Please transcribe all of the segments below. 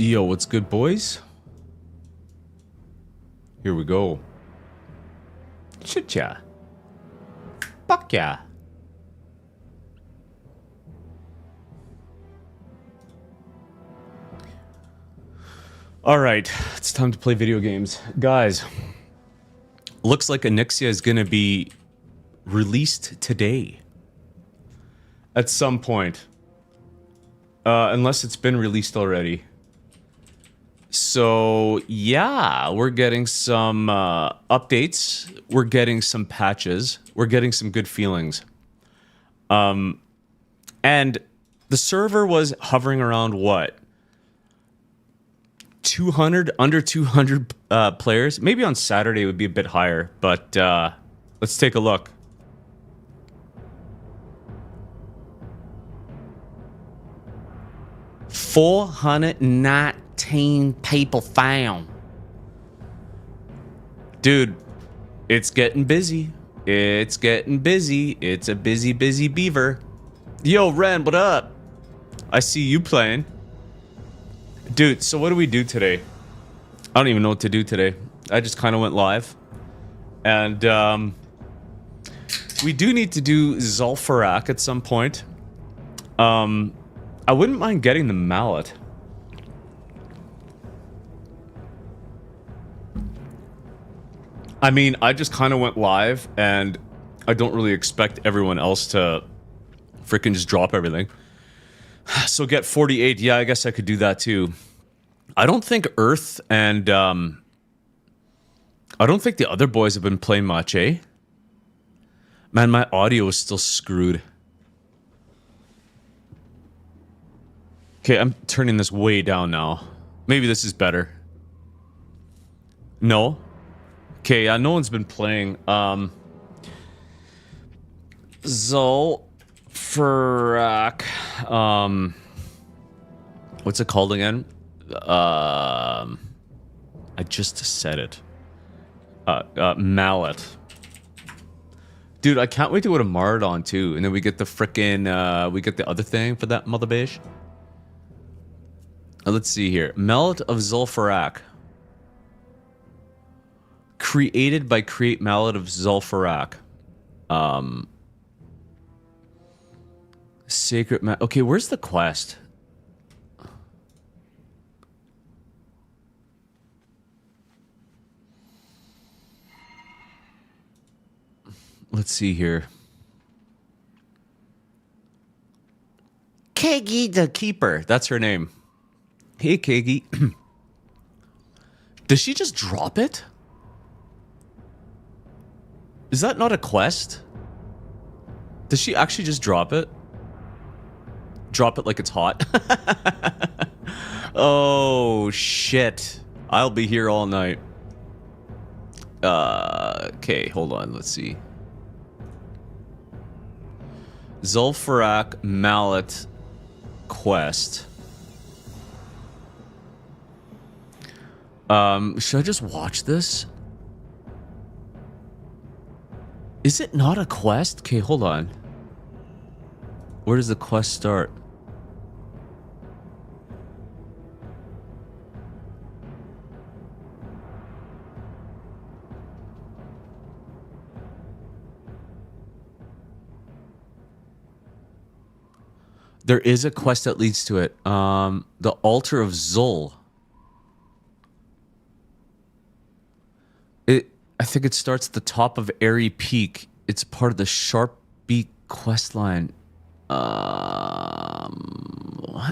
Yo, what's good, boys? Here we go. Shit, yeah. Fuck yeah. Alright, it's time to play video games. Guys, looks like Anixia is gonna be released today. At some point. Unless it's been released already. So, yeah, we're getting some updates. We're getting some patches. We're getting some good feelings. And the server was hovering around what? 200, under 200 players. Maybe on Saturday it would be a bit higher, but let's take a look. $419 people found. Dude, it's getting busy. It's getting busy. It's a busy, busy beaver. Yo, Ren, what up? I see you playing. Dude, so what do we do today? I don't even know what to do today. I just kind of went live. And we do need to do Zul'Farrak at some point. I wouldn't mind getting the mallet. I mean, I just kind of went live, and I don't really expect everyone else to freaking just drop everything. So get 48. Yeah, I guess I could do that too. I don't think Earth and I don't think the other boys have been playing much, eh? Man, my audio is still screwed. Okay, I'm turning this way down now. Maybe this is better. No? Okay, no one's been playing. Zul'Farrak. What's it called again? I just said it. Mallet. Dude, I can't wait to go to Mardon too, and then we get the frickin' we get the other thing for that mother bitch. Let's see here. Mallet of Zul'Farrak. Created by Create Mallet of Zul'Farrak. Sacred okay, where's the quest? Let's see here. Kegi the Keeper. That's her name. Hey, Kegi. Does she just drop it? Is that not a quest? Does she actually just drop it? Drop it like it's hot. Oh, shit. I'll be here all night. Okay, hold on. Let's see. Zul'Farrak Mallet quest. Should I just watch this? Is it not a quest? Okay, hold on. Where does the quest start? There is a quest that leads to it. The Altar of Zul. I think it starts at the top of Airy Peak. It's part of the Sharp Beak quest line. What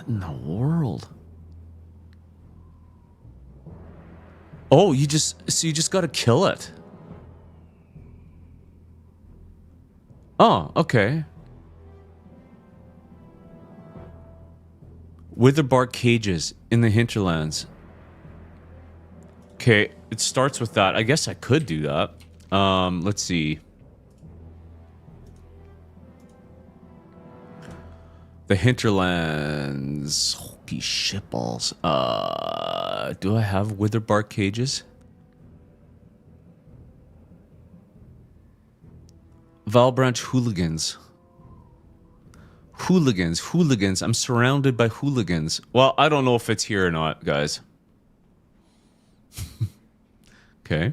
in the world? Oh, you just gotta kill it. Oh, okay. Witherbark cages in the hinterlands. Okay, it starts with that. I guess I could do that. Let's see. The hinterlands. Holy shitballs. Do I have Witherbark cages? Valbranch hooligans. Hooligans, hooligans. I'm surrounded by hooligans. Well, I don't know if it's here or not, guys. Okay.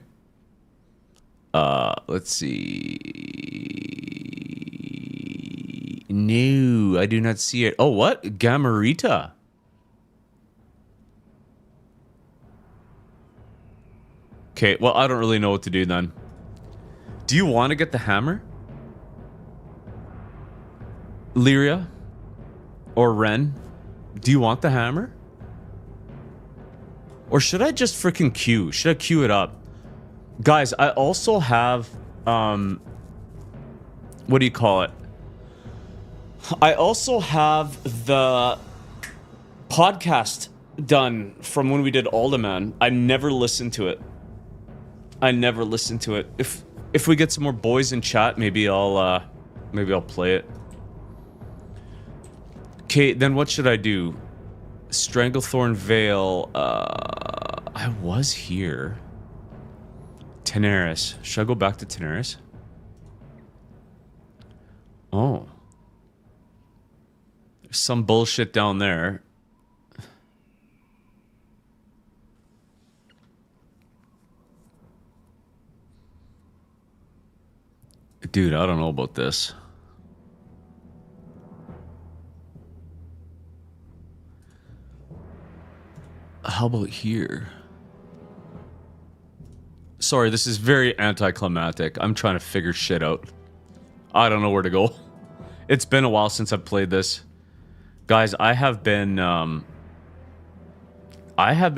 Let's see. No, I do not see it. Oh, what? Gamarita. Okay, well, I don't really know what to do then. Do you want to get the hammer? Lyria? Or Ren? Do you want the hammer? Or should I just freaking queue? Should I queue it up? Guys, I also have, what do you call it? I also have the podcast done from when we did Alderman. I never listened to it. If we get some more boys in chat, maybe I'll play it. Okay, then what should I do? Stranglethorn Vale. I was here. Tenaris. Should I go back to Tenaris? Oh. There's some bullshit down there. Dude, I don't know about this. How about here? Sorry, this is very anticlimactic. I'm trying to figure shit out. I don't know where to go. It's been a while since I've played this. Guys, I have been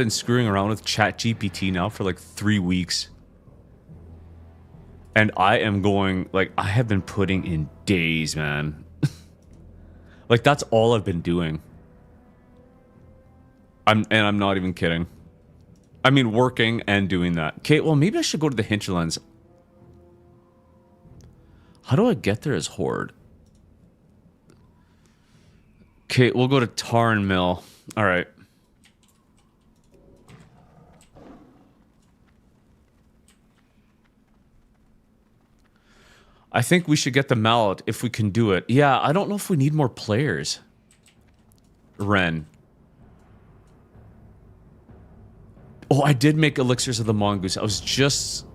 screwing around with ChatGPT now for like 3 weeks. And I am going, like, I have been putting in days, man. Like, that's all I've been doing. I'm not even kidding. I mean, working and doing that. Okay, well, maybe I should go to the hinterlands. How do I get there as Horde? Okay, we'll go to Tarn Mill. All right. I think we should get the mallet if we can do it. Yeah, I don't know if we need more players. Ren. Oh, I did make elixirs of the mongoose. I was just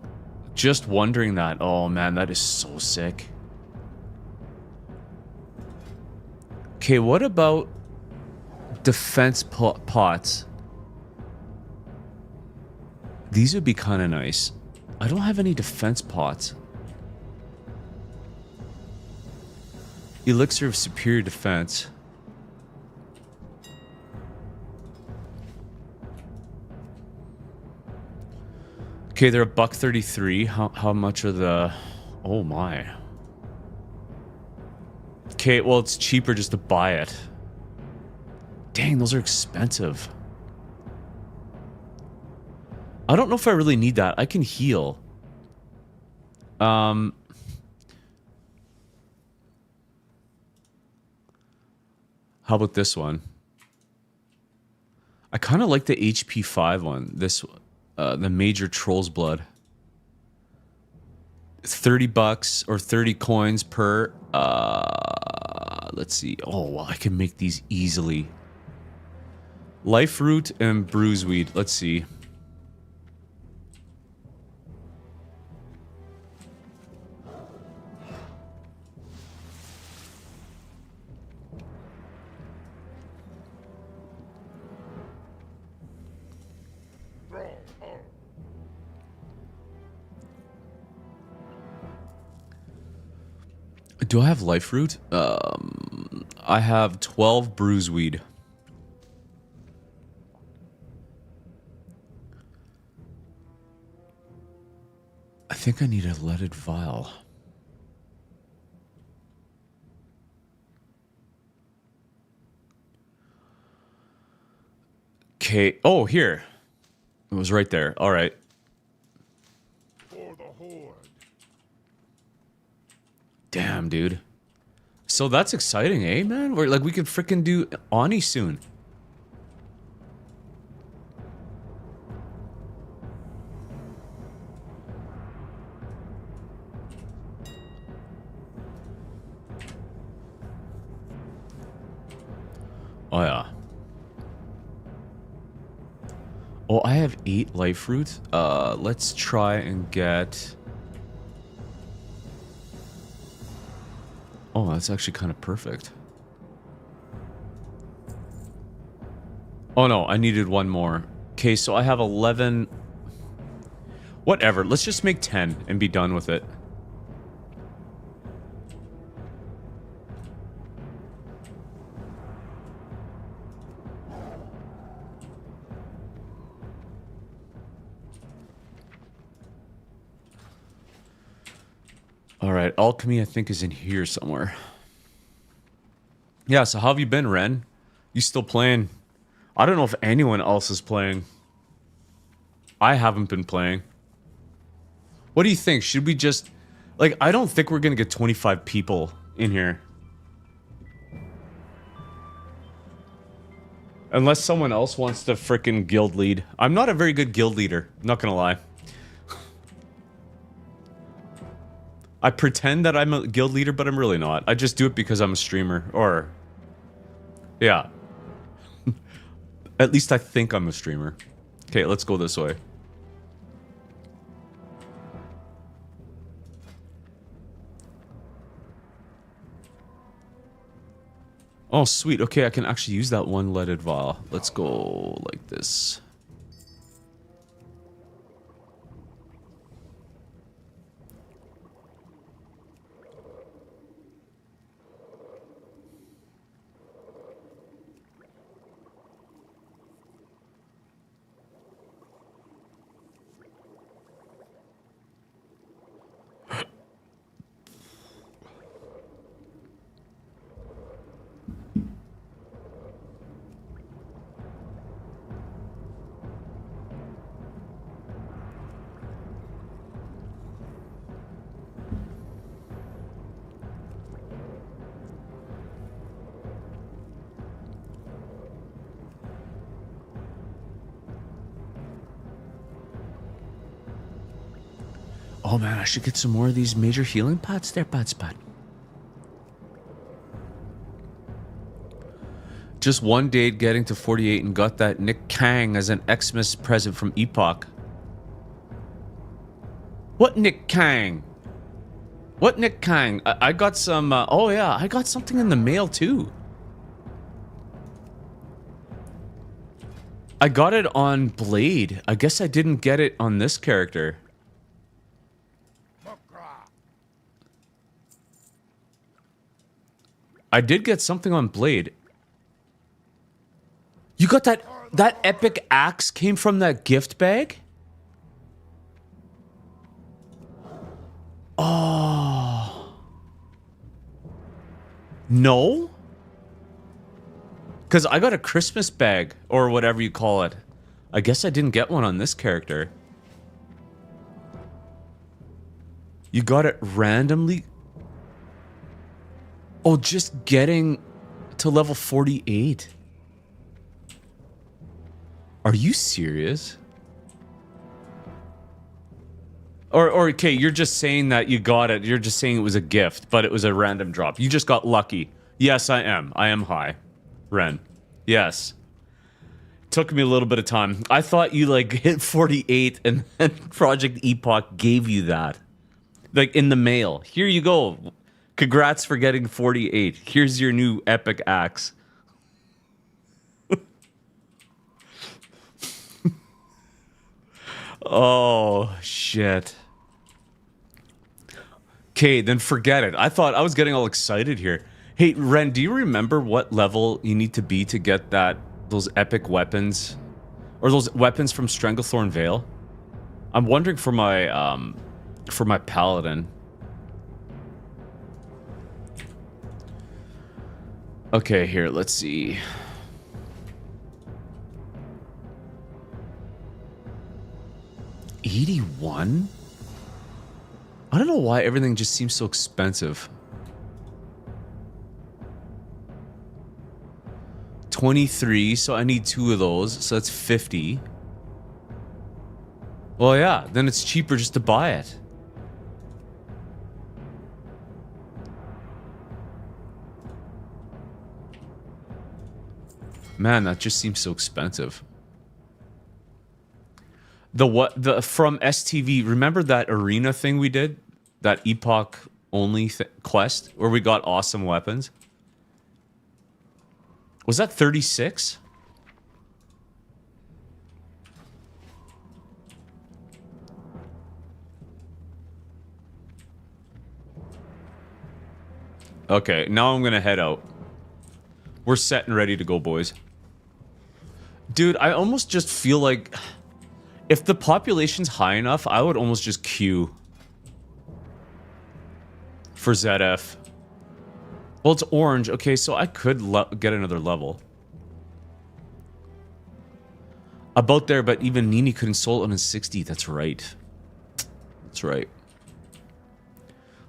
wondering that. Oh man, that is so sick. Okay, what about defense pots? These would be kind of nice. I don't have any defense pots. Elixir of superior defense. Okay, they're $1.33. How much are the... Oh my. Okay, well, it's cheaper just to buy it. Dang, those are expensive. I don't know if I really need that. I can heal. How about this one? I kind of like the HP 5 one. This one. The Major Troll's Blood. $30 or 30 coins per. Let's see. Oh, well, I can make these easily. Life Root and Bruiseweed. Let's see. Do I have Life Root? I have 12 Bruiseweed. I think I need a leaded vial. Okay. Oh, here. It was right there. All right. Damn, dude. So that's exciting, eh, man? We're like, we could freaking do Ani soon. Oh, yeah. Oh, I have 8 life fruit. Let's try and get... Oh, that's actually kind of perfect. Oh, no, I needed one more. Okay, so I have 11... Whatever, let's just make 10 and be done with it. Alright, alchemy I think is in here somewhere. Yeah, so how have you been, Ren? You still playing? I don't know if anyone else is playing. I haven't been playing. What do you think? Should we just... Like, I don't think we're gonna get 25 people in here. Unless someone else wants to frickin' guild lead. I'm not a very good guild leader, not gonna lie. I pretend that I'm a guild leader, but I'm really not. I just do it because I'm a streamer, or... Yeah. At least I think I'm a streamer. Okay, let's go this way. Oh, sweet. Okay, I can actually use that one leaded vial. Let's go like this. Oh man, I should get some more of these major healing pots there, Spot. Just one day getting to 48 and got that Nick Kang as an Xmas present from Epoch. What Nick Kang? What Nick Kang? I got some, oh yeah, I got something in the mail too. I got it on Blade. I guess I didn't get it on this character. I did get something on Blade. You got that epic axe came from that gift bag? Oh. No? Because I got a Christmas bag, or whatever you call it. I guess I didn't get one on this character. You got it randomly? Oh, just getting to level 48. Are you serious? Or okay, you're just saying that you got it. You're just saying it was a gift, but it was a random drop. You just got lucky. Yes, I am. I am high. Ren. Yes. Took me a little bit of time. I thought you, like, hit 48 and then Project Epoch gave you that. Like, in the mail. Here you go. Congrats for getting 48. Here's your new epic axe. Oh, shit. Okay, then forget it. I thought I was getting all excited here. Hey, Ren, do you remember what level you need to be to get those epic weapons? Or those weapons from Stranglethorn Vale? I'm wondering for my paladin. Okay, here, let's see. $81? I don't know why everything just seems so expensive. 23, so I need 2 of those, so that's 50. Well, yeah, then it's cheaper just to buy it. Man, that just seems so expensive. The from STV, remember that arena thing we did? That Epoch only quest where we got awesome weapons? Was that 36? Okay, now I'm gonna head out. We're set and ready to go, boys. Dude, I almost just feel like if the population's high enough, I would almost just queue for ZF. Well, it's orange. Okay, so I could get another level. About there, but even Nini couldn't soul on a 60. That's right. That's right.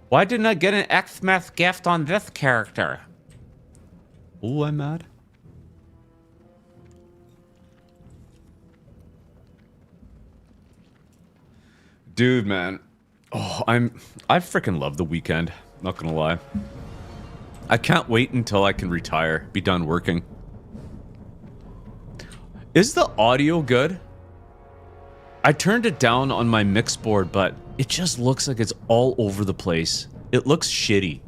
Why didn't I get an Xmath gift on this character? Oh, I'm mad. Dude, man. Oh, I freaking love the weekend. Not gonna lie. I can't wait until I can retire, be done working. Is the audio good? I turned it down on my mix board, but it just looks like it's all over the place. It looks shitty.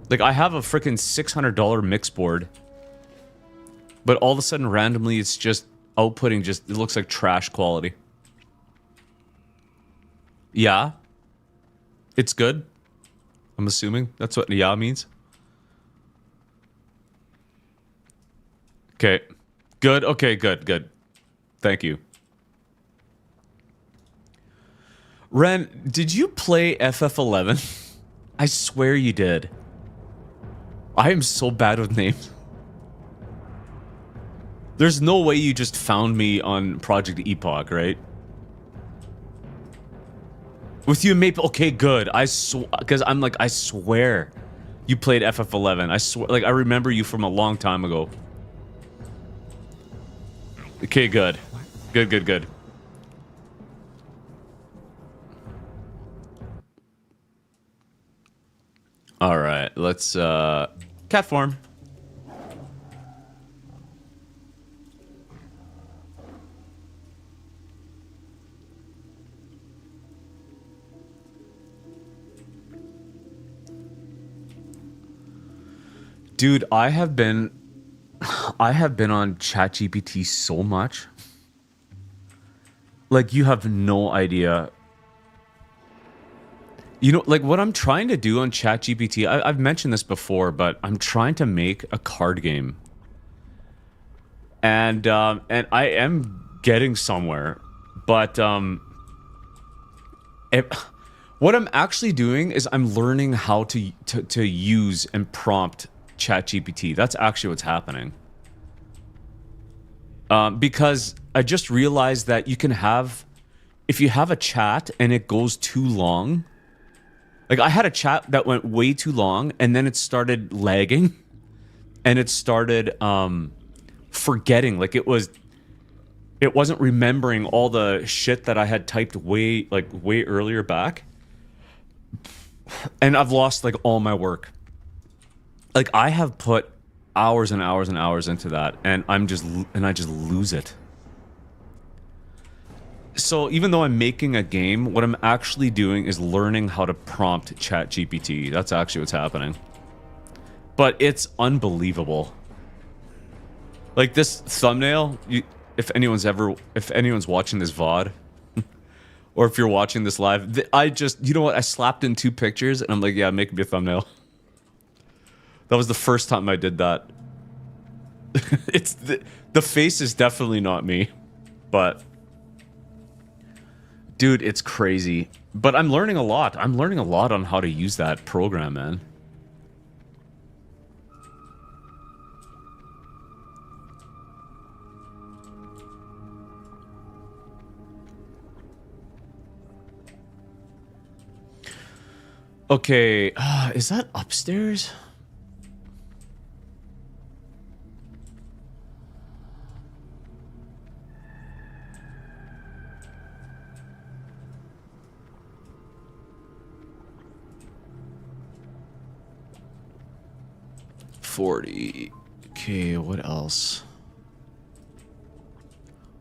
Like, I have a freaking $600 mix board, but all of a sudden, randomly, it's just outputting it looks like trash quality. Yeah. It's good. I'm assuming that's what yeah means. Okay. Good. Okay, good. Thank you. Ren, did you play FF11? I swear you did. I am so bad with names. There's no way you just found me on Project Epoch, right? With you, Maple. Okay, good. Because I'm like, I swear you played FF11. I swear, like, I remember you from a long time ago. Okay, good. Good. Alright, let's, cat form. Dude, I have been on ChatGPT so much. Like, you have no idea. You know, like, what I'm trying to do on ChatGPT, I've mentioned this before, but I'm trying to make a card game. And I am getting somewhere. But, what I'm actually doing is I'm learning how to use and prompt ChatGPT. That's actually what's happening. Because I just realized that you can have, if you have a chat and it goes too long, like I had a chat that went way too long and then it started lagging and it started forgetting, like it wasn't remembering all the shit that I had typed way earlier back. And I've lost like all my work. Like I have put hours and hours and hours into that, and I just lose it. So even though I'm making a game, what I'm actually doing is learning how to prompt ChatGPT. That's actually what's happening. But it's unbelievable. Like this thumbnail, if anyone's watching this VOD, or if you're watching this live, you know what? I slapped in 2 pictures, and I'm like, yeah, make me a thumbnail. That was the first time I did that. It's the face is definitely not me, but dude, it's crazy. But I'm learning a lot. I'm learning a lot on how to use that program, man. Okay, is that upstairs? $40. Okay, what else?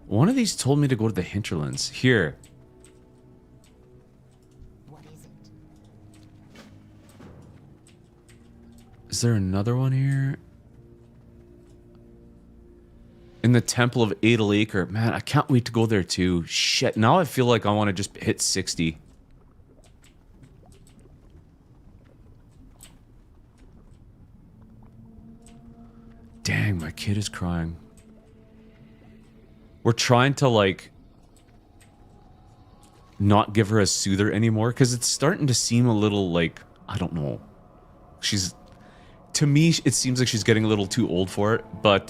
One of these told me to go to the hinterlands. Here. What is it? Is there another one here? In the Temple of Adelaker. Man, I can't wait to go there too. Shit, now I feel like I want to just hit 60. Dang, my kid is crying. We're trying to, like, not give her a soother anymore, because it's starting to seem a little, like, I don't know. She's... To me, it seems like she's getting a little too old for it, but,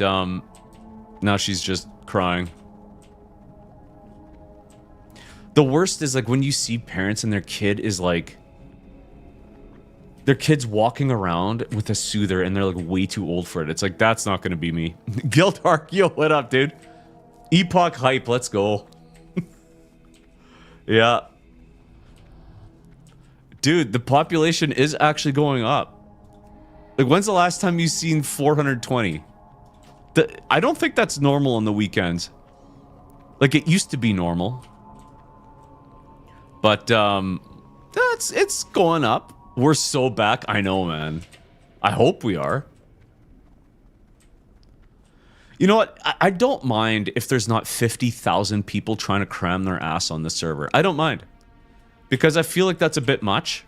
now she's just crying. The worst is, like, when you see parents and their kid is, like... Their kid's walking around with a soother and they're, like, way too old for it. It's like, that's not gonna be me. Gildark, yo, what up, dude? Epoch hype, let's go. Yeah. Dude, the population is actually going up. Like, when's the last time you've seen 420? I don't think that's normal on the weekends. Like, it used to be normal. But, it's going up. We're so back. I know, man. I hope we are. You know what? I don't mind if there's not 50,000 people trying to cram their ass on the server. I don't mind. Because I feel like that's a bit much.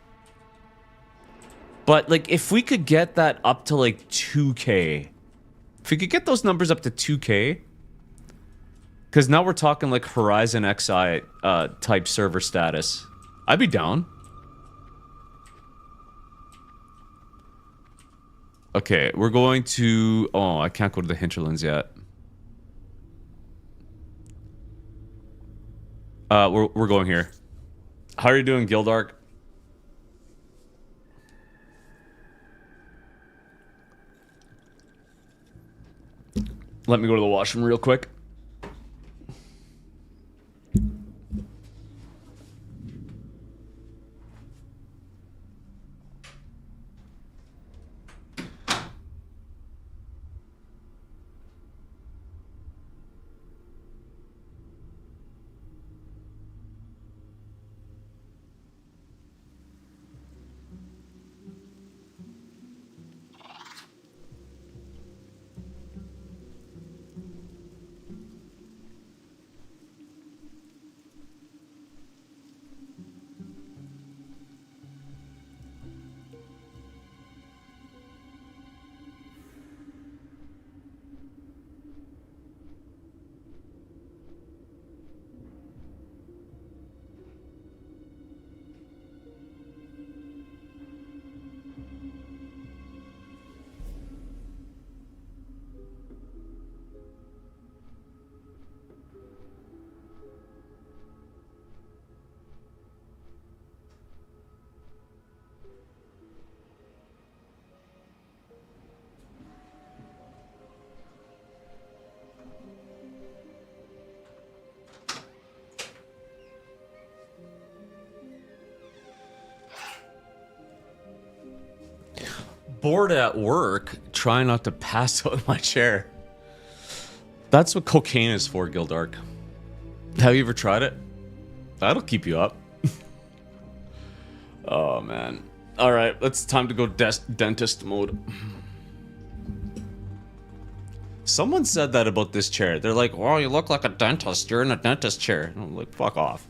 But, like, if we could get that up to, like, 2K. If we could get those numbers up to 2K. Because now we're talking, like, Horizon XI type server status. I'd be down. Okay, we're going to... Oh, I can't go to the hinterlands yet. We're going here. How are you doing, Gildark? Let me go to the washroom real quick. Bored at work, trying not to pass out in my chair. That's what cocaine is for, Gildark. Have you ever tried it? That'll keep you up. Oh, man. Alright, it's time to go dentist mode. Someone said that about this chair. They're like, "Oh, you look like a dentist. You're in a dentist chair." And I'm like, fuck off.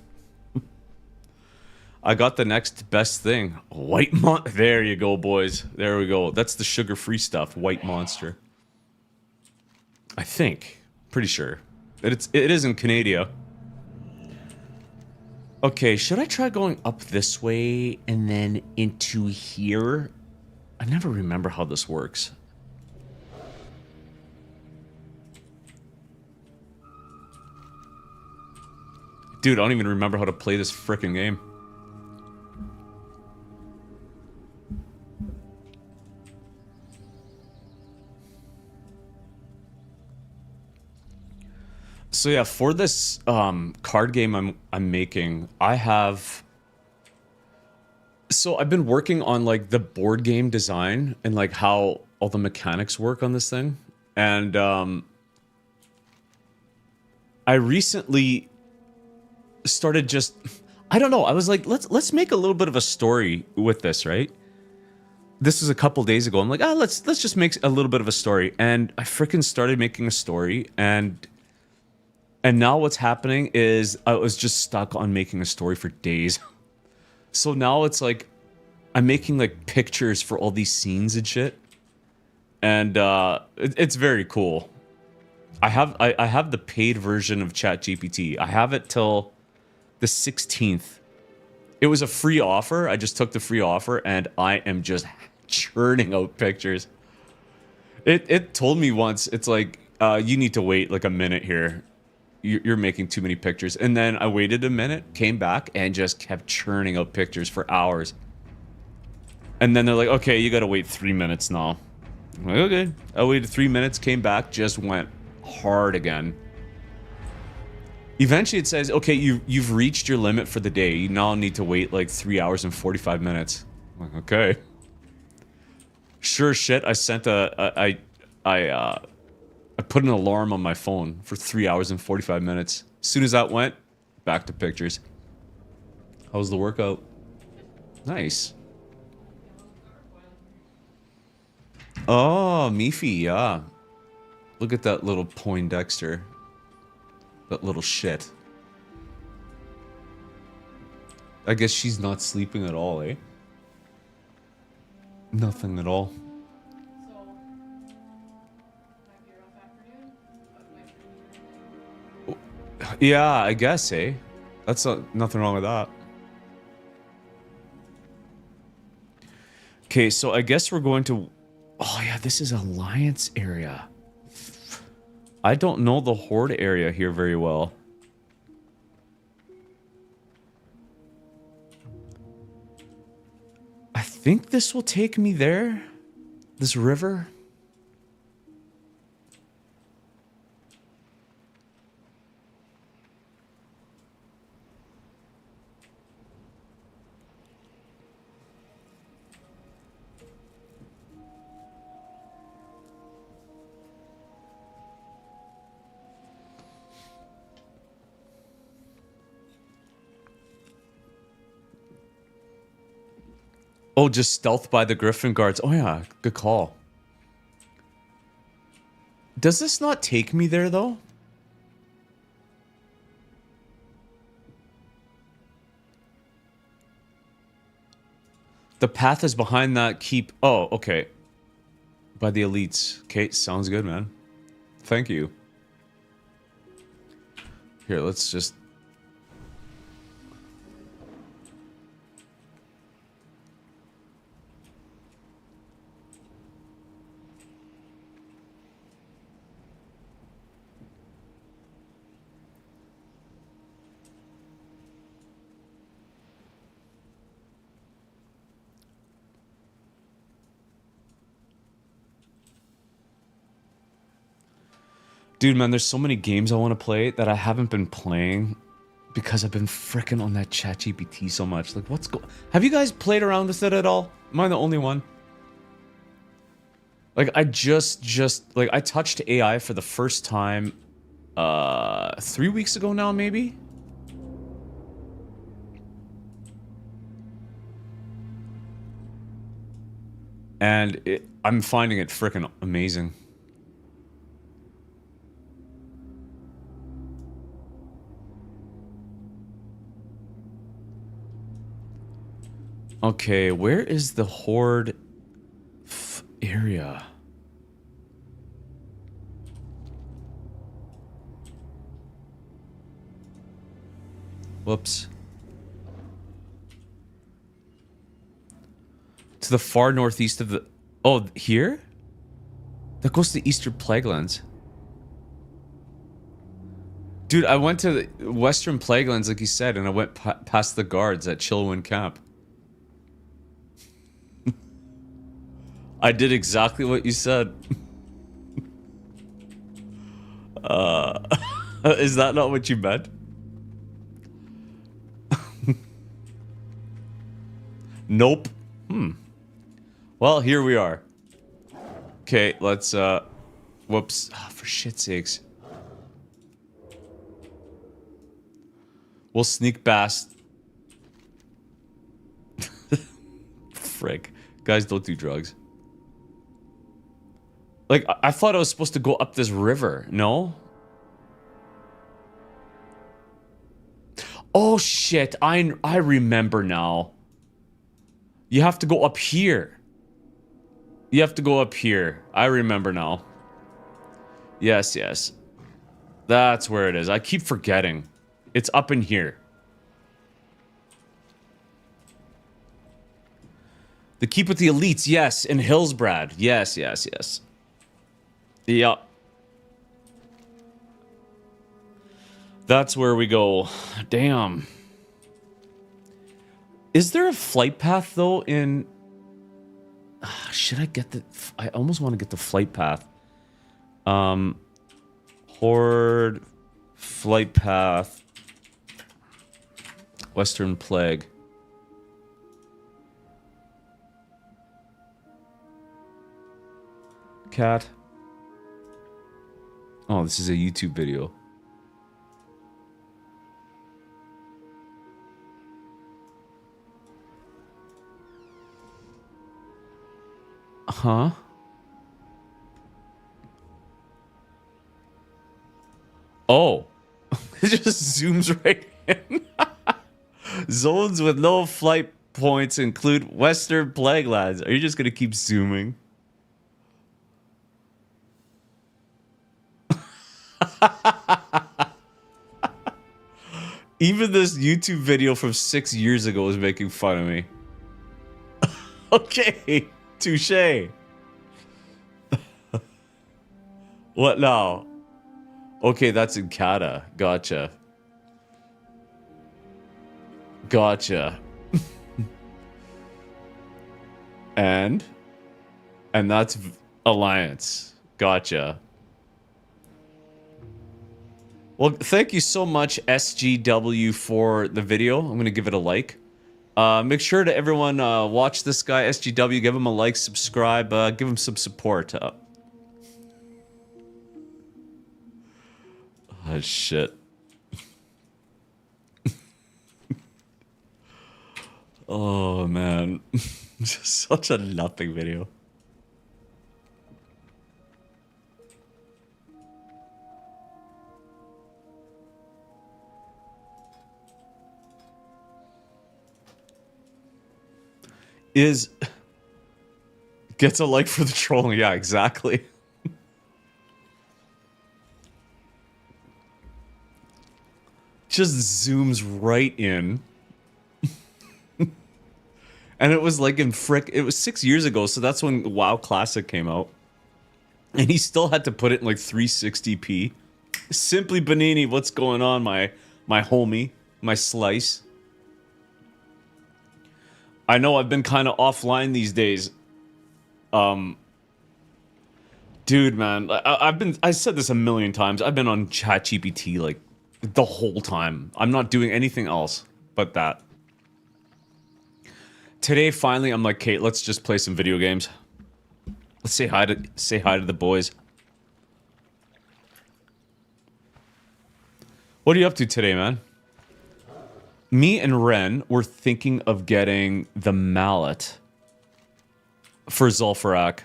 I got the next best thing. White There you go, boys. There we go. That's the sugar-free stuff. White Monster. I think. Pretty sure. It is in Canada. Okay, should I try going up this way and then into here? I never remember how this works. Dude, I don't even remember how to play this frickin' game. So yeah, for this card game I'm making, I have... So I've been working on, like, the board game design and, like, how all the mechanics work on this thing. And I recently started just, I don't know. I was like, let's make a little bit of a story with this, right? This is a couple days ago. I'm like, let's just make a little bit of a story, and I freaking started making a story, and now what's happening is I was just stuck on making a story for days. So now it's like I'm making like pictures for all these scenes and shit, and it's very cool. I have the paid version of ChatGPT. I have it till the 16th. It was a free offer. I just took the free offer, and I am just churning out pictures. It told me once, it's like, you need to wait like a minute here. You're making too many pictures. And then I waited a minute, came back, and just kept churning out pictures for hours. And then they're like, okay, you gotta wait 3 minutes now. I'm like, okay. I waited 3 minutes, came back, just went hard again. Eventually it says, okay, you've reached your limit for the day. You now need to wait like 3 hours and 45 minutes. I'm like, okay. Sure as shit, I sent I put an alarm on my phone for 3 hours and 45 minutes. As soon as that went, back to pictures. How was the workout? Nice. Oh, Miffy, yeah. Look at that little Poindexter. That little shit. I guess she's not sleeping at all, eh? Nothing at all. Yeah, I guess, eh? That's nothing wrong with that. Okay, so I guess we're going to... Oh yeah, this is Alliance area. I don't know the Horde area here very well. I think this will take me there. This river. Oh, just stealth by the Griffin guards. Oh yeah, good call. Does this not take me there, though? The path is behind that keep... Oh, okay. By the elites. Okay, sounds good, man. Thank you. Here, let's just... Dude, man, there's so many games I want to play that I haven't been playing because I've been fricking on that ChatGPT so much. Like, have you guys played around with it at all? Am I the only one? Like, I like, I touched AI for the first time, 3 weeks ago now, maybe? And I'm finding it fricking amazing. Okay, where is the Horde area? Whoops. To the far northeast of the... Oh, here? That goes to the Eastern Plaguelands. Dude, I went to the Western Plaguelands, like you said, and I went past the guards at Chillwind Camp. I did exactly what you said. Is that not what you meant? Nope. Well, here we are. Okay, let's, whoops. Oh, for shit's sakes. We'll sneak past. Frick. Guys, don't do drugs. Like, I thought I was supposed to go up this river. No? Oh, shit. I remember now. You have to go up here. You have to go up here. I remember now. Yes, yes. That's where it is. I keep forgetting. It's up in here. The Keep with the Elites, yes. In Hillsbrad. Yes, yes, yes. Yep. That's where we go. Damn. Is there a flight path, though, in... should I get the... I almost want to get the flight path. Horde... Flight path... Western Plague. Cat. Oh, this is a YouTube video. Huh? Oh. It just zooms right in. Zones with no flight points include Western Plague Lands. Are you just gonna keep zooming? Even this YouTube video from 6 years ago was making fun of me. Okay, touche. What now? Okay, that's in Kata. Gotcha. Gotcha. And that's Alliance. Gotcha. Well, thank you so much, SGW, for the video. I'm going to give it a like. Make sure to everyone watch this guy, SGW. Give him a like, subscribe, give him some support. Oh, shit. Oh, man. Just such a nothing video. Gets a like for the trolling. Yeah, exactly. Just zooms right in. And it was like in it was 6 years ago, so that's when WoW Classic came out. And he still had to put it in like 360p. Simply Banini, what's going on, my homie, my slice? I know I've been kind of offline these days. Dude, man, I said this a million times. I've been on ChatGPT like the whole time. I'm not doing anything else but that. Today, finally, I'm like, Kate, let's just play some video games. Let's say hi to the boys. What are you up to today, man? Me and Ren were thinking of getting the mallet for Zul'Farrak.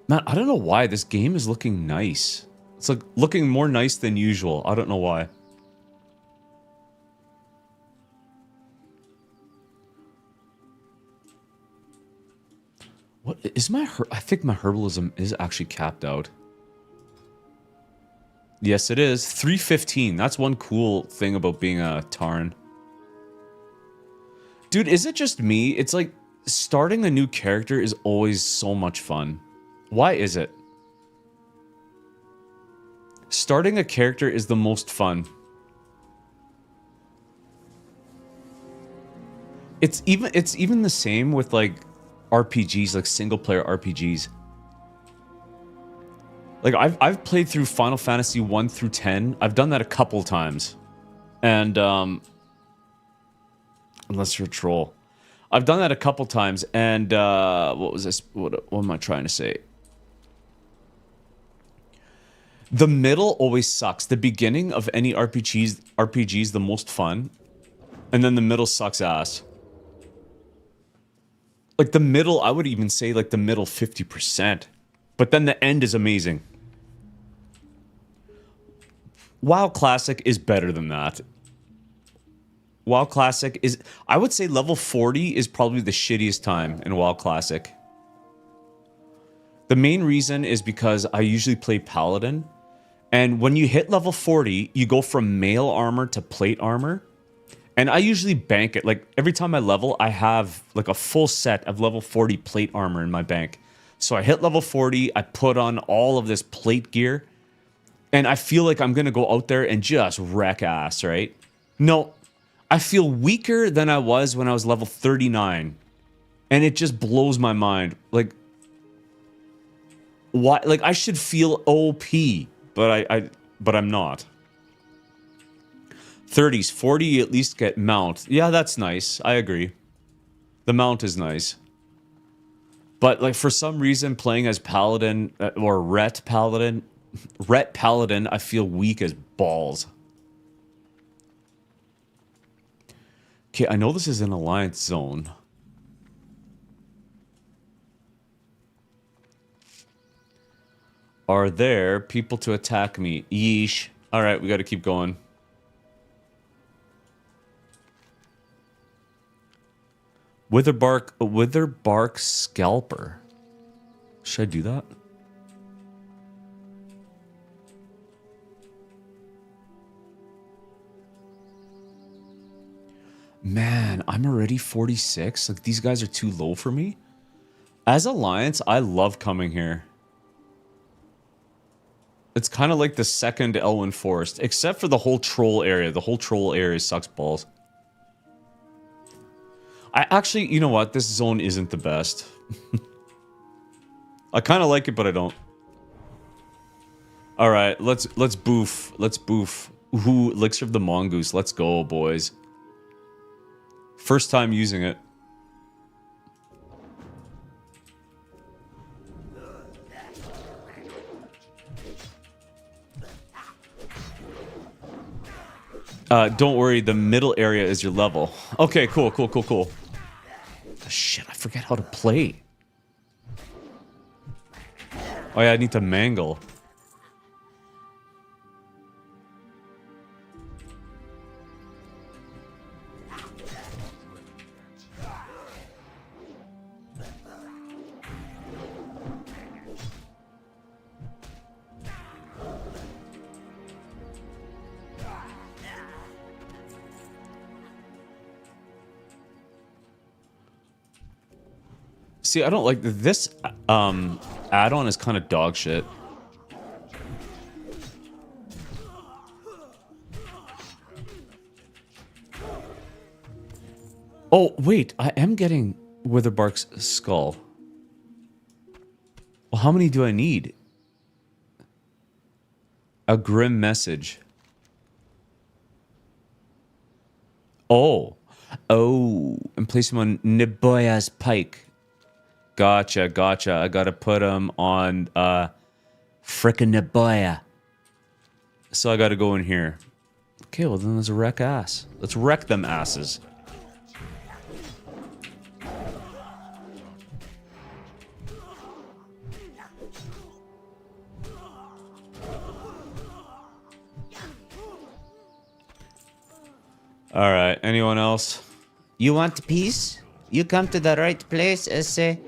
Man, I don't know why this game is looking nice. It's like looking more nice than usual. I don't know why. What is my I think my herbalism is actually capped out. Yes, it is. 315. That's one cool thing about being a Tarn. Dude, is it just me? It's like starting a new character is always so much fun. Why is it? Starting a character is the most fun. It's even the same with like RPGs, like single player RPGs. Like I've played through Final Fantasy 1 through 10. I've done that a couple times. And unless you're a troll. I've done that a couple times, and what was this? What am I trying to say? The middle always sucks. The beginning of any RPG is the most fun, and then the middle sucks ass. Like the middle, I would even say like the middle 50%. But then the end is amazing. WoW Classic is better than that. WoW Classic is... I would say level 40 is probably the shittiest time in WoW Classic. The main reason is because I usually play Paladin. And when you hit level 40, you go from mail armor to plate armor. And I usually bank it. Like, every time I level, I have, like, a full set of level 40 plate armor in my bank. So I hit level 40, I put on all of this plate gear, and I feel like I'm gonna go out there and just wreck ass, right? No, I feel weaker than I was when I was level 39. And it just blows my mind. Like, why? Like, I should feel OP, but but I'm not. 30s, 40, you at least get mount. Yeah, that's nice. I agree. The mount is nice. But, like, for some reason, playing as Paladin, or Ret Paladin, I feel weak as balls. Okay, I know this is an Alliance zone. Are there people to attack me? Yeesh. Alright, we gotta keep going. Witherbark Scalper. Should I do that? Man, I'm already 46. Like, these guys are too low for me. As Alliance, I love coming here. It's kind of like the second Elwyn Forest, except for the whole troll area. The whole troll area sucks balls. I actually, you know what? This zone isn't the best. I kind of like it, but I don't. All right, let's boof. Let's boof. Ooh, Elixir of the Mongoose. Let's go, boys. First time using it. Don't worry, the middle area is your level. Okay, cool. Shit, I forget how to play. Oh yeah, I need to mangle. See, I don't like this add-on is kind of dog shit. Oh, wait, I am getting Witherbark's skull. Well, how many do I need? A grim message. Oh. Oh, and place him on Niboya's pike. Gotcha. I gotta put him on, frickin' Niboya. So I gotta go in here. Okay, well then let's wreck ass. Let's wreck them asses. Alright, anyone else? You want peace? You come to the right place, Esse.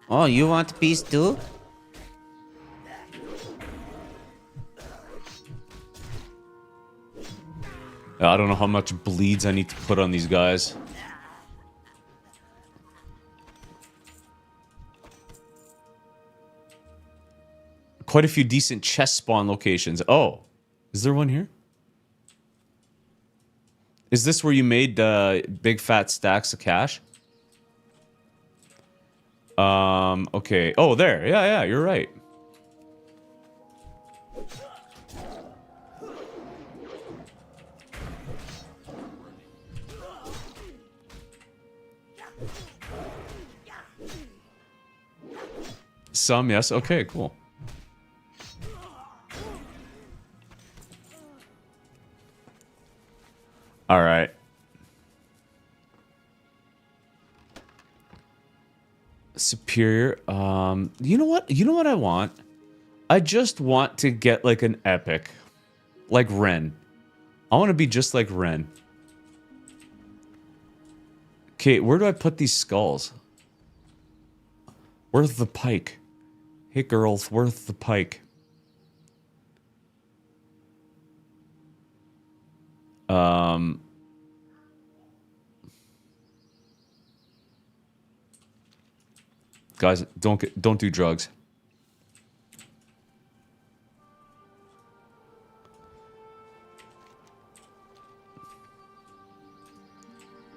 Oh, you want peace too? I don't know how much bleeds I need to put on these guys. Quite a few decent chest spawn locations. Oh, is there one here? Is this where you made big fat stacks of cash? Okay. Oh, there. Yeah, you're right. Some, yes. Okay, cool. All right. Superior. You know what? You know what I want? I just want to get like an epic. Like Ren. I want to be just like Ren. Okay, where do I put these skulls? Where's the pike? Hey girls, where's the pike? Guys, don't do drugs.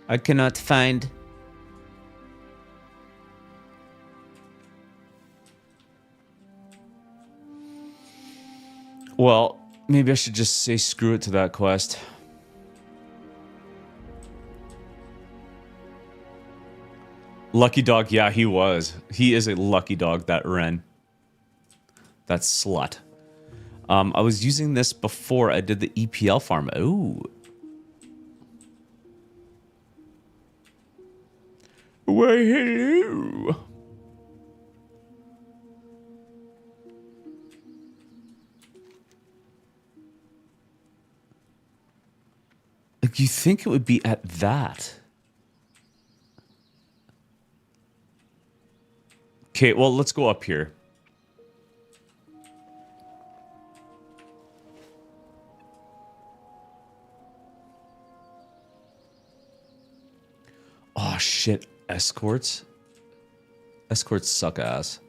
I cannot find. Well, maybe I should just say screw it to that quest. Lucky dog, yeah, he was. He is a lucky dog, that Ren. That slut. I was using this before I did the EPL farm. Ooh. Why, hello. Like, you think it would be at that? Okay, well, let's go up here. Oh, shit. Escorts? Escorts suck ass.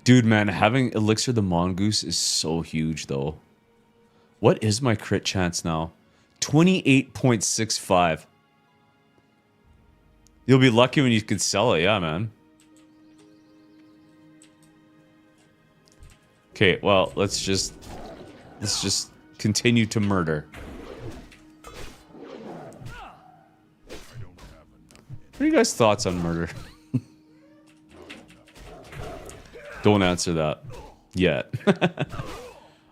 Dude, man, having Elixir the Mongoose is so huge, though. What is my crit chance now? 28.65. You'll be lucky when you can sell it, yeah, man. Okay, well, let's just continue to murder. What are you guys' thoughts on murder? Don't answer that yet.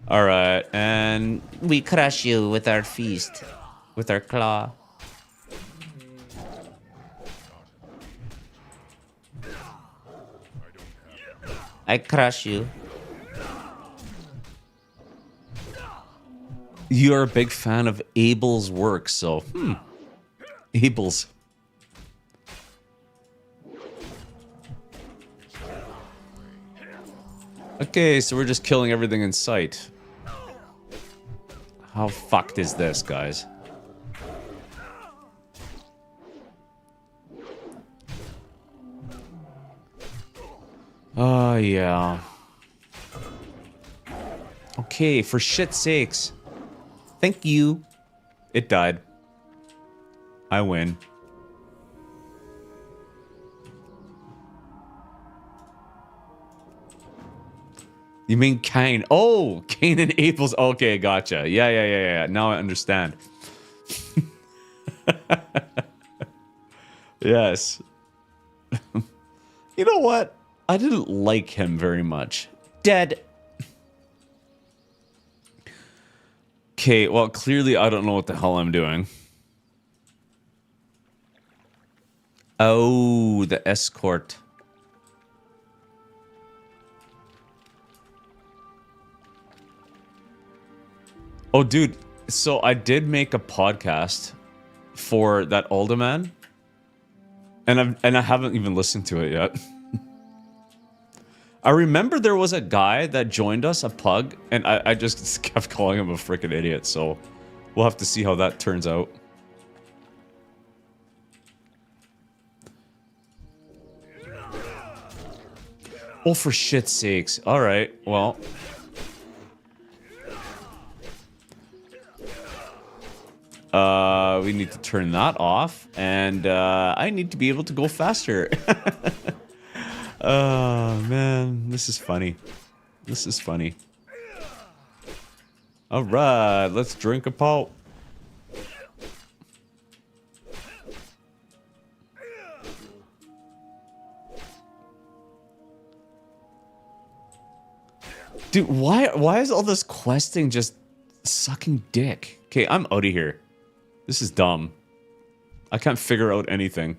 All right, and We crush you with our feast, with our claw. I crush you. you're a big fan of Abel's work, so Abel's. Okay, so we're just killing everything in sight. How fucked is this, guys? Oh, yeah. Okay, for shit's sakes. Thank you. It died. I win. You mean Cain? Oh, Cain and Abel's. Okay, gotcha. Yeah. Now I understand. Yes. You know what? I didn't like him very much. Dead. Okay, well, clearly I don't know what the hell I'm doing. Oh, the escort. Oh, dude, so I did make a podcast for that alderman, and I haven't even listened to it yet. I remember there was a guy that joined us, a pug, and I just kept calling him a freaking idiot, so we'll have to see how that turns out. Oh, for shit's sakes. All right, well. we need to turn that off, and I need to be able to go faster. Oh, man. This is funny. This is funny. Alright, let's drink a pulp. Dude, why is all this questing just sucking dick? Okay, I'm out of here. This is dumb. I can't figure out anything.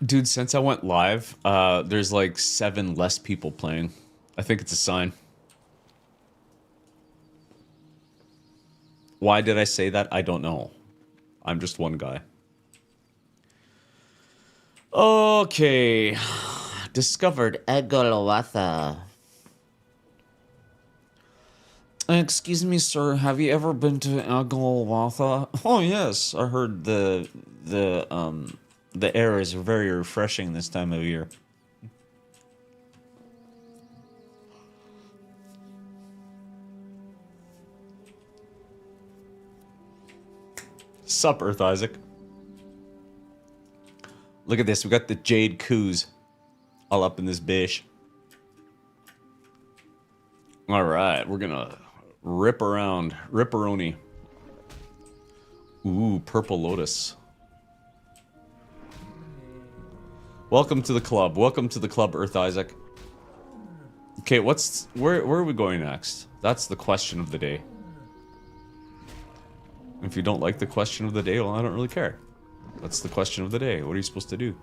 Dude, since I went live, there's like 7 less people playing. I think it's a sign. Why did I say that? I don't know. I'm just one guy. Okay. Discovered Egolawatha. Excuse me, sir. Have you ever been to Egolawatha? Oh yes, I heard the air is very refreshing this time of year. Sup, Earth Isaac. Look at this. We got the Jade Coos all up in this bish. All right, we're gonna rip around. Ripperoni. Ooh, Purple Lotus. Welcome to the club. Welcome to the club, Earth Isaac. Okay, where are we going next? That's the question of the day. If you don't like the question of the day, well, I don't really care. That's the question of the day. What are you supposed to do?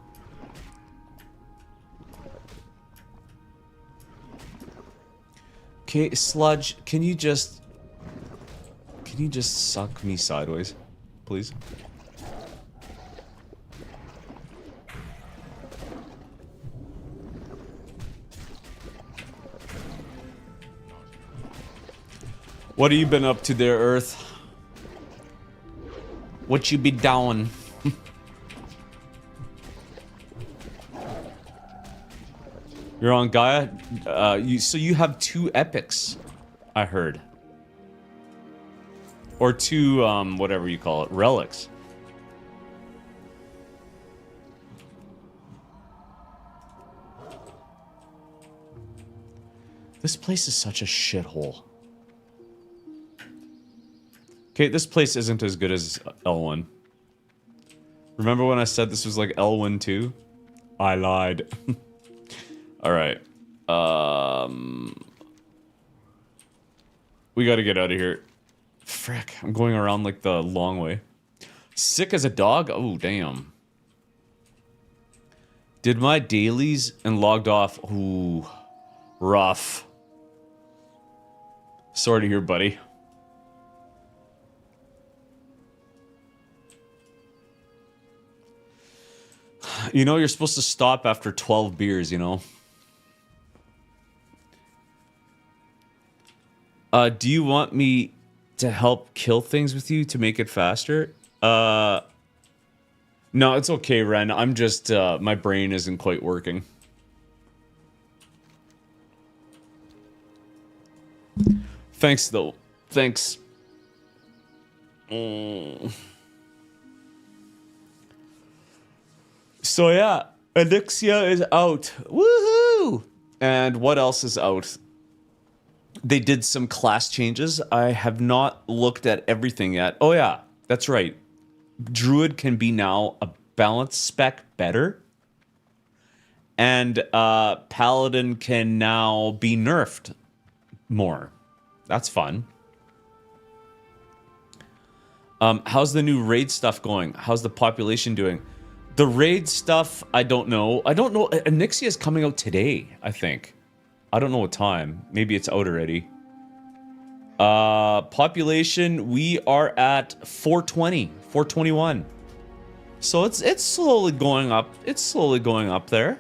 Okay, Sludge, can you just suck me sideways, please? What have you been up to there, Earth? What you be doing? You're on Gaia? So you have 2 epics, I heard. Or 2, whatever you call it, relics. This place is such a shithole. Okay, this place isn't as good as L1. Remember when I said this was like L1 2? I lied. Alright. We gotta get out of here. Frick, I'm going around like the long way. Sick as a dog? Oh, damn. Did my dailies and logged off. Ooh, rough. Sorry to hear, buddy. You know, you're supposed to stop after 12 beers, you know? Do you want me to help kill things with you to make it faster? No, it's okay, Ren. I'm just, my brain isn't quite working. Thanks, though. Thanks. So yeah, Elixia is out. Woohoo! And what else is out? They did some class changes. I have not looked at everything yet. Oh yeah, that's right. Druid can be now a balance spec better. And Paladin can now be nerfed more. That's fun. How's the new raid stuff going? How's the population doing? The raid stuff, I don't know. I don't know. Anixia is coming out today, I think. I don't know what time. Maybe it's out already. Population, we are at 420, 421. So it's slowly going up. It's slowly going up there.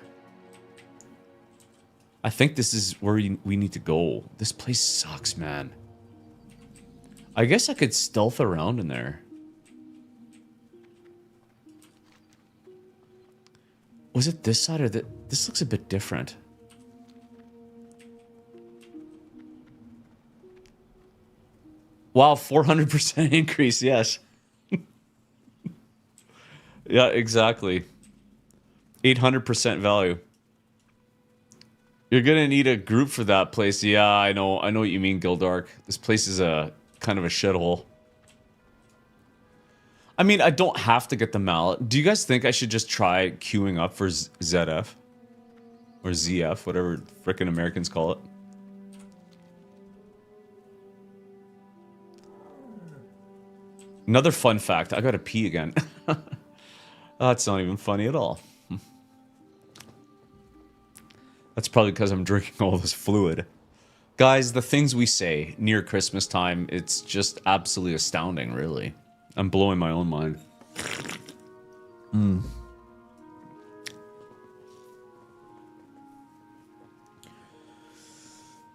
I think this is where we need to go. This place sucks, man. I guess I could stealth around in there. Was it this side or that? This looks a bit different. Wow, 400% increase, yes. Yeah, exactly. 800% value. You're gonna need a group for that place. Yeah, I know what you mean, Gildark. This place is a kind of a shithole. I mean, I don't have to get the mallet. Do you guys think I should just try queuing up for ZF? Or ZF, whatever frickin' Americans call it. Another fun fact, I gotta pee again. That's not even funny at all. That's probably because I'm drinking all this fluid. Guys, the things we say near Christmas time, it's just absolutely astounding, really. I'm blowing my own mind.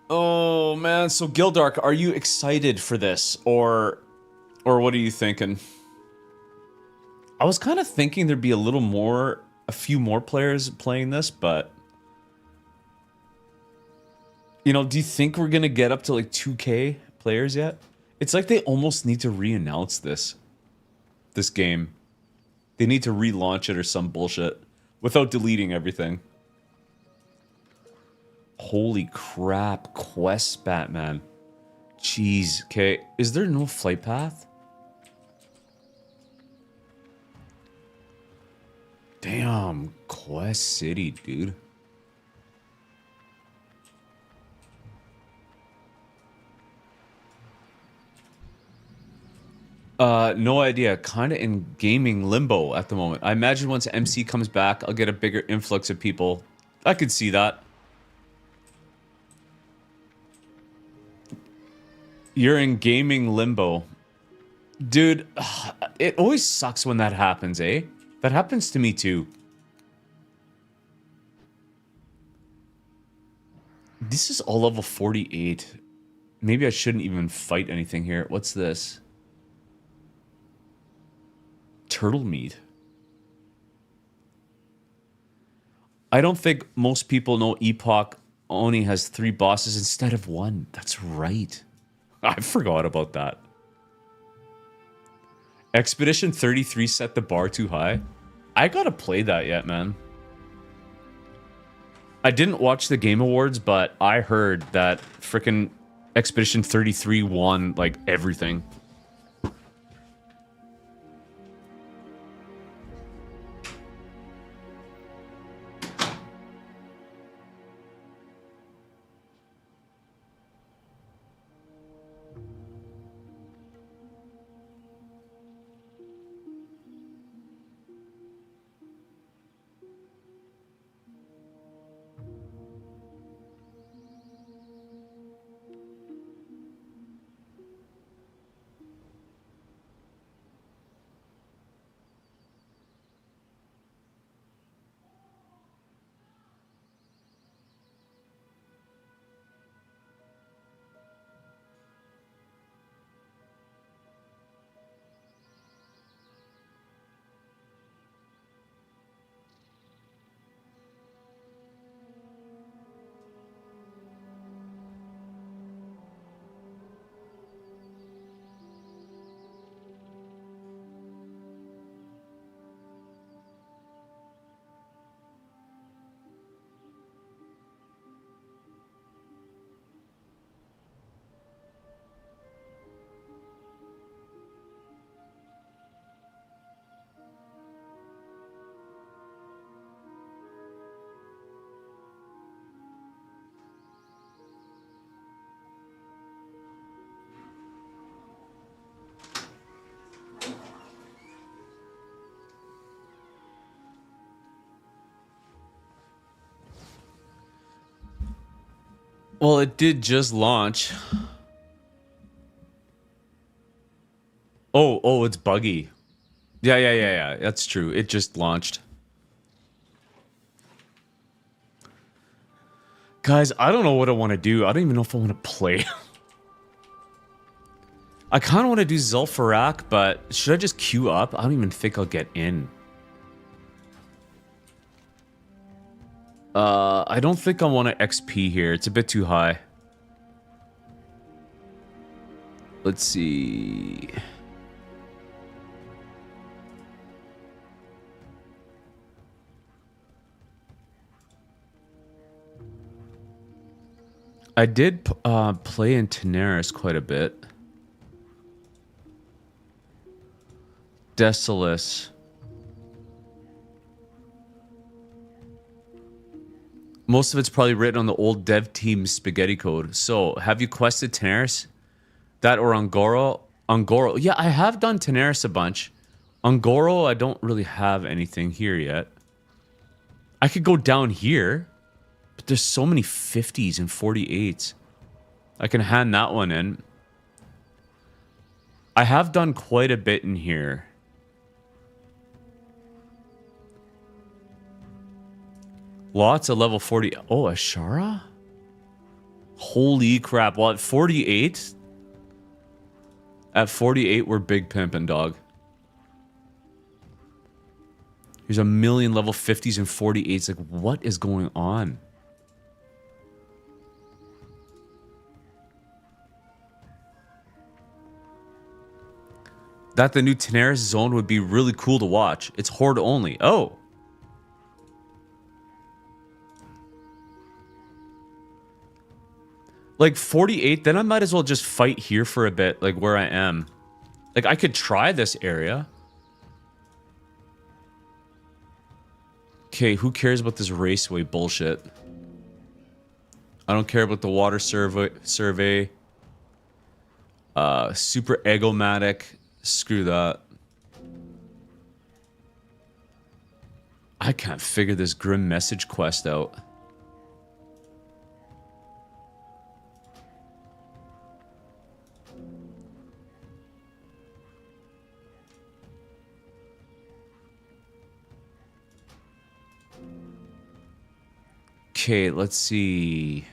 Oh, man. So, Gildark, are you excited for this? Or what are you thinking? I was kind of thinking there'd be a few more players playing this, but... You know, do you think we're gonna get up to like 2K players yet? It's like they almost need to re-announce this game. They need to relaunch it or some bullshit without deleting everything. Holy crap, quest Batman. Jeez, okay. Is there no flight path? Damn, Quest City, dude. No idea. Kind of in gaming limbo at the moment. I imagine once MC comes back, I'll get a bigger influx of people. I could see that. You're in gaming limbo. Dude, it always sucks when that happens, eh? That happens to me too. This is all level 48. Maybe I shouldn't even fight anything here. What's this? Turtle meat. I don't think most people know Epoch only has 3 bosses instead of 1. That's right. I forgot about that. Expedition 33 set the bar too high. I gotta play that yet, man. I didn't watch the Game Awards, but I heard that frickin' Expedition 33 won, like, everything. Well, it did just launch. Oh, it's buggy. Yeah. That's true. It just launched. Guys, I don't know what I want to do. I don't even know if I want to play. I kind of want to do Zul'Farrak, but should I just queue up? I don't even think I'll get in. I don't think I want to XP here. It's a bit too high. Let's see. I did play in Tenaris quite a bit. Desolus. Most of it's probably written on the old dev team spaghetti code. So, have you quested Tenaris? That or Ungoro? Ungoro. Yeah, I have done Tenaris a bunch. Ungoro, I don't really have anything here yet. I could go down here, but there's so many 50s and 48s. I can hand that one in. I have done quite a bit in here. Lots of level 40. Oh, Ashara? Holy crap. Well, at 48... At 48, we're big pimpin', dog. There's a million level 50s and 48s. Like, what is going on? That the new Tenaris zone would be really cool to watch. It's horde only. Oh. Like 48, then I might as well just fight here for a bit, like where I am. Like, I could try this area. Okay, who cares about this raceway bullshit? I don't care about the water survey. Super egomatic. Screw that. I can't figure this grim message quest out. Okay, let's see.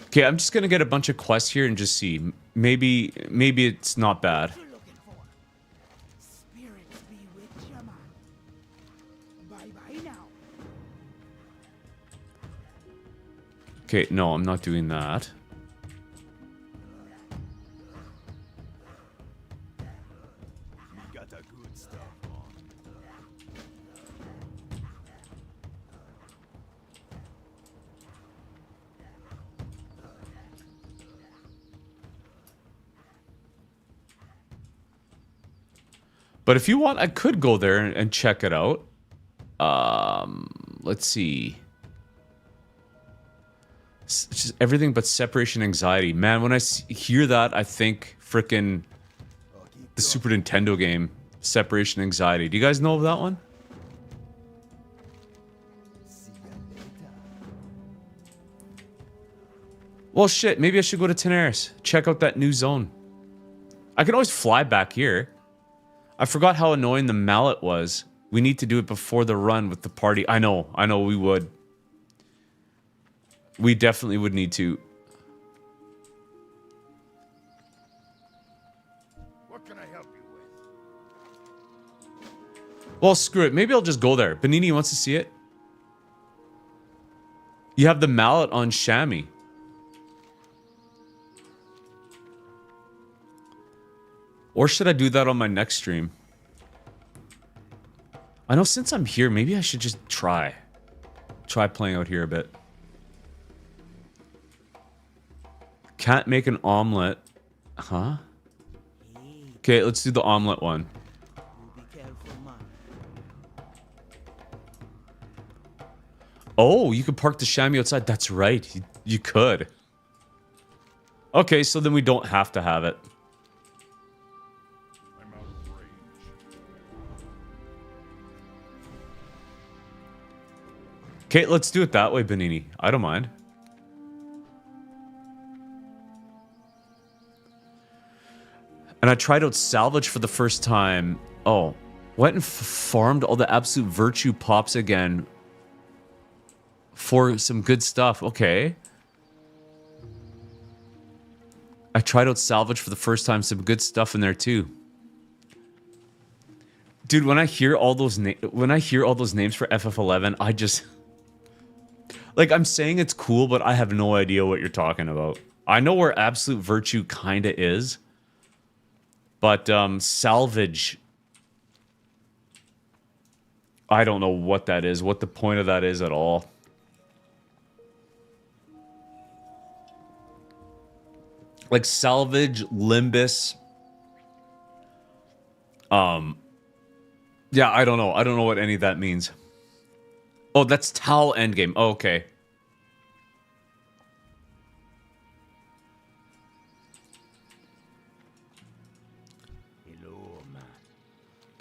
Okay, I'm just gonna get a bunch of quests here and just see. Maybe it's not bad. Okay, no, I'm not doing that. But if you want, I could go there and check it out. Let's see. It's just everything but separation anxiety. Man, when I hear that, I think frickin' the Super Nintendo game, Separation Anxiety. Do you guys know of that one? Well, shit, maybe I should go to Tenaris. Check out that new zone. I can always fly back here. I forgot how annoying the mallet was. We need to do it before the run with the party. I know, we would. We definitely would need to. What can I help you with? Well, screw it. Maybe I'll just go there. Benini wants to see it. You have the mallet on Chamois. Or should I do that on my next stream? I know since I'm here, maybe I should just try playing out here a bit. Can't make an omelet. Huh? Okay, let's do the omelet one. Oh, you could park the chamois outside. That's right. You could. Okay, so then we don't have to have it. I'm out of range. Okay, let's do it that way, Benini. I don't mind. And I tried out salvage for the first time. Oh, went and farmed all the absolute virtue pops again for some good stuff. Okay. I tried out salvage for the first time. Some good stuff in there too. Dude, when I hear all those names for FF11, I just like, I'm saying it's cool, but I have no idea what you're talking about. I know where absolute virtue kinda is, but salvage, I don't know what that is, what the point of that is at all. Like salvage, Limbus. Yeah, I don't know. I don't know what any of that means. Oh, that's Tal endgame. Oh, okay.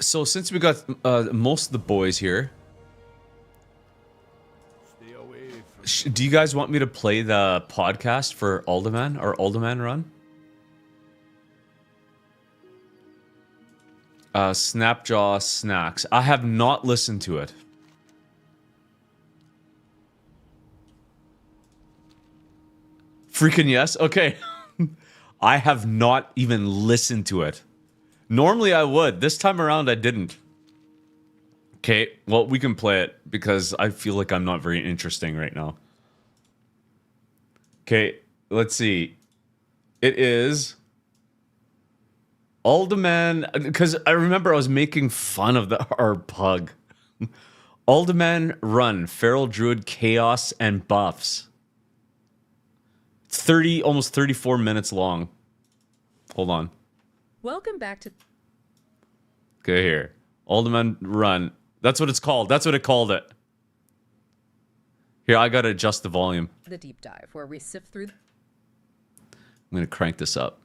So since we got most of the boys here, Stay away from do you guys want me to play the podcast for Alderman or Alderman Run? Snapjaw Snacks. I have not listened to it. Freaking yes? Okay. I have not even listened to it. Normally I would. This time around I didn't. Okay, well, we can play it because I feel like I'm not very interesting right now. Okay, let's see. It is Alderman, because I remember I was making fun of our pug. Alderman Run, Feral Druid, Chaos, and Buffs. 30, almost 34 minutes long. Hold on. Welcome back to Okay, here. Alderman Run. That's what it's called. That's what it called it. Here, I gotta adjust the volume. the Deep Dive, where we sift through I'm gonna crank this up.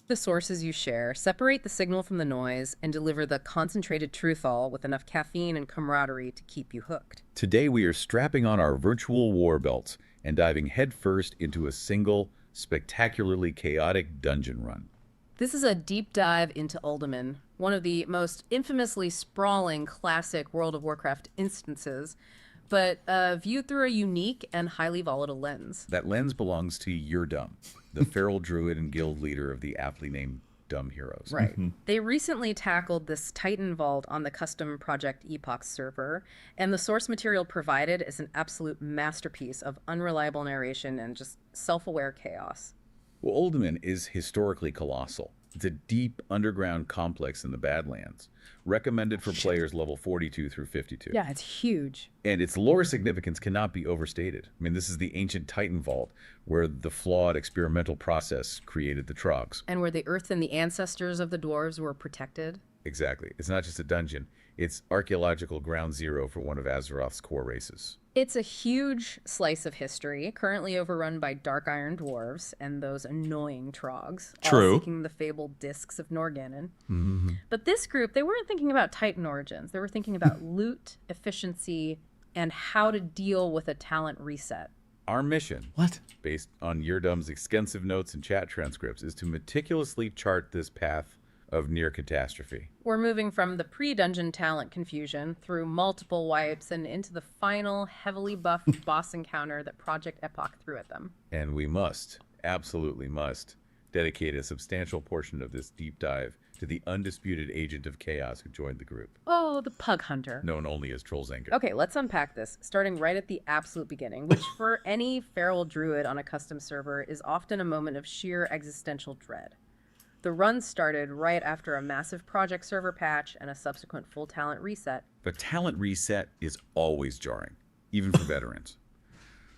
the sources you share, separate the signal from the noise, and deliver the concentrated truth all with enough caffeine and camaraderie to keep you hooked. Today we are strapping on our virtual war belts and diving headfirst into a single, spectacularly chaotic dungeon run. This is a deep dive into Uldaman, one of the most infamously sprawling classic World of Warcraft instances, but viewed through a unique and highly volatile lens. That lens belongs to Yurdum, the feral druid and guild leader of the aptly named Dumb Heroes. Right. They recently tackled this Titan Vault on the custom Project Epoch server, and the source material provided is an absolute masterpiece of unreliable narration and just self-aware chaos. Well, Uldaman is historically colossal. It's a deep underground complex in the Badlands, recommended for players level 42 through 52. Yeah, it's huge. And its lore significance cannot be overstated. I mean, this is the ancient Titan Vault, where the flawed experimental process created the Trogs. And where the earth and the ancestors of the dwarves were protected. Exactly. It's not just a dungeon. It's archaeological ground zero for one of Azeroth's core races. It's a huge slice of history, currently overrun by dark iron dwarves and those annoying trogs, True. all seeking the fabled discs of Norgannon. But this group, they weren't thinking about Titan origins. They were thinking about loot, efficiency, and how to deal with a talent reset. Our mission, What? based on Yurdum's extensive notes and chat transcripts, is to meticulously chart this path of near catastrophe. We're moving from the pre-dungeon talent confusion through multiple wipes and into the final heavily buffed boss encounter that Project Epoch threw at them. And we must, absolutely must, dedicate a substantial portion of this deep dive to the undisputed agent of chaos who joined the group, Oh, the Pug Hunter. known only as Trollzanker. Okay, let's unpack this, starting right at the absolute beginning, which for any feral druid on a custom server is often a moment of sheer existential dread. The run started right after a massive project server patch and a subsequent full talent reset. The talent reset is always jarring, even for veterans.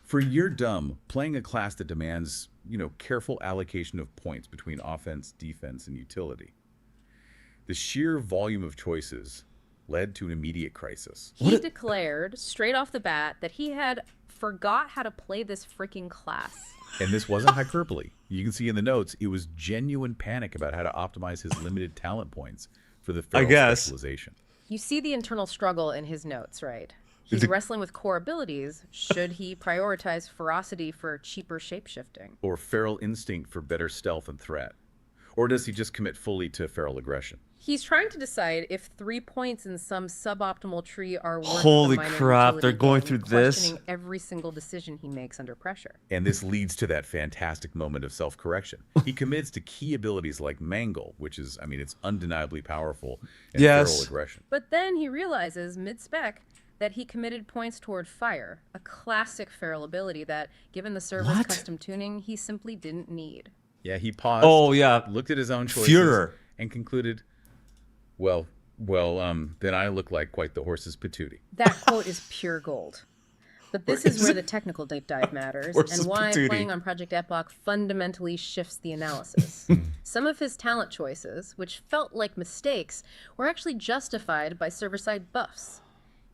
For Yurdum, playing a class that demands, careful allocation of points between offense, defense, and utility. The sheer volume of choices led to an immediate crisis. He declared straight off the bat that he had forgot how to play this freaking class. And this wasn't hyperbole. You can see in the notes, it was genuine panic about how to optimize his limited talent points for the feral guess. specialization. You see the internal struggle in his notes, right? He's wrestling with core abilities. Should he prioritize ferocity for cheaper shapeshifting? Or feral instinct for better stealth and threat? Or does he just commit fully to feral aggression? He's trying to decide if 3 points in some suboptimal tree are worth Holy the minor crap, utility they're going gain, through this? questioning every single decision he makes under pressure. And this leads to that fantastic moment of self-correction. He commits to key abilities like Mangle, which is, I mean, it's undeniably powerful, and Yes. feral aggression. But then he realizes, mid-spec, that he committed points toward Fire, a classic feral ability that, given the server's What? custom tuning, he simply didn't need. Yeah, he paused. Oh, yeah. Looked at his own choices Führer. and concluded, well, then I look like quite the horse's patootie. That quote is pure gold. But this is where the technical deep dive matters, Where's and the why patootie? playing on Project Epoch fundamentally shifts the analysis. Some of his talent choices, which felt like mistakes, were actually justified by server-side buffs.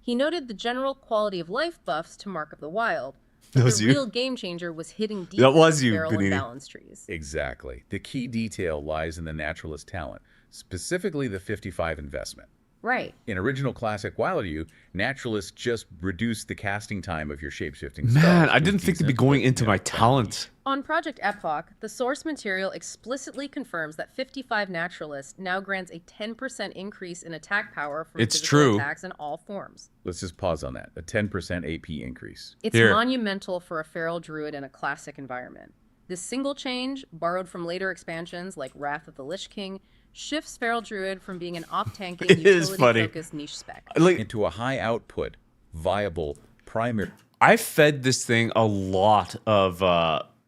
He noted the general quality of life buffs to Mark of the Wild, but That was the you? real game changer was hitting deep That was into you, feral and Benini. balance trees. Exactly. The key detail lies in the naturalist talent, specifically the 55 investment. Right. In original classic Wild U, naturalists just reduce the casting time of your shapeshifting Man, spells I to didn't a think to be decent, going but, into you know, my talent. On Project Epoch, the source material explicitly confirms that 55 Naturalist now grants a 10% increase in attack power from It's physical true. attacks in all forms. Let's just pause on that. A 10% AP increase. It's Here. monumental for a feral druid in a classic environment. This single change, borrowed from later expansions like Wrath of the Lich King, shifts feral druid from being an op-tanking, It is funny. utility-focused niche spec. Like, Into a high output, viable, primary. I fed this thing a lot of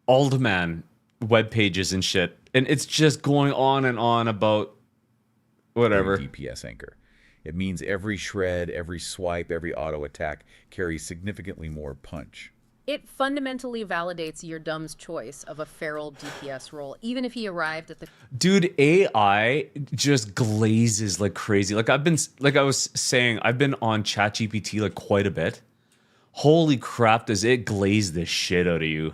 Alderman web pages and shit, and it's just going on and on about whatever. DPS anchor. It means every shred, every swipe, every auto attack carries significantly more punch. It fundamentally validates your dumb's choice of a feral DPS role, even if he arrived at the Dude, AI just glazes like crazy. Like I was saying, I've been on ChatGPT like quite a bit. Holy crap, does it glaze the shit out of you?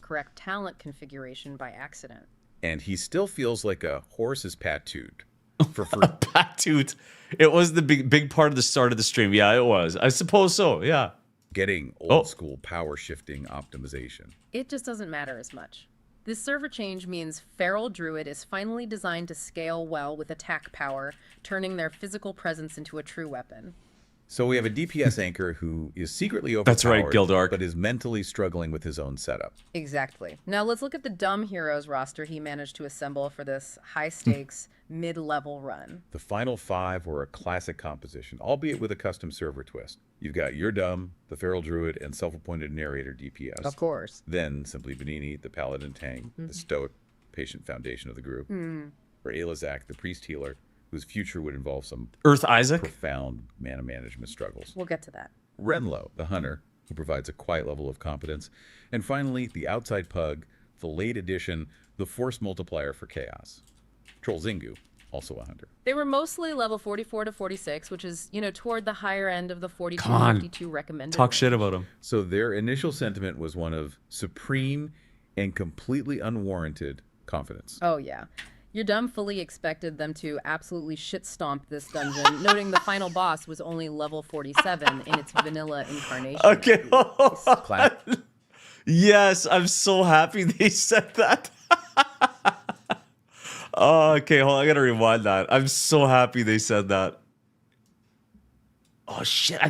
correct talent configuration by accident. And he still feels like a horse is tattooed for free. Patoot. It was the big part of the start of the stream. Yeah, it was. I suppose so. Yeah. Getting Oh. old school power shifting optimization. It just doesn't matter as much. This server change means Feral Druid is finally designed to scale well with attack power, turning their physical presence into a true weapon. So we have a DPS anchor who is secretly overpowered, That's right, Gildark. but is mentally struggling with his own setup. Exactly. Now let's look at the dumb heroes roster he managed to assemble for this high-stakes, mid-level run. The final five were a classic composition, albeit with a custom server twist. You've got Your Dumb, the Feral Druid, and self-appointed narrator DPS. Of course. Then Simply Benini, the Paladin Tank, the Stoic patient foundation of the group. Or Elizak, the priest healer, whose future would involve some Earth Isaac. profound mana management struggles. We'll get to that. Renlo, the hunter, who provides a quiet level of competence. And finally, the outside pug, the late addition, the force multiplier for chaos. Troll Zingu, also a hunter. They were mostly level 44 to 46, which is, toward the higher end of the 42 Come on. 52 recommended. Talk shit about him. So their initial sentiment was one of supreme and completely unwarranted confidence. Oh, yeah. Your dumb fully expected them to absolutely shit stomp this dungeon, noting the final boss was only level 47 in its vanilla incarnation. Okay. Class- Yes, I'm so happy they said that. Oh, okay, hold on. I gotta rewind that. I'm so happy they said that. Oh shit,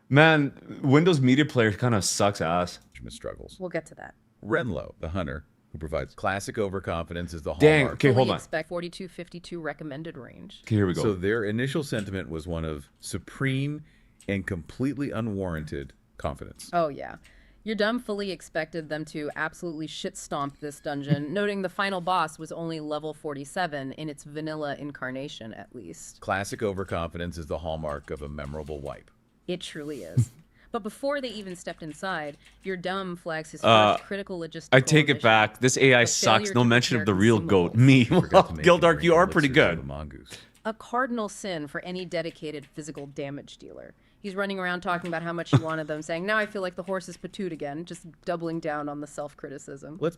man! Windows Media Player kind of sucks ass. struggles. We'll get to that. Renlo, the hunter, who provides classic overconfidence is the Dang. hallmark. Okay, hold Fully on. expect 42-52 recommended range. Okay, here we go. So their initial sentiment was one of supreme and completely unwarranted confidence. Oh, yeah. Your dumb fully expected them to absolutely shit stomp this dungeon, noting the final boss was only level 47 in its vanilla incarnation, at least. Classic overconfidence is the hallmark of a memorable wipe. It truly is. But before they even stepped inside, your dumb flags his first critical logistical I take it omission. back. This AI A sucks. failure No to mention of prepare the real goat. consumables. Me. Forgot to make Gildark, him you bring are pretty elixirs of good. the mongoose. A cardinal sin for any dedicated physical damage dealer. He's running around talking about how much he wanted them, saying, now I feel like the horse is patoot again, just doubling down on the self-criticism. Let's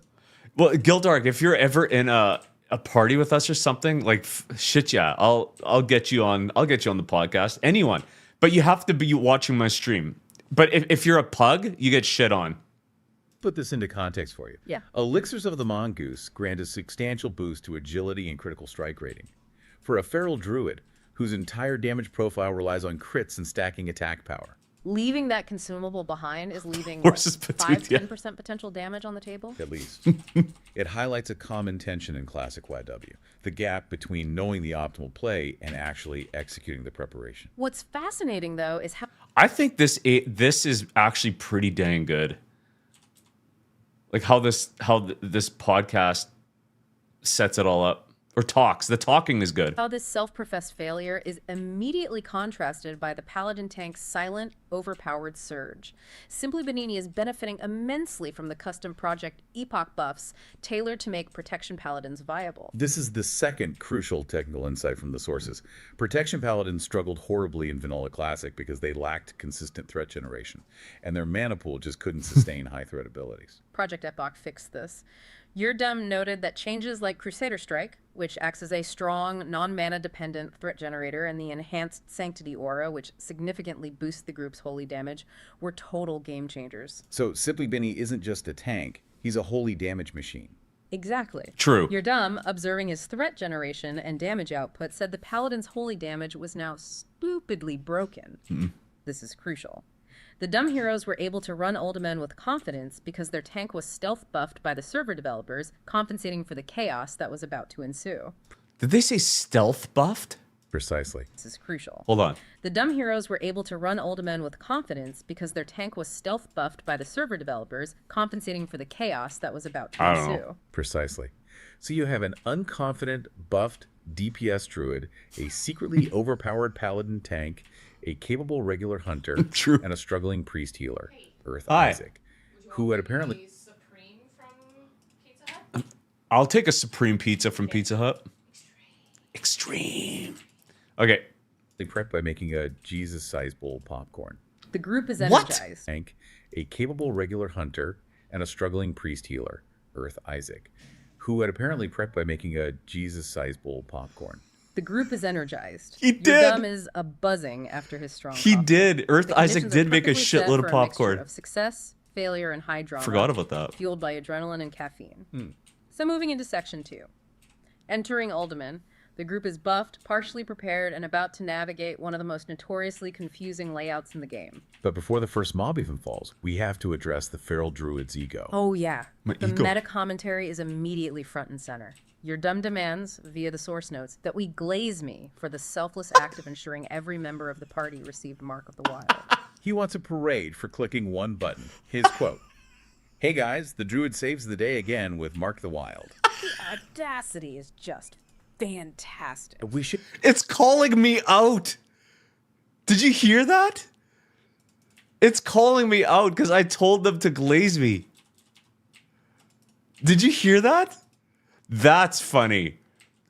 Well, Gildark, if you're ever in a party with us or something, like shit, yeah, I'll get you on. I'll get you on the podcast. Anyone, But you have to be watching my stream. But if you're a pug, you get shit on. Put this into context for you. Yeah. Elixirs of the Mongoose grant a substantial boost to agility and critical strike rating. For a feral druid, whose entire damage profile relies on crits and stacking attack power. Leaving that consumable behind is leaving Horses 5-10% potential damage on the table. At least. It highlights a common tension in classic YW, the gap between knowing the optimal play and actually executing the preparation. What's fascinating though is how I think this is actually pretty dang good. Like how this podcast sets it all up. Or talks. The talking is good. this self-professed failure is immediately contrasted by the Paladin tank's silent, overpowered surge. Simply Benini is benefiting immensely from the custom Project Epoch buffs tailored to make Protection Paladins viable. This is the second crucial technical insight from the sources. Protection Paladins struggled horribly in Vanilla Classic because they lacked consistent threat generation, and their mana pool just couldn't sustain high threat abilities. Project Epoch fixed this. Yurdum noted that changes like Crusader Strike, which acts as a strong, non-mana dependent threat generator, and the enhanced Sanctity Aura, which significantly boosts the group's holy damage, were total game changers. So Simply Benny isn't just a tank, he's a holy damage machine. Exactly. True. Yurdum, observing his threat generation and damage output, said the Paladin's holy damage was now stupidly broken. This is crucial. The dumb heroes were able to run Uldaman with confidence because their tank was stealth buffed by the server developers, compensating for the chaos that was about to ensue. Did they say stealth buffed? Precisely. This is crucial. Hold on. The dumb heroes were able to run Uldaman with confidence because their tank was stealth buffed by the server developers, compensating for the chaos that was about to ensue. Precisely. So you have an unconfident, buffed DPS druid, a secretly overpowered paladin tank, a capable regular hunter, True. and a struggling priest healer, Earth Hi. Isaac, who had apparently Supreme from Pizza Hut? I'll take a Supreme Pizza from Pizza Hut. Extreme. Okay. prepped by making a Jesus-sized bowl of popcorn. The group is What? energized. Tank, a capable regular hunter, and a struggling priest healer, Earth Isaac, who had apparently prepped by making a Jesus-sized bowl of popcorn. The group is energized. He Your did. dumb is a buzzing after his strong He coffee. did. Earth The Isaac conditions are did make a perfectly set shitload for of a mixture popcorn. Of success, failure, and high drama. Forgot about that. Fueled by adrenaline and caffeine. So moving into section 2. Entering Uldaman, the group is buffed, partially prepared, and about to navigate one of the most notoriously confusing layouts in the game. But before the first mob even falls, we have to address the feral druid's ego. Oh yeah, My the ego. meta commentary is immediately front and center. Your dumb demands, via the source notes, that we glaze me for the selfless act of ensuring every member of the party received Mark of the Wild. He wants a parade for clicking one button. His quote, "Hey guys, the druid saves the day again with Mark the Wild." The audacity is just fantastic. We should It's calling me out. Did you hear that? It's calling me out because I told them to glaze me. Did you hear that? That's funny.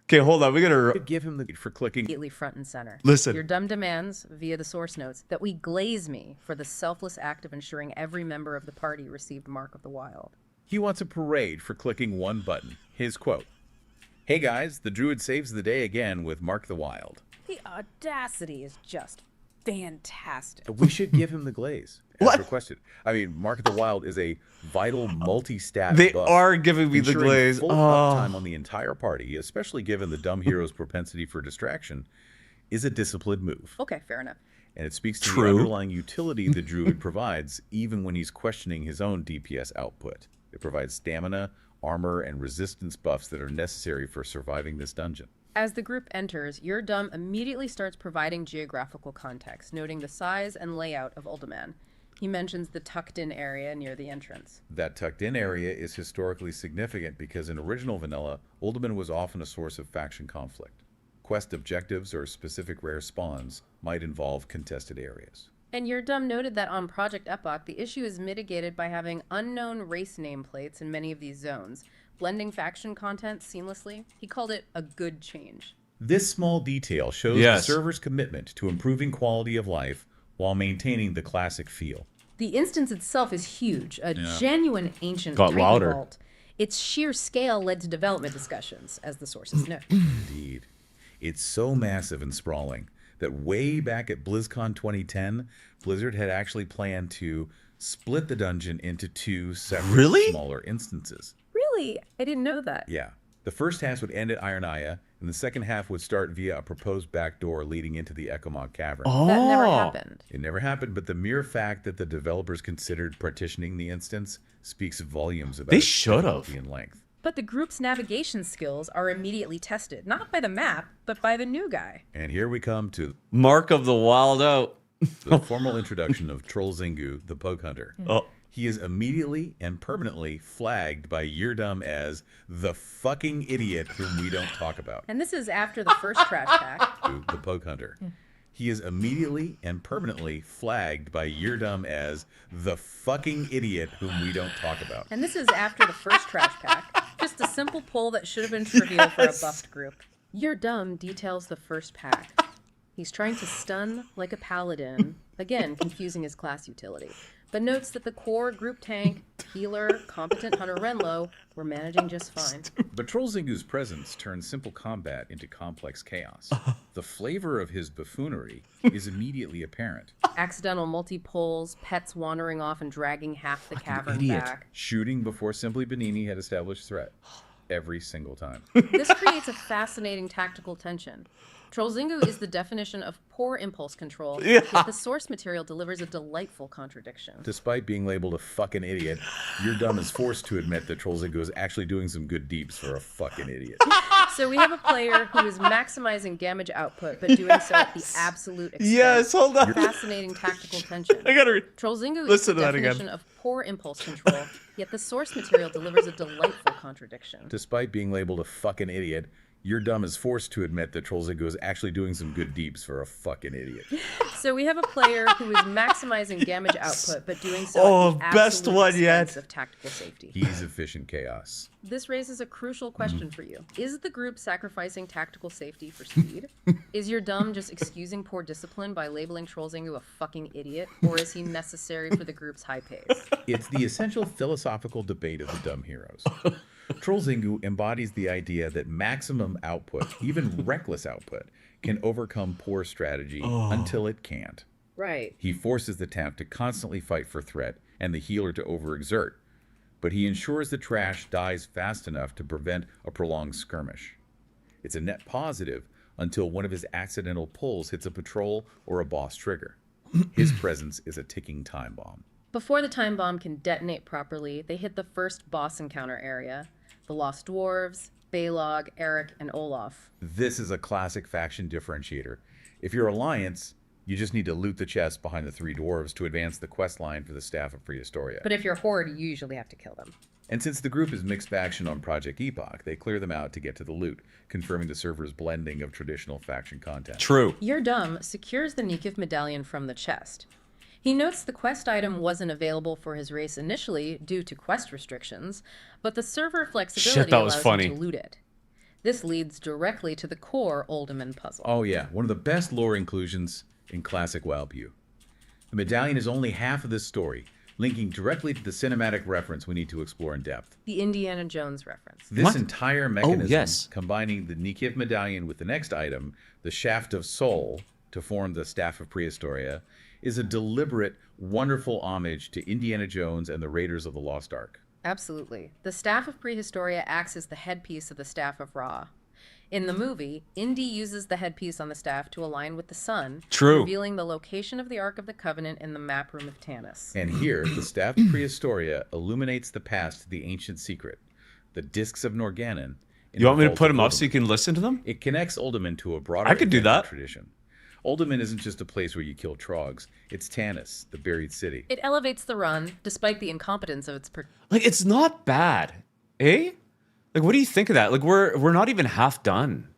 Okay, hold on. We gotta. give him the for clicking. Immediately front and center. Listen. Your dumb demands, via the source notes, that we glaze me for the selfless act of ensuring every member of the party received Mark of the Wild. He wants a parade for clicking one button. His quote, "Hey guys, the druid saves the day again with Mark the Wild." The audacity is just fantastic. We should give him the glaze. As What? requested. I mean, Mark the Wild is a vital multi-stat They buff, are giving me the ensuring glaze. Full Oh. uptime on the entire party, especially given the dumb hero's propensity for distraction, is a disciplined move. Okay, fair enough. And it speaks to True. the underlying utility the druid provides, even when he's questioning his own DPS output. It provides stamina, armor, and resistance buffs that are necessary for surviving this dungeon. As the group enters, your dumb immediately starts providing geographical context, noting the size and layout of Uldaman. He mentions the tucked-in area near the entrance. That tucked-in area is historically significant because in original vanilla, Uldaman was often a source of faction conflict. Quest objectives or specific rare spawns might involve contested areas. And your dumb noted that on Project Epoch, the issue is mitigated by having unknown race nameplates in many of these zones, blending faction content seamlessly. He called it a good change. This small detail shows Yes. the server's commitment to improving quality of life while maintaining the classic feel. The instance itself is huge, a genuine ancient Got Titan louder. vault. Its sheer scale led to development discussions, as the sources note. Indeed. It's so massive and sprawling that way back at BlizzCon 2010, Blizzard had actually planned to split the dungeon into 2 separate Really? smaller instances. Really? I didn't know that. Yeah. The first half would end at Ironaya, and the second half would start via a proposed back door leading into the Ecomog Cavern. That never happened. It never happened, but the mere fact that the developers considered partitioning the instance speaks volumes about They its should've. difficulty and length. But the group's navigation skills are immediately tested, not by the map, but by the new guy. And here we come to Mark of the Wild Out. the formal introduction of Troll Zingu, the Poke Hunter. Oh. He is immediately and permanently flagged by Yeardum as the fucking idiot whom we don't talk about. And this is after the first trash pack. The Poke Hunter. He is immediately and permanently flagged by Yeardum as the fucking idiot whom we don't talk about. And this is after the first trash pack. Just a simple pull that should have been trivial for a buffed group. You're Dumb details the first pack. He's trying to stun like a paladin, again confusing his class utility, but notes that the core group tank, healer, competent Hunter Renlo were managing just fine. But Troll Zingu's presence turns simple combat into complex chaos. The flavor of his buffoonery is immediately apparent. Accidental multi-pulls, pets wandering off and dragging half the cavern idiot. back. Shooting before Simply Benini had established threat. Every single time. This creates a fascinating tactical tension. Troll Zingu is the definition of poor impulse control, yet the source material delivers a delightful contradiction. Despite being labeled a fucking idiot, Yeardum is forced to admit that Troll Zingu is actually doing some good deeps for a fucking idiot. So we have a player who is maximizing damage output, but doing so at the absolute expense. Yes, hold on. Fascinating tactical tension. I gotta Troll Zingu is listen the to that again. definition of poor impulse control, yet the source material delivers a delightful contradiction. Despite being labeled a fucking idiot, Yeardum is forced to admit that Troll Zingu is actually doing some good deeps for a fucking idiot. So we have a player who is maximizing damage output, but doing so Oh, at the best absolute one expense yet. of tactical safety. He's efficient chaos. This raises a crucial question for you. Is the group sacrificing tactical safety for speed? Is your dumb just excusing poor discipline by labeling Troll Zingu a fucking idiot? Or is he necessary for the group's high pace? It's the essential philosophical debate of the dumb heroes. Troll Zingu embodies the idea that maximum output, even reckless output, can overcome poor strategy until it can't. Right. He forces the tank to constantly fight for threat and the healer to overexert, but he ensures the trash dies fast enough to prevent a prolonged skirmish. It's a net positive until one of his accidental pulls hits a patrol or a boss trigger. His presence is a ticking time bomb. Before the time bomb can detonate properly, they hit the first boss encounter area. The Lost Dwarves, Balog, Eric, and Olaf. This is a classic faction differentiator. If you're Alliance, you just need to loot the chest behind the 3 dwarves to advance the quest line for the Staff of Prehistoria. But if you're Horde, you usually have to kill them. And since the group is mixed faction on Project Epoch, they clear them out to get to the loot, confirming the server's blending of traditional faction content. True. You're Dumb secures the Nikif medallion from the chest. He notes the quest item wasn't available for his race initially due to quest restrictions, but the server flexibility Shit, that was allows funny. him to loot it. This leads directly to the core Oldman puzzle. Oh yeah, one of the best lore inclusions in classic WoWPew. The medallion is only half of this story, linking directly to the cinematic reference we need to explore in depth. The Indiana Jones reference. This What? entire mechanism, yes. combining the Nikif medallion with the next item, the Shaft of Soul, to form the Staff of Prehistoria, is a deliberate, wonderful homage to Indiana Jones and the Raiders of the Lost Ark. Absolutely. The Staff of Prehistoria acts as the headpiece of the Staff of Ra. In the movie, Indy uses the headpiece on the staff to align with the sun, True. revealing the location of the Ark of the Covenant in the map room of Tanis. And here, the Staff of Prehistoria illuminates the path to the ancient secret, the Discs of Norgannon. in You want the me to vault put of them up so Uldaman. you can listen to them? It connects Uldaman to a broader I could do adventure that. tradition. Uldaman isn't just a place where you kill trogs. It's Tanis, the buried city. It elevates the run, despite the incompetence of its Like, it's not bad, eh? Like, what do you think of that? Like, we're not even half done.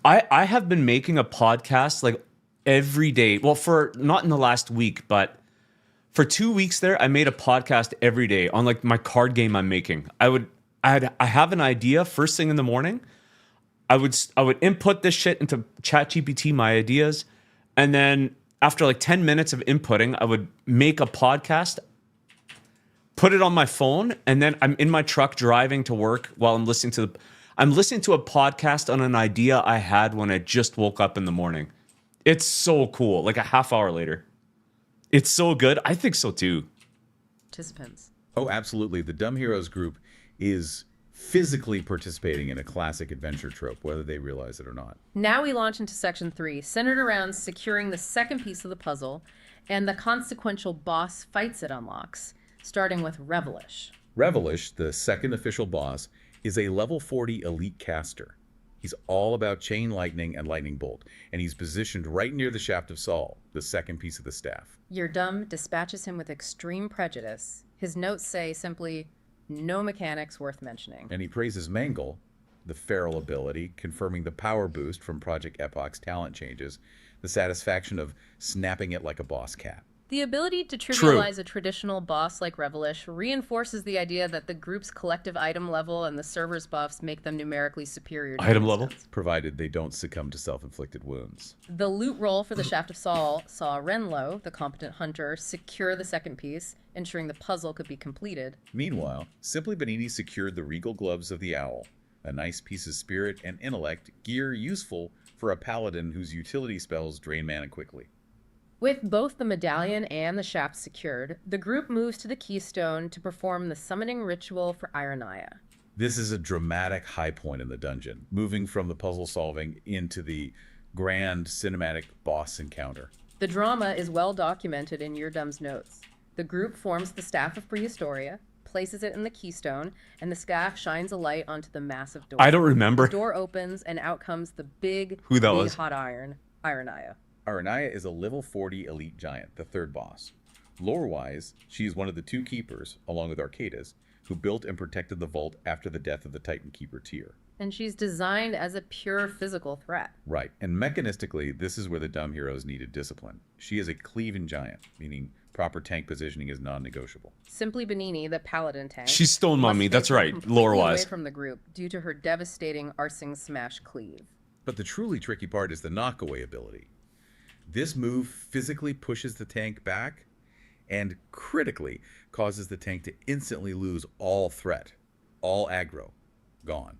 I have been making a podcast like every day. Well, for not in the last week, but for 2 weeks there, I made a podcast every day on like my card game I'm making. I have an idea first thing in the morning. I would input this shit into ChatGPT, my ideas, and then after like 10 minutes of inputting, I would make a podcast, put it on my phone, and then I'm in my truck driving to work while I'm listening to I'm listening to a podcast on an idea I had when I just woke up in the morning. It's so cool. Like a half hour later. It's so good. I think so too. Participants. Oh, absolutely. The Dumb Heroes group is physically participating in a classic adventure trope, whether they realize it or not. Now we launch into section 3, centered around securing the second piece of the puzzle and the consequential boss fights it unlocks, starting with Revelish. Revelish, the second official boss, is a level 40 elite caster. He's all about chain lightning and lightning bolt, and he's positioned right near the Shaft of Saul, the second piece of the staff. Your Dumb dispatches him with extreme prejudice. His notes say simply, no mechanics worth mentioning. And he praises Mangle, the feral ability, confirming the power boost from Project Epoch's talent changes, the satisfaction of snapping it like a boss cat. The ability to trivialize a traditional boss like Revelish reinforces the idea that the group's collective item level and the server's buffs make them numerically superior to Item level? instance. Provided they don't succumb to self-inflicted wounds. The loot roll for the Shaft of Saul saw Renlo, the competent hunter, secure the second piece, ensuring the puzzle could be completed. Meanwhile, Simply Benini secured the regal gloves of the owl, a nice piece of spirit and intellect gear useful for a paladin whose utility spells drain mana quickly. With both the medallion and the shaft secured, the group moves to the keystone to perform the summoning ritual for Ironaya. This is a dramatic high point in the dungeon, moving from the puzzle solving into the grand cinematic boss encounter. The drama is well documented in Your Dumb's notes. The group forms the Staff of Prehistoria, places it in the keystone, and the staff shines a light onto the massive door. I don't remember The door opens, and out comes the big, Who that big was. hot iron, Ironaya. Aranaya is a level 40 elite giant, the third boss. Lore-wise, she is one of the two keepers, along with Arcadis, who built and protected the vault after the death of the Titan Keeper Tyr. And she's designed as a pure physical threat. Right, and mechanistically, this is where the Dumb Heroes needed discipline. She is a cleaving giant, meaning proper tank positioning is non-negotiable. Simply Benini, the paladin tank. She's Stone must Mummy, stay that's right, completely lore-wise. away from the group due to her devastating Arsing Smash cleave. But the truly tricky part is the knockaway ability. This move physically pushes the tank back and critically causes the tank to instantly lose all threat, all aggro, gone.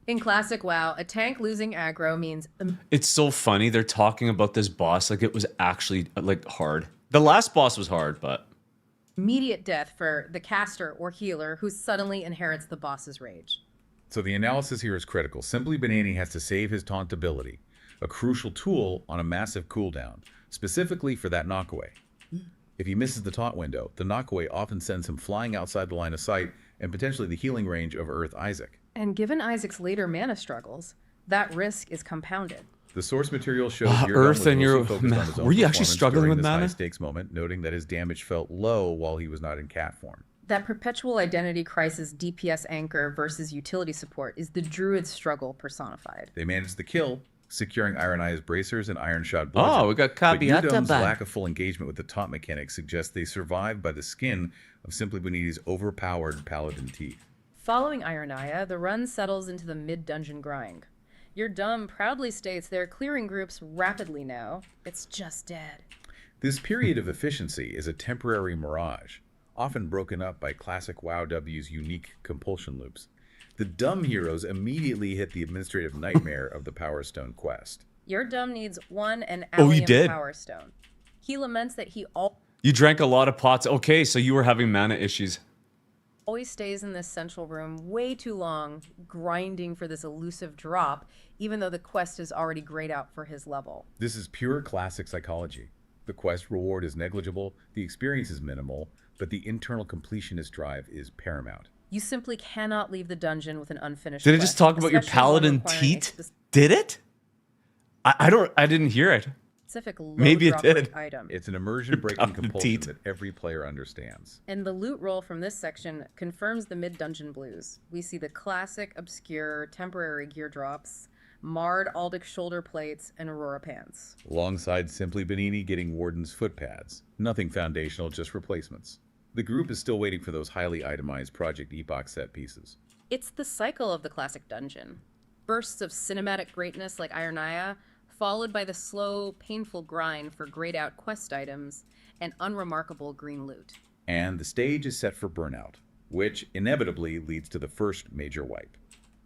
In classic WoW, a tank losing aggro means It's so funny. They're talking about this boss like it was actually like hard. The last boss was hard, but immediate death for the caster or healer who suddenly inherits the boss's rage. So the analysis here is critical. Simply Benini has to save his taunt ability, a crucial tool on a massive cooldown, specifically for that knockaway. If he misses the taunt window, the knockaway often sends him flying outside the line of sight and potentially the healing range of Earth Isaac. And given Isaac's later mana struggles, that risk is compounded. The source material shows Eardom Earth was and mostly your... focused on his own Were you actually performance struggling during with this mana? high-stakes moment, noting that his damage felt low while he was not in cat form. That perpetual identity crisis DPS anchor versus utility support is the druid struggle personified. They managed the kill, securing Ironaya's bracers and Iron Shot bludgeon. Oh, we got But Cabiata Udom's back. lack of full engagement with the taunt mechanic suggests they survived by the skin of Simply Benini's overpowered paladin teeth. Following Ironaya, the run settles into the mid-dungeon grind. Your Dumb proudly states they're clearing groups rapidly now. It's just dead. This period of efficiency is a temporary mirage, often broken up by classic WoW's unique compulsion loops. The Dumb Heroes immediately hit the administrative nightmare of the Power Stone quest. Your Dumb needs one an Oh, you allium did? power stone. He laments that he You drank a lot of pots. Okay, so you were having mana issues. always stays in this central room way too long, grinding for this elusive drop, even though the quest is already grayed out for his level. This is pure classic psychology. The quest reward is negligible, the experience is minimal, but the internal completionist drive is paramount. You simply cannot leave the dungeon with an unfinished Did it quest, just talk about your especially one paladin requiring a teat? Did it? I didn't hear it. specific low Maybe it drop did. rate item. It's an immersion-breaking Paladin compulsion teat. that every player understands. And the loot roll from this section confirms the mid-dungeon blues. We see the classic, obscure, temporary gear drops, marred Aldic shoulder plates, and Aurora pants. Alongside Simply Benini getting Warden's foot pads. Nothing foundational, just replacements. The group is still waiting for those highly itemized Project Epoch set pieces. It's the cycle of the classic dungeon. Bursts of cinematic greatness like Ironaya, followed by the slow, painful grind for grayed-out quest items and unremarkable green loot. And the stage is set for burnout, which inevitably leads to the first major wipe.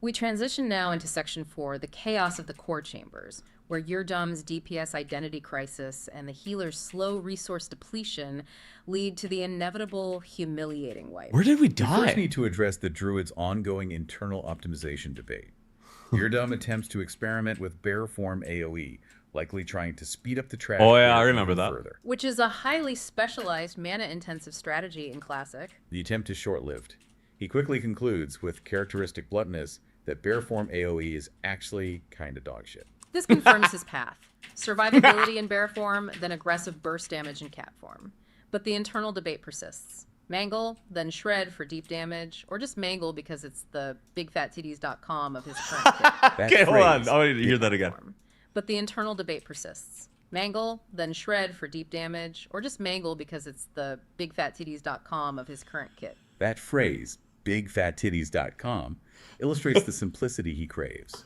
We transition now into Section 4, the chaos of the core chambers, where Yurdam's DPS identity crisis and the healer's slow resource depletion lead to the inevitable humiliating wipe. Where did we We die? first need to address the druid's ongoing internal optimization debate. Yurdam attempts to experiment with bear form AoE, likely trying to speed up the trash. Oh, yeah, I clear remember even that. Further. Which is a highly specialized mana-intensive strategy in Classic. The attempt is short-lived. He quickly concludes, with characteristic bluntness, that bear form AoE is actually kind of dog shit. This confirms his path. Survivability in bear form, then aggressive burst damage in cat form. But the internal debate persists. Mangle, then Shred for deep damage, or just Mangle because it's the bigfattitties.com of his current kit. That Okay, hold on. phrase, I want to hear that again. But the internal debate persists. Mangle, then Shred for deep damage, or just Mangle because it's the bigfattitties.com of his current kit. that phrase, bigfattitties.com, illustrates the simplicity he craves.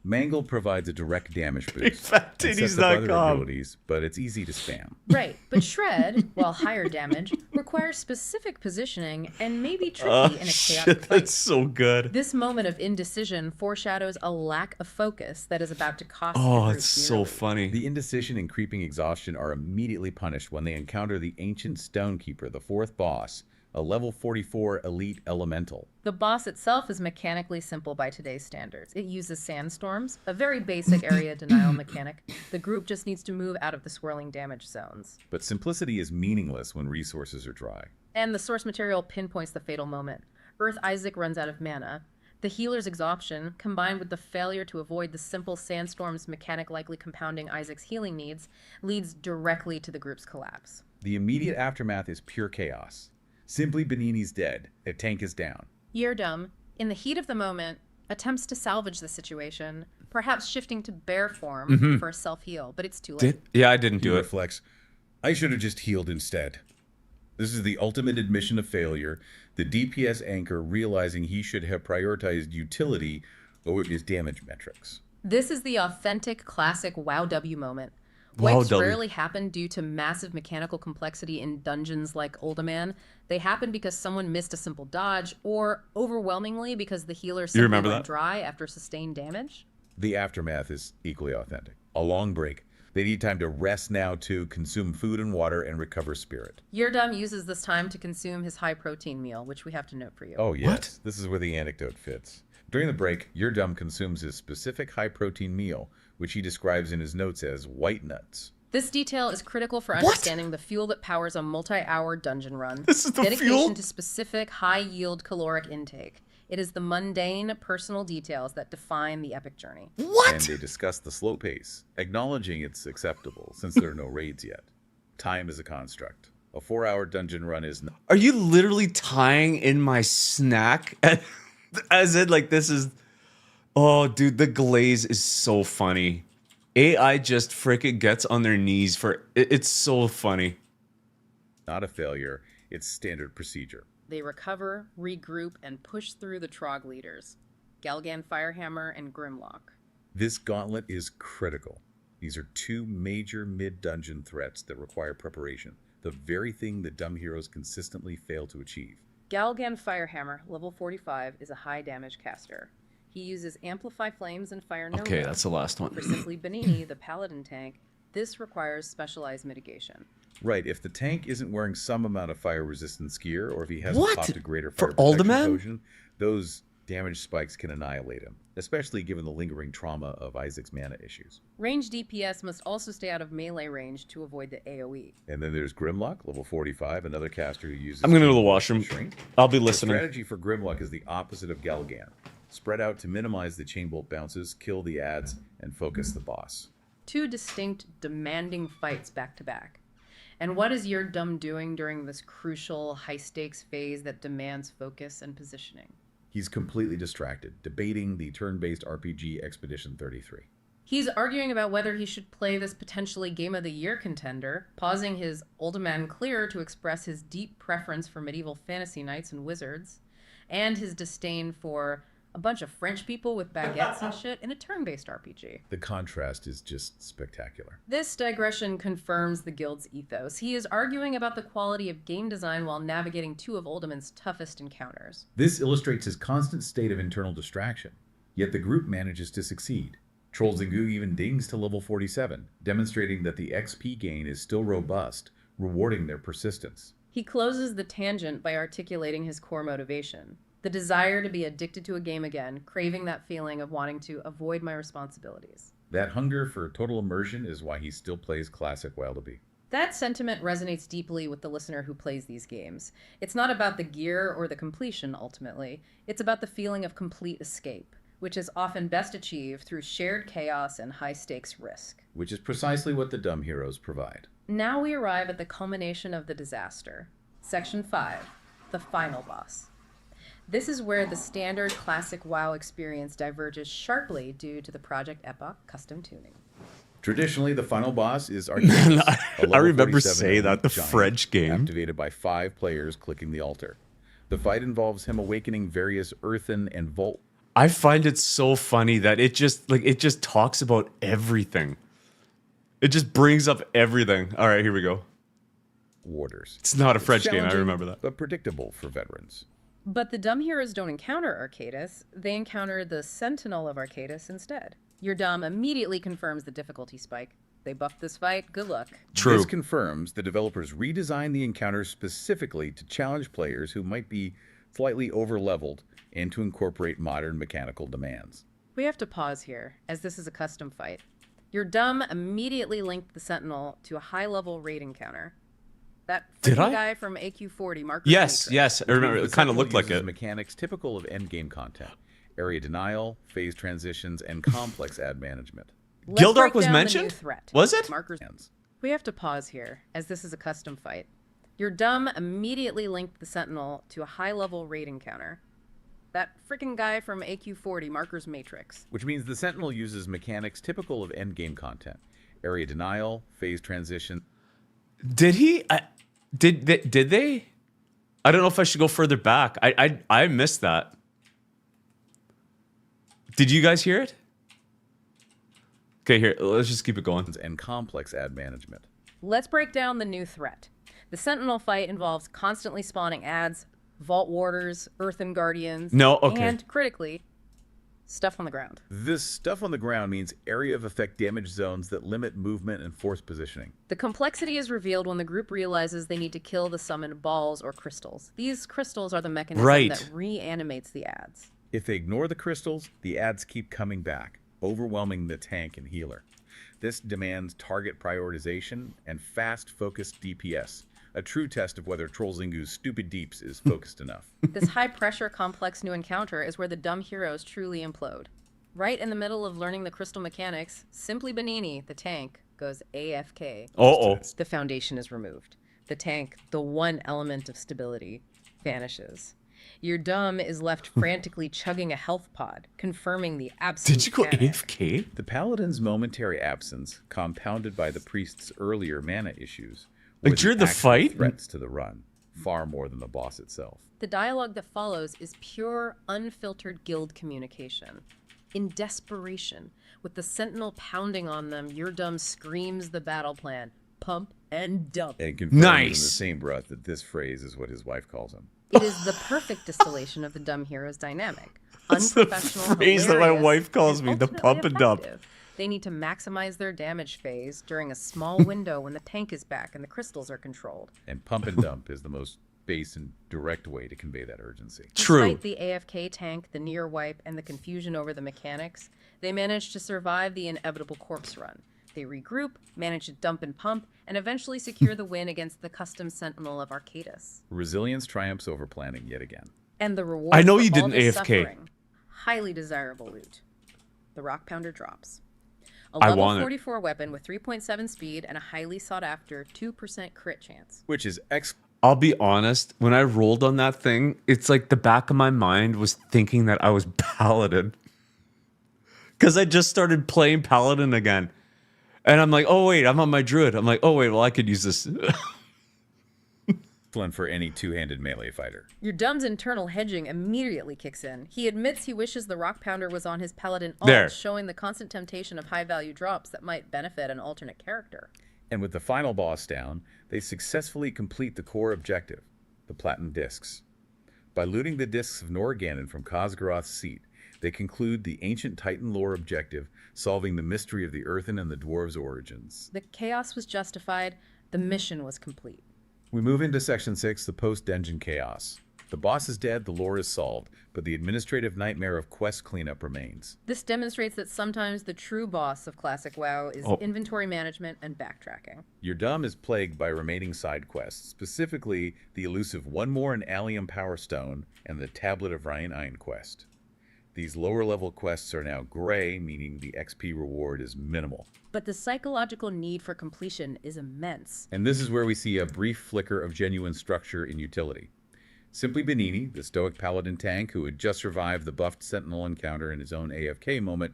Mangle provides a direct damage boost. and sets up other Bigfattitties.com. abilities, but it's easy to spam. Right, but Shred, while higher damage, requires specific positioning and may be tricky in a chaotic Shit, fight. that's so good. This moment of indecision foreshadows a lack of focus that is about to cost the Oh, group it's so dearly. funny. The indecision and creeping exhaustion are immediately punished when they encounter the Ancient Stonekeeper, the fourth boss, a level 44 elite elemental. The boss itself is mechanically simple by today's standards. It uses sandstorms, a very basic area denial mechanic. The group just needs to move out of the swirling damage zones. But simplicity is meaningless when resources are dry. And the source material pinpoints the fatal moment. Earth Isaac runs out of mana. The healer's exhaustion, combined with the failure to avoid the simple sandstorms mechanic likely compounding Isaac's healing needs, leads directly to the group's collapse. The immediate aftermath is pure chaos. Simply Benini's dead. A tank is down. Yurdam, in the heat of the moment, attempts to salvage the situation, perhaps shifting to bear form for a self-heal, but it's too late. Yeah, I didn't He do it. reflects, I should have just healed instead. This is the ultimate admission of failure, the DPS anchor realizing he should have prioritized utility over his damage metrics. This is the authentic classic WoW-W moment. WoW Wipes W. rarely happen due to massive mechanical complexity in dungeons like Uldaman. They happen because someone missed a simple dodge, or overwhelmingly because the healer simply remember went that? dry after sustained damage. The aftermath is equally authentic. A long break. They need time to rest now to consume food and water and recover spirit. Yurdam uses this time to consume his high-protein meal, which we have to note for you. Oh, yes. This is where the anecdote fits. During the break, Yurdam consumes his specific high-protein meal, which he describes in his notes as white nuts. This detail is critical for understanding the fuel that powers a multi-hour dungeon run. This is the Dedication fuel? to specific high-yield caloric intake. It is the mundane, personal details that define the epic journey. And they discuss the slow pace, acknowledging it's acceptable since there are no raids yet. Time is a construct. A 4-hour dungeon run is not. Are you literally tying in my snack? As in, like, this is... Oh, dude, the glaze is so funny. AI just freaking gets on their knees for... It's so funny. Not a failure, it's standard procedure. They recover, regroup, and push through the Trog leaders, Galgan Firehammer and Grimlock. This gauntlet is critical. These are two major mid-dungeon threats that require preparation, the very thing that dumb heroes consistently fail to achieve. Galgan Firehammer, level 45, is a high damage caster. He uses Amplify Flames and Fire Nova. Okay, that's the last one. For Simply Benini, the Paladin tank, this requires specialized mitigation. Right, if the tank isn't wearing some amount of fire resistance gear, or if he hasn't What? popped a greater For fire protection Alderman? potion, those damage spikes can annihilate him, especially given the lingering trauma of Isaac's mana issues. Range DPS must also stay out of melee range to avoid the AoE. And then there's Grimlock, level 45, another caster who uses... I'm gonna go to the washroom. Shrink. I'll be The listening. strategy for Grimlock is the opposite of Galgan. Spread out to minimize the chain bolt bounces, kill the ads, and focus the boss. Two distinct, demanding fights back to back. And what is Yurdam doing during this crucial, high-stakes phase that demands focus and positioning? He's completely distracted, debating the turn-based RPG Expedition 33. He's arguing about whether he should play this potentially Game of the Year contender, pausing his Uldaman clear to express his deep preference for medieval fantasy knights and wizards, and his disdain for A bunch of French people with baguettes and shit in a turn-based RPG. The contrast is just spectacular. This digression confirms the guild's ethos. He is arguing about the quality of game design while navigating two of Oldham's toughest encounters. This illustrates his constant state of internal distraction, yet the group manages to succeed. Trollzingu even dings to level 47, demonstrating that the XP gain is still robust, rewarding their persistence. He closes the tangent by articulating his core motivation. The desire to be addicted to a game again, craving that feeling of wanting to avoid my responsibilities. That hunger for total immersion is why he still plays classic Wildaby. That sentiment resonates deeply with the listener who plays these games. It's not about the gear or the completion, ultimately. It's about the feeling of complete escape, which is often best achieved through shared chaos and high-stakes risk. Which is precisely what the dumb heroes provide. Now we arrive at the culmination of the disaster. Section 5, the final boss. This is where the standard classic WoW experience diverges sharply due to the Project Epoch custom tuning. Traditionally, the final boss is Arceus, a level I remember 47 saying that, the giant French game. activated by 5 players clicking the altar. The fight involves him awakening various earthen and vault I find it so funny that it just talks about everything. It just brings up everything. All right, here we go. warders. It's not a French game, I Challenging, remember that. but predictable for veterans. But the dumb heroes don't encounter Arcadis, they encounter the Sentinel of Arcadis instead. Your dumb immediately confirms the difficulty spike. They buffed this fight, good luck. True. This confirms the developers redesigned the encounters specifically to challenge players who might be slightly over-leveled and to incorporate modern mechanical demands. We have to pause here, as this is a custom fight. Your dumb immediately linked the Sentinel to a high-level raid encounter. That Did freaking I? guy from AQ40, Marcus Yes, Matrix. yes, I remember. The It kind of Sentinel looked like uses it. mechanics typical of endgame content. Area denial, phase transitions, and complex ad management. Let's Gildark break was down the new mentioned? threat. Was it? Markers. Hands. We have to pause here, as this is a custom fight. Your dumb immediately linked the Sentinel to a high-level raid encounter. That freaking guy from AQ40, Marcus Matrix. Which means the Sentinel uses mechanics typical of endgame content. Area denial, phase transition. Did he? Did they? I don't know if I should go further back. I missed that. Did you guys hear it? Okay, here, let's just keep it going. And complex ad management. Let's break down the new threat. The Sentinel fight involves constantly spawning ads, Vault Warders, Earthen Guardians, No, okay. and, critically, stuff on the ground. This stuff on the ground means area of effect damage zones that limit movement and force positioning. The complexity is revealed when the group realizes they need to kill the summoned balls or crystals. These crystals are the mechanism Right. that reanimates the ads. If they ignore the crystals, the ads keep coming back, overwhelming the tank and healer. This demands target prioritization and fast, focused DPS, a true test of whether Trollzingu's stupid deeps is focused enough. This high-pressure, complex new encounter is where the dumb heroes truly implode. Right in the middle of learning the crystal mechanics, Simply Benini, the tank, goes AFK. Uh-oh. The foundation is removed. The tank, the one element of stability, vanishes. Your dumb is left frantically chugging a health pod, confirming the absolute Did you go panic. AFK? The paladin's momentary absence, compounded by the priest's earlier mana issues, Like were during the actual fight? threats to the run, far more than the boss itself. The dialogue that follows is pure, unfiltered guild communication. In desperation, with the sentinel pounding on them, your dumb screams the battle plan. Pump and dump. And confirms Nice. in the same breath that this phrase is what his wife calls him. It is the perfect distillation of the dumb hero's dynamic. That's the Unprofessional, phrase that my hilarious, wife calls and me, the ultimately pump and dump. effective. They need to maximize their damage phase during a small window when the tank is back and the crystals are controlled. And pump and dump is the most base and direct way to convey that urgency. True. Despite the AFK tank, the near wipe, and the confusion over the mechanics, they manage to survive the inevitable corpse run. They regroup, manage to dump and pump, and eventually secure the win against the custom Sentinel of Arcadis. Resilience triumphs over planning yet again. And the reward I know for you all didn't this AFK. suffering, highly desirable loot. The Rock Pounder drops. A I level want it. 44 weapon with 3.7 speed and a highly sought after 2% crit chance. Which is I'll be honest, when I rolled on that thing, it's like the back of my mind was thinking that I was Paladin. Because I just started playing Paladin again. And I'm like, oh wait, I'm on my Druid. I'm like, oh wait, well I could use this. Excellent for any two-handed melee fighter. Your Dumb's internal hedging immediately kicks in. He admits he wishes the Rock Pounder was on his Paladin There. alt, showing the constant temptation of high-value drops that might benefit an alternate character. And with the final boss down, they successfully complete the core objective, the Platinum Discs. By looting the discs of Norganon from Khaz'goroth's seat, they conclude the ancient Titan lore objective, solving the mystery of the Earthen and the Dwarves' origins. The chaos was justified. The mission was complete. We move into Section 6, the post-dungeon chaos. The boss is dead, the lore is solved, but the administrative nightmare of quest cleanup remains. This demonstrates that sometimes the true boss of classic WoW is inventory management and backtracking. Your Dumb is plagued by remaining side quests, specifically the elusive One More and Allium Power Stone and the Tablet of Ryan Ein quest. These lower-level quests are now gray, meaning the XP reward is minimal. But the psychological need for completion is immense. And this is where we see a brief flicker of genuine structure and utility. Simply Benini, the stoic paladin tank who had just survived the buffed Sentinel encounter in his own AFK moment,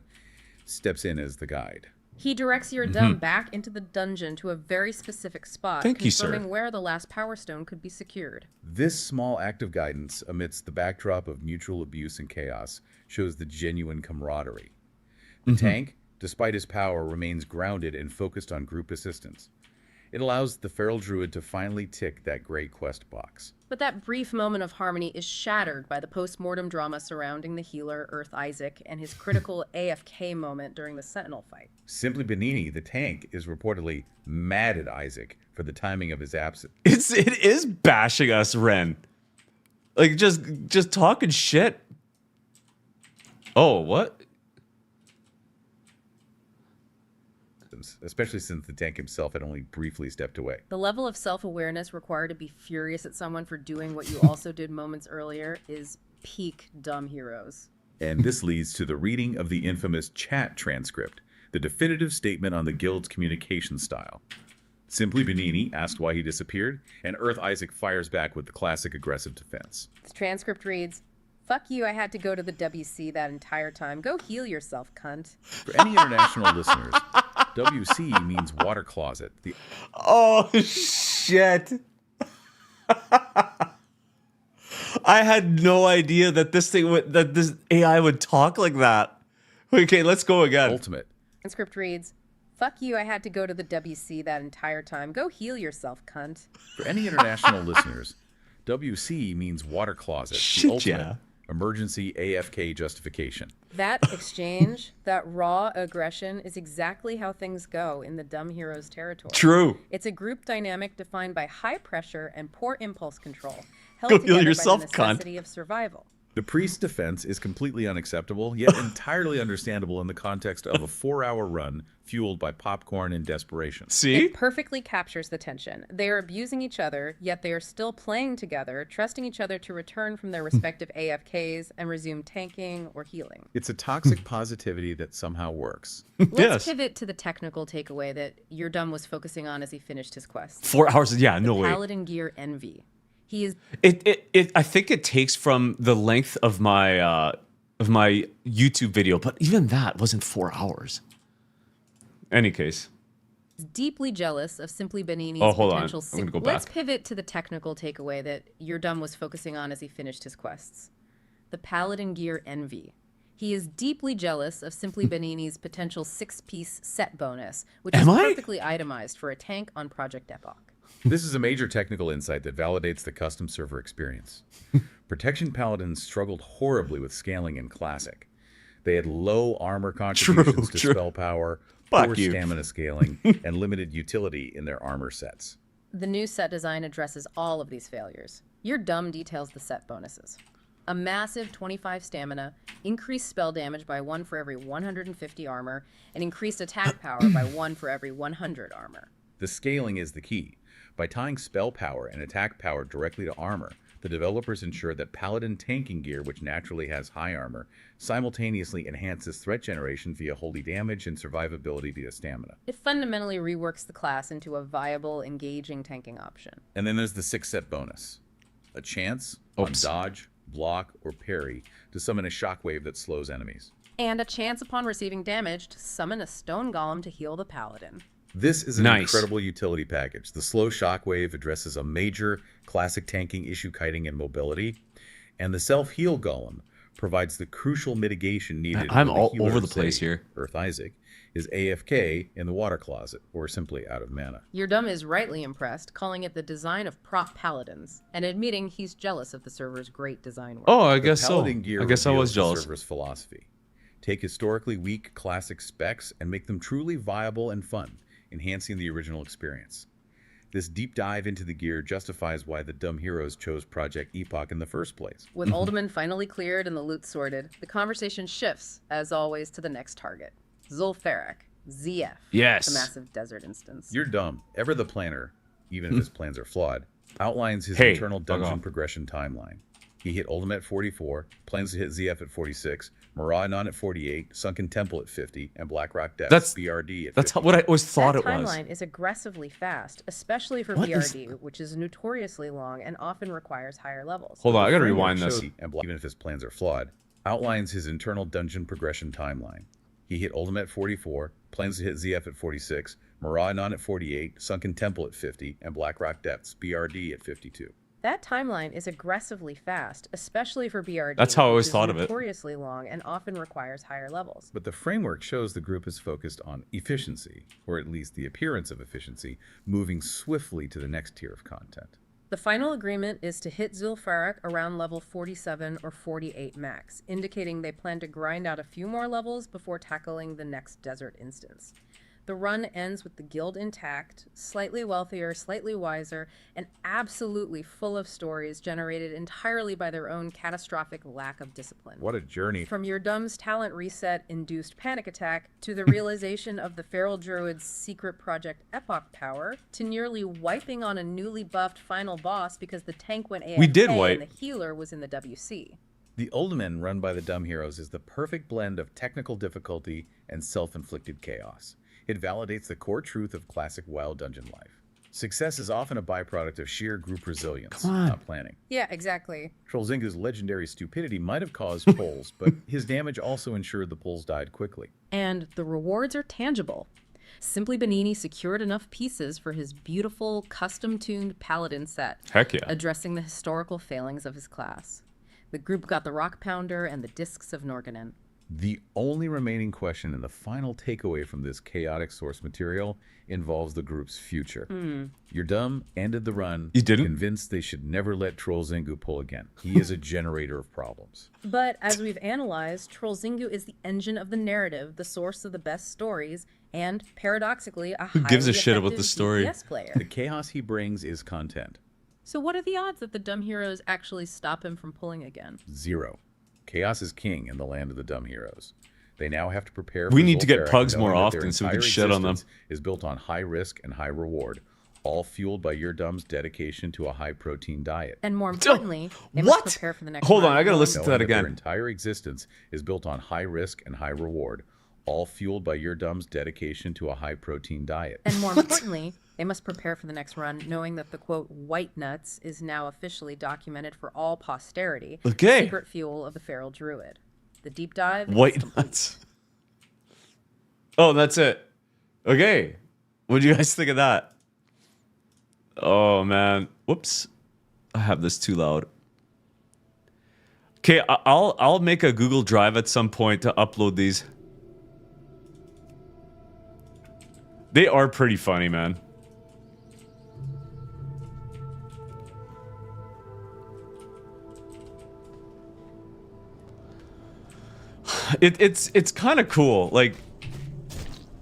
steps in as the guide. He directs your Dumb back into the dungeon to a very specific spot, Thank you, sir. confirming where the last Power Stone could be secured. This small act of guidance, amidst the backdrop of mutual abuse and chaos, shows the genuine camaraderie. The tank, despite his power, remains grounded and focused on group assistance. It allows the feral druid to finally tick that gray quest box. But that brief moment of harmony is shattered by the post-mortem drama surrounding the healer, Earth Isaac, and his critical AFK moment during the Sentinel fight. Simply Benini, the tank, is reportedly mad at Isaac for the timing of his absence. It is bashing us, Ren. Like just talking shit. Oh, what? Especially since the tank himself had only briefly stepped away. The level of self-awareness required to be furious at someone for doing what you also did moments earlier is peak Dumb Heroes. And this leads to the reading of the infamous chat transcript, the definitive statement on the guild's communication style. Simply Benini asked why he disappeared, and Earth Isaac fires back with the classic aggressive defense. The transcript reads, "Fuck you, I had to go to the WC that entire time. Go heal yourself, cunt." For any international listeners, WC means water closet. Oh shit. I had no idea that this AI would talk like that. Okay, let's go again. Ultimate. Transcript reads, "Fuck you, I had to go to the WC that entire time. Go heal yourself, cunt." For any international listeners, WC means water closet. Shit, The ultimate yeah. emergency AFK justification. That exchange, that raw aggression, is exactly how things go in the Dumb Heroes territory. True. It's a group dynamic defined by high pressure and poor impulse control, held Go heal together yourself, by the cunt. necessity of survival. The priest's defense is completely unacceptable, yet entirely understandable in the context of a 4-hour run fueled by popcorn and desperation. See? It perfectly captures the tension. They are abusing each other, yet they are still playing together, trusting each other to return from their respective AFKs and resume tanking or healing. It's a toxic positivity that somehow works. Let's Yes. pivot to the technical takeaway that your Dumb was focusing on as he finished his quest. 4 hours. Yeah, no way. Paladin Gear Envy. He is It I think it takes from the length of my YouTube video, but even that wasn't 4 hours. Any case. deeply jealous of Simply Benini's Oh, hold on. potential. I'm gonna go Let's back. pivot to the technical takeaway that your Dumb was focusing on as he finished his quests. The Paladin Gear Envy. He is deeply jealous of Simply Benini's potential 6-piece set bonus, which is Am I? perfectly itemized for a tank on Project Epoch. This is a major technical insight that validates the custom server experience. Protection Paladins struggled horribly with scaling in Classic. They had low armor contributions to true. spell power, Fuck poor you. stamina scaling, and limited utility in their armor sets. The new set design addresses all of these failures. Your Dumb details the set bonuses. A massive 25 stamina, increased spell damage by 1 for every 150 armor, and increased attack power by 1 for every 100 armor. The scaling is the key. By tying spell power and attack power directly to armor, the developers ensure that Paladin tanking gear, which naturally has high armor, simultaneously enhances threat generation via holy damage and survivability via stamina. It fundamentally reworks the class into a viable, engaging tanking option. And then there's the 6-set bonus. A chance on Oops. dodge, block, or parry to summon a shockwave that slows enemies. And a chance upon receiving damage to summon a stone golem to heal the paladin. This is an Nice. incredible utility package. The slow shockwave addresses a major classic tanking issue, kiting and mobility, and the self-heal golem provides the crucial mitigation needed. I'm when the all healer, over the place say, here. Earth Isaac is AFK in the water closet or simply out of mana. Your dumb is rightly impressed, calling it the design of prop paladins, and admitting he's jealous of the server's great design work. Oh, I The guess so. Paladin gear I guess I was reveals the jealous. server's philosophy. Take historically weak classic specs and make them truly viable and fun, enhancing the original experience. This deep dive into the gear justifies why the dumb heroes chose Project Epoch in the first place. With Alderman finally cleared and the loot sorted, the conversation shifts, as always, to the next target. Zul'Farrak, ZF. Yes. The massive desert instance. You're dumb, ever the planner, even if his plans are flawed, outlines his Hey, internal fuck dungeon off. progression timeline. He hit Ultimate at 44, plans to hit ZF at 46, Maraudon at 48, Sunken Temple at 50, and Blackrock Depths That's- BRD at 50. That's what I always thought That it was. timeline is aggressively fast, especially for What is- BRD, which is notoriously long and often requires higher levels. Hold on, I gotta Framework rewind this. shows- and even if his plans are flawed, outlines his internal dungeon progression timeline. He hit Ultimate at 44, plans to hit ZF at 46, Maraudon at 48, Sunken Temple at 50, and Blackrock Depths BRD at 52. That timeline is aggressively fast, especially for BRD. That's how I always which is thought of it. Notoriously long and often requires higher levels. But the framework shows the group is focused on efficiency, or at least the appearance of efficiency, moving swiftly to the next tier of content. The final agreement is to hit Zul'Farrak around level 47 or 48 max, indicating they plan to grind out a few more levels before tackling the next desert instance. The run ends with the guild intact, slightly wealthier, slightly wiser, and absolutely full of stories generated entirely by their own catastrophic lack of discipline. What a journey. From your dumb's talent reset induced panic attack to the realization of the feral druid's secret Project Epoch power to nearly wiping on a newly buffed final boss because the tank went AFK We did wipe. and the healer was in the WC. The Uldaman run by the Dumb Heroes is the perfect blend of technical difficulty and self-inflicted chaos. It validates the core truth of classic WoW dungeon life. Success is often a byproduct of sheer group resilience, not planning. Yeah, exactly. Trollzingu's legendary stupidity might have caused pulls, but his damage also ensured the pulls died quickly. And the rewards are tangible. Simply Benini secured enough pieces for his beautiful, custom-tuned paladin set, Heck yeah. addressing the historical failings of his class. The group got the Rock Pounder and the Discs of Norganen. The only remaining question and the final takeaway from this chaotic source material involves the group's future. Your Dumb ended the run You didn't? convinced they should never let Trollzingu pull again. He is a generator of problems. But as we've analyzed, Trollzingu is the engine of the narrative, the source of the best stories, and paradoxically, a Who gives a highly shit about the effective story? DPS player. The chaos he brings is content. So what are the odds that the dumb heroes actually stop him from pulling again? 0. Chaos is king in the land of the Dumb Heroes. They now have to prepare We for need to get Zul'Farrak, pugs more knowing that their often so we can entire shit on them. existence is built on high risk and high reward, all fueled by your Dumb's dedication to a high protein diet. And more importantly, they What? must prepare for the next Hold on, run, I gotta knowing listen to Knowing that Their again. entire existence is built on high risk and high reward, all fueled by your Dumb's dedication to a high protein diet. And more importantly, they must prepare for the next run, knowing that the quote white nuts is now officially documented for all posterity. Okay. The secret fuel of the feral druid. The deep dive. is White complete. nuts. Oh, that's it. Okay. What do you guys think of that? Oh man. Whoops. I have this too loud. Okay, I'll make a Google Drive at some point to upload these. They are pretty funny, man. It's kind of cool. Like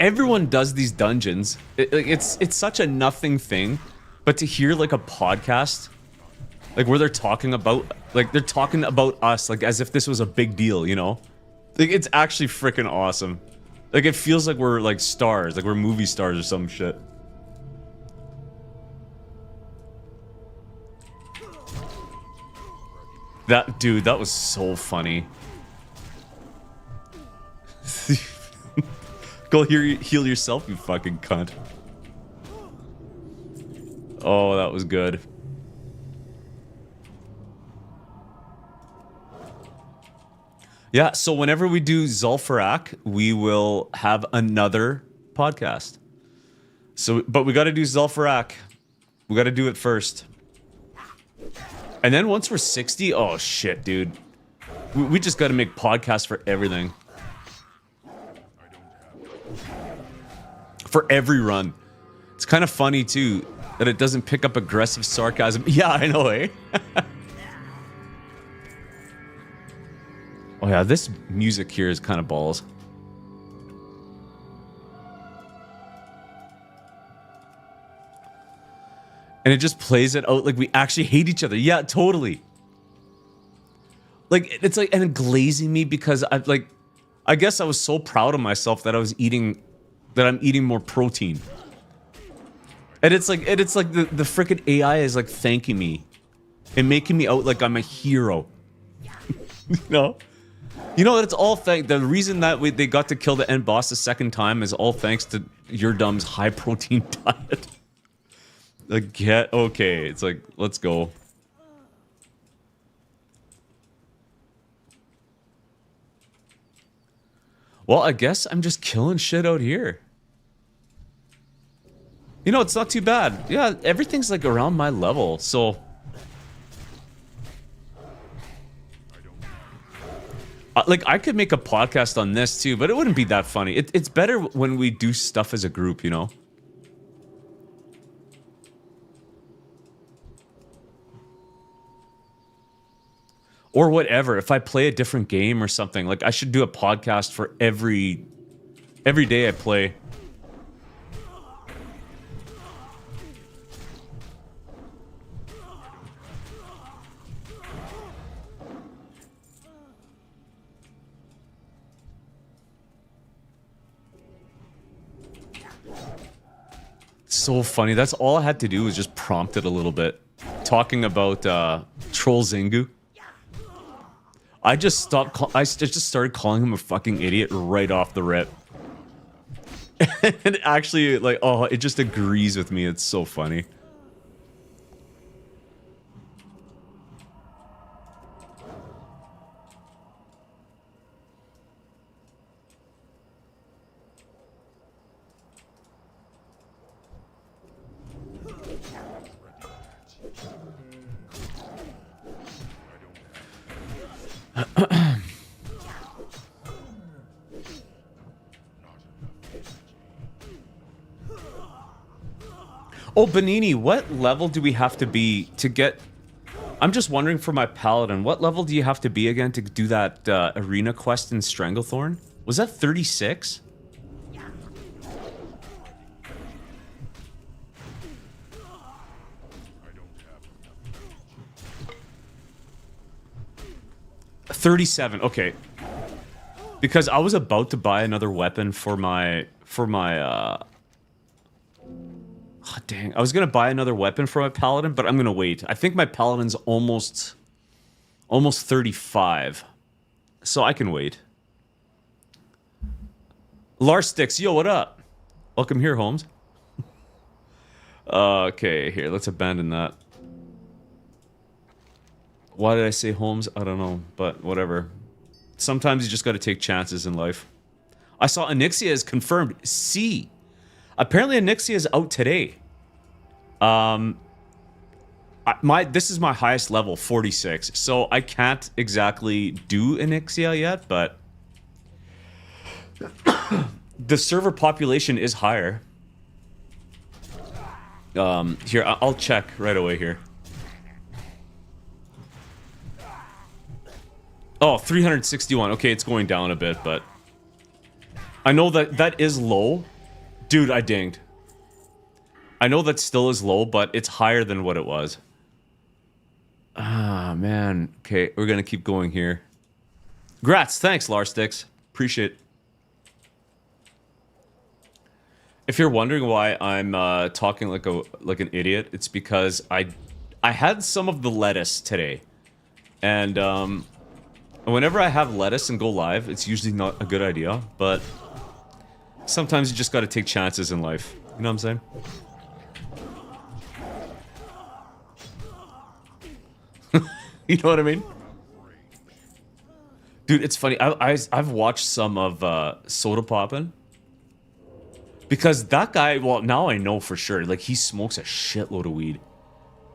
everyone does these dungeons. It's such a nothing thing, but to hear like a podcast, like where they're talking about us, like as if this was a big deal, you know? Like it's actually freaking awesome. Like it feels like we're like stars, like we're movie stars or some shit. That was so funny. Go heal yourself, you fucking cunt. Oh, that was good. Yeah, so whenever we do Zul'Farrak, we will have another podcast. So, but we got to do Zul'Farrak. We got to do it first. And then once we're 60, oh shit, dude. We just got to make podcasts for everything. For every run. It's kind of funny too that it doesn't pick up aggressive sarcasm. Yeah, I know, eh? Oh yeah, this music here is kind of balls. And it just plays it out like we actually hate each other. Yeah, totally. Like, it's like, and it glazing me because I guess I was so proud of myself that I'm eating more protein. And it's like the freaking AI is like thanking me and making me out like I'm a hero. You know? You know, it's all the reason that they got to kill the end boss the second time is all thanks to your dumb's high protein diet. Like, okay, it's like, let's go. Well, I guess I'm just killing shit out here. You know, it's not too bad. Yeah, everything's like around my level, so... like, I could make a podcast on this too, but it wouldn't be that funny. It's better when we do stuff as a group, you know? Or whatever. If I play a different game or something, like I should do a podcast for every day I play. So funny. That's all I had to do was just prompt it a little bit. Talking about Troll Zingu. I just started calling him a fucking idiot right off the rip. And actually, like, oh, it just agrees with me. It's so funny. Oh, Benini, what level do we have to be to get... I'm just wondering for my paladin, what level do you have to be again to do that arena quest in Stranglethorn? Was that 36? Yeah. 37, okay. Because I was about to buy another weapon for my oh, dang. I was going to buy another weapon for my paladin, but I'm going to wait. I think my paladin's almost 35. So I can wait. Larsticks, yo, what up? Welcome here, Holmes. Okay, here, let's abandon that. Why did I say Holmes? I don't know, but whatever. Sometimes you just got to take chances in life. I saw Onyxia is confirmed C. Apparently Onyxia is out today. This is my highest level, 46. So I can't exactly do Onyxia yet, but the server population is higher. Here, I'll check right away here. Oh, 361. Okay, it's going down a bit, but I know that is low. Dude, I dinged. I know that still is low, but it's higher than what it was. Ah, man. Okay, we're gonna keep going here. Grats, thanks, Larsticks. Appreciate it. If you're wondering why I'm talking like an idiot, it's because I had some of the lettuce today, and whenever I have lettuce and go live, it's usually not a good idea, but sometimes you just got to take chances in life. You know what I'm saying? You know what I mean? Dude, it's funny. I've watched some of Soda Poppin'. Because that guy, well, now I know for sure, like, he smokes a shitload of weed.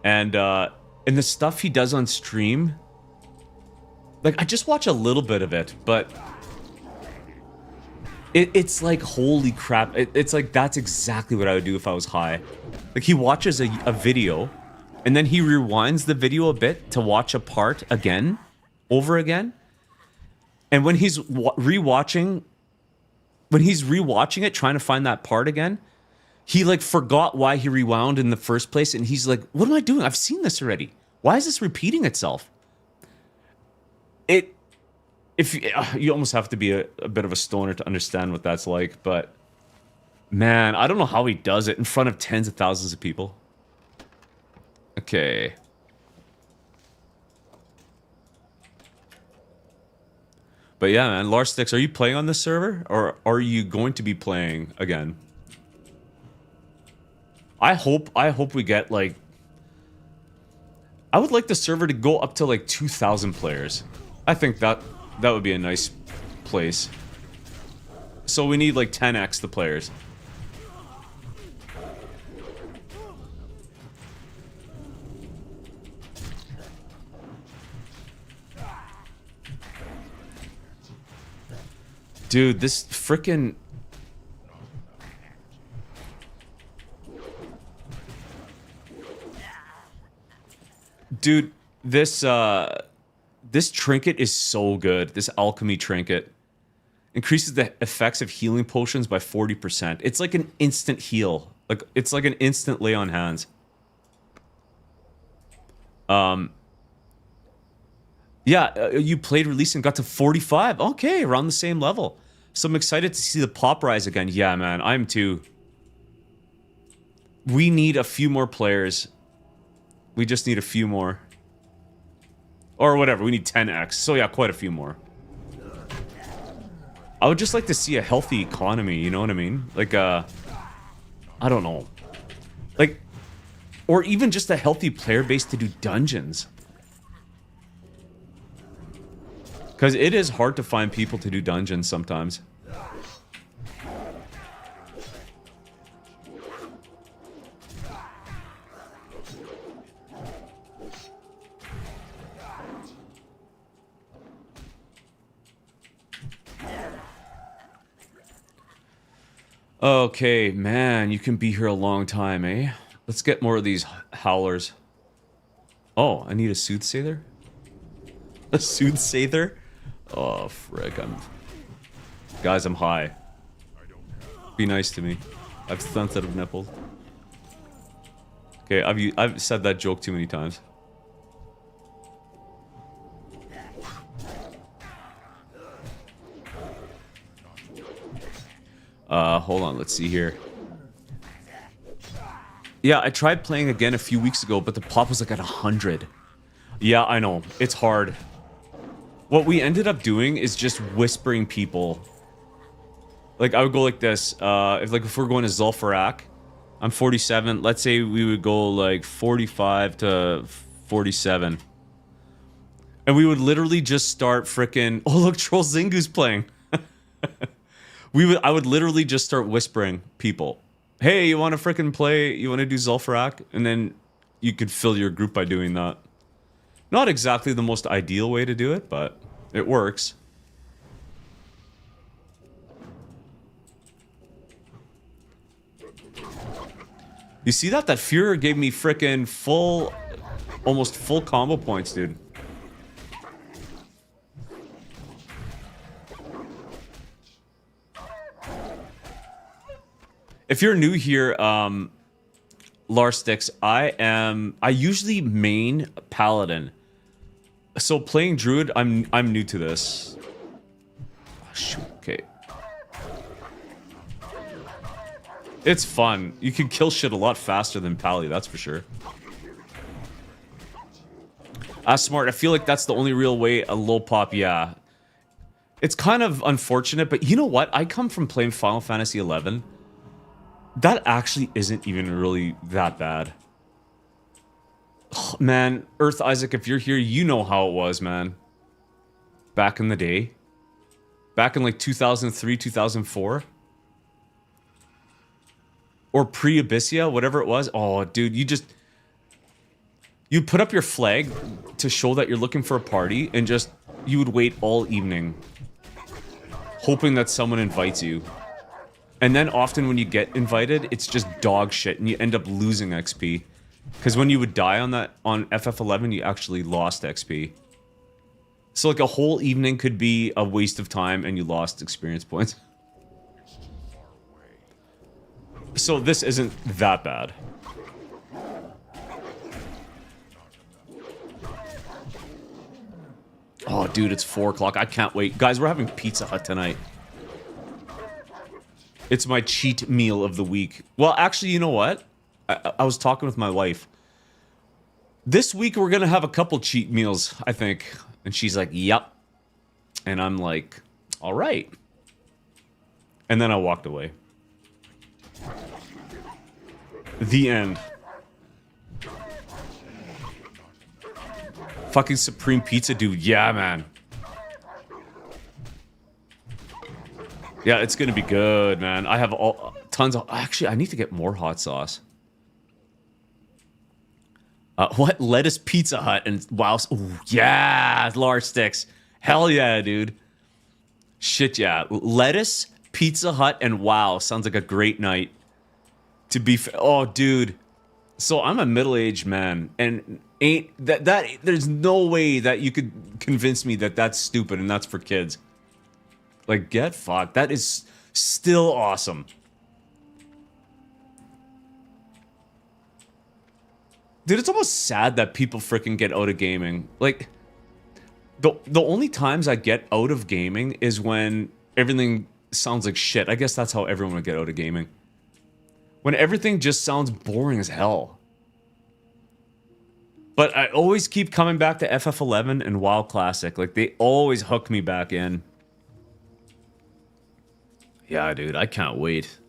And the stuff he does on stream, like, I just watch a little bit of it, but it's like, holy crap. It's like, that's exactly what I would do if I was high. Like, he watches a video, and then he rewinds the video a bit to watch a part again, over again. And when he's rewatching it, trying to find that part again, he, like, forgot why he rewound in the first place, and he's like, what am I doing? I've seen this already. Why is this repeating itself? You almost have to be a bit of a stoner to understand what that's like, but man, I don't know how he does it in front of tens of thousands of people. Okay. But yeah, man, Larsticks, are you playing on this server, or are you going to be playing again? I hope we get, like, I would like the server to go up to like 2,000 players. I think that would be a nice place. So we need like 10x the players. Dude, this frickin' dude, this trinket is so good. This alchemy trinket increases the effects of healing potions by 40%. It's like an instant heal. Like, it's like an instant lay on hands. Yeah, you played release and got to 45. Okay, around the same level. So I'm excited to see the pop rise again. Yeah, man, I'm too. We need a few more players. We just need a few more. Or whatever, we need 10x. So yeah, quite a few more. I would just like to see a healthy economy, you know what I mean? Like, I don't know. Like, or even just a healthy player base to do dungeons. Because it is hard to find people to do dungeons sometimes. Okay, man, you can be here a long time, eh? Let's get more of these howlers. Oh, I need a soothsayer? A soothsayer? Oh, frick, Guys, I'm high. Be nice to me. I've sensitive nipples. Okay, I've said that joke too many times. Hold on, let's see here. Yeah, I tried playing again a few weeks ago, but the pop was like at 100. Yeah, I know. It's hard. What we ended up doing is just whispering people. Like, I would go like this. If we're going to Zul'Farrak, I'm 47. Let's say we would go like 45 to 47. And we would literally just start frickin'... Oh, look, Troll Zingu's playing. I would literally just start whispering people. Hey, you want to frickin' play? You want to do Zul'Farrak? And then you could fill your group by doing that. Not exactly the most ideal way to do it, but it works. You see that? That Führer gave me frickin' full... almost full combo points, dude. If you're new here, Larsticks, I usually main Paladin. So playing Druid, I'm new to this. Oh, shoot, okay. It's fun. You can kill shit a lot faster than Pally, that's for sure. Smart, I feel like that's the only real way a low pop, yeah. It's kind of unfortunate, but you know what? I come from playing Final Fantasy XI. That actually isn't even really that bad. Oh, man, Earth Isaac, if you're here, you know how it was, man. Back in the day. Back in like 2003, 2004. or pre-Abyssia, whatever it was. Oh, dude, you put up your flag to show that you're looking for a party, and just you would wait all evening, hoping that someone invites you. And then often when you get invited, it's just dog shit, and you end up losing XP. Because when you would die on FF11, you actually lost XP. So like a whole evening could be a waste of time, and you lost experience points. So this isn't that bad. Oh, dude, it's 4 o'clock. I can't wait. Guys, we're having Pizza Hut tonight. It's my cheat meal of the week. Well, actually, you know what? I was talking with my wife. This week, we're going to have a couple cheat meals, I think. And she's like, yep. And I'm like, all right. And then I walked away. The end. Fucking Supreme Pizza, dude. Yeah, man. Yeah, it's gonna be good, man. I have tons of... Actually, I need to get more hot sauce. What? Lettuce Pizza Hut and wow. Ooh, yeah, large sticks. Hell yeah, dude. Shit, yeah. Lettuce, Pizza Hut, and wow. Sounds like a great night. To be... Oh, dude. So I'm a middle-aged man, and there's no way that you could convince me that that's stupid and that's for kids. Like, get fucked. That is still awesome. Dude, it's almost sad that people freaking get out of gaming. Like, the only times I get out of gaming is when everything sounds like shit. I guess that's how everyone would get out of gaming. When everything just sounds boring as hell. But I always keep coming back to FF11 and WoW Classic. Like, they always hook me back in. Yeah, dude, I can't wait.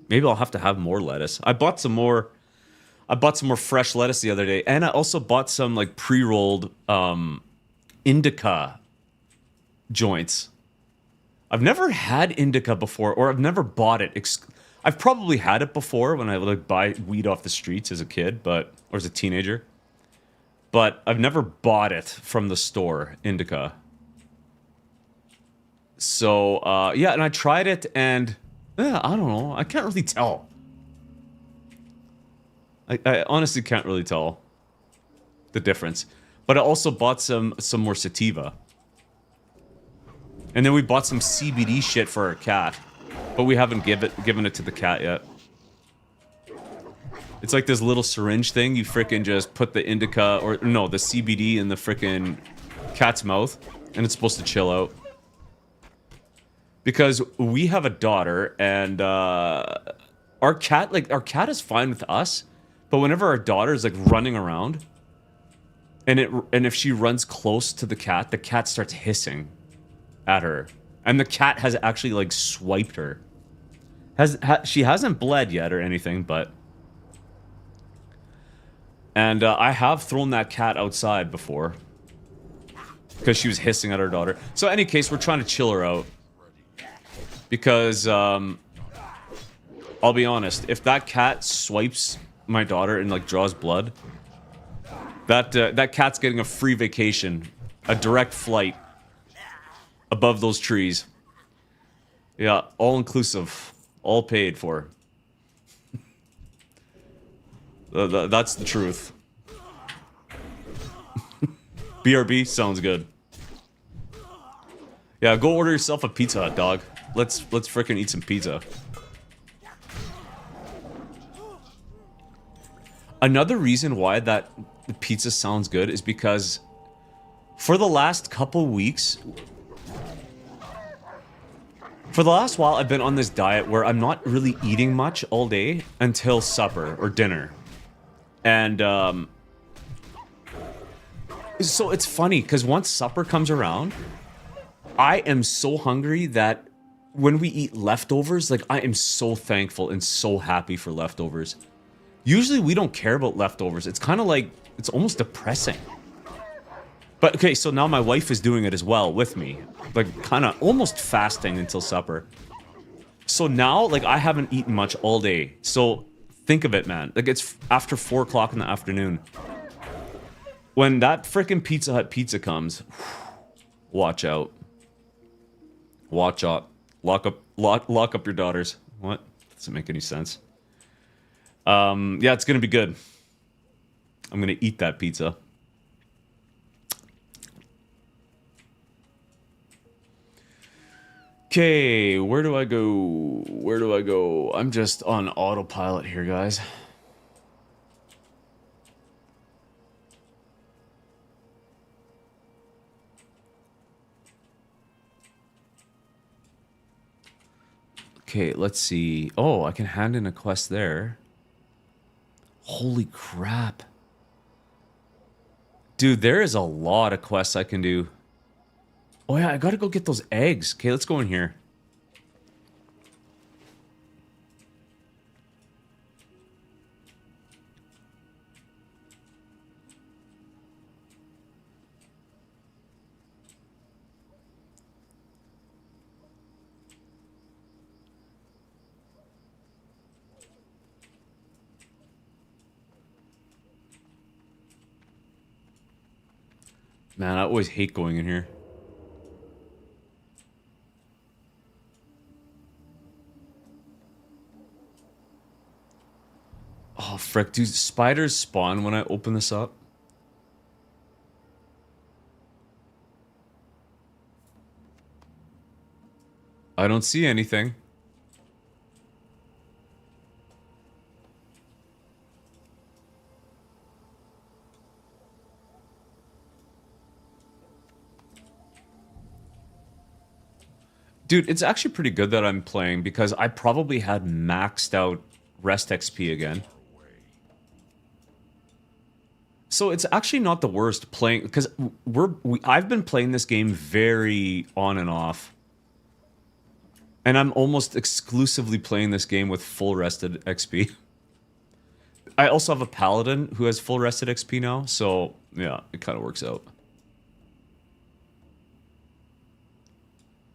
Maybe I'll have to have more lettuce. I bought some more fresh lettuce the other day. And I also bought some, like, pre-rolled indica joints. I've never had indica before, or I've never bought it. I've probably had it before when I would like buy weed off the streets as a kid, or as a teenager. But I've never bought it from the store, indica. So, yeah, and I tried it, and I don't know. I can't really tell. I honestly can't really tell the difference. But I also bought some more sativa. And then we bought some CBD shit for our cat. But we haven't given it to the cat yet. It's like this little syringe thing. You frickin' just put the indica, or no, the CBD in the frickin' cat's mouth. And it's supposed to chill out. Because we have a daughter, and our cat is fine with us. But whenever our daughter is like running around, and if she runs close to the cat starts hissing at her. And the cat has actually like swiped her. She hasn't bled yet or anything, but... And I have thrown that cat outside before. Because she was hissing at our daughter. So in any case, we're trying to chill her out. Because, I'll be honest, if that cat swipes my daughter and like draws blood, that cat's getting a free vacation. A direct flight. Above those trees. Yeah, all inclusive. All paid for. That's the truth. BRB sounds good. Yeah, go order yourself a Pizza Hut, dog. Let's frickin' eat some pizza. Another reason why that pizza sounds good is because for the last couple weeks, for the last while, I've been on this diet where I'm not really eating much all day until supper or dinner. And, so it's funny, because once supper comes around, I am so hungry that when we eat leftovers, like, I am so thankful and so happy for leftovers. Usually we don't care about leftovers. It's kind of like, it's almost depressing. But, okay, so now my wife is doing it as well with me. Like, kind of almost fasting until supper. So now, like, I haven't eaten much all day. So Think of it, man. Like, it's after 4 o'clock in the afternoon. When that frickin' Pizza Hut pizza comes, watch out. Watch out. Lock up your daughters. What? Doesn't make any sense. Yeah, it's gonna be good. I'm gonna eat that pizza. Okay, where do I go? Where do I go? I'm just on autopilot here, guys. Okay, let's see. Oh, I can hand in a quest there. Holy crap. Dude, there is a lot of quests I can do. Oh yeah, I gotta go get those eggs. Okay, let's go in here. Man, I always hate going in here. Oh, frick. Do spiders spawn when I open this up? I don't see anything. Dude, it's actually pretty good that I'm playing because I probably had maxed out rest XP again. So it's actually not the worst playing because I've been playing this game very on and off. And I'm almost exclusively playing this game with full rested XP. I also have a paladin who has full rested XP now, so yeah, it kind of works out.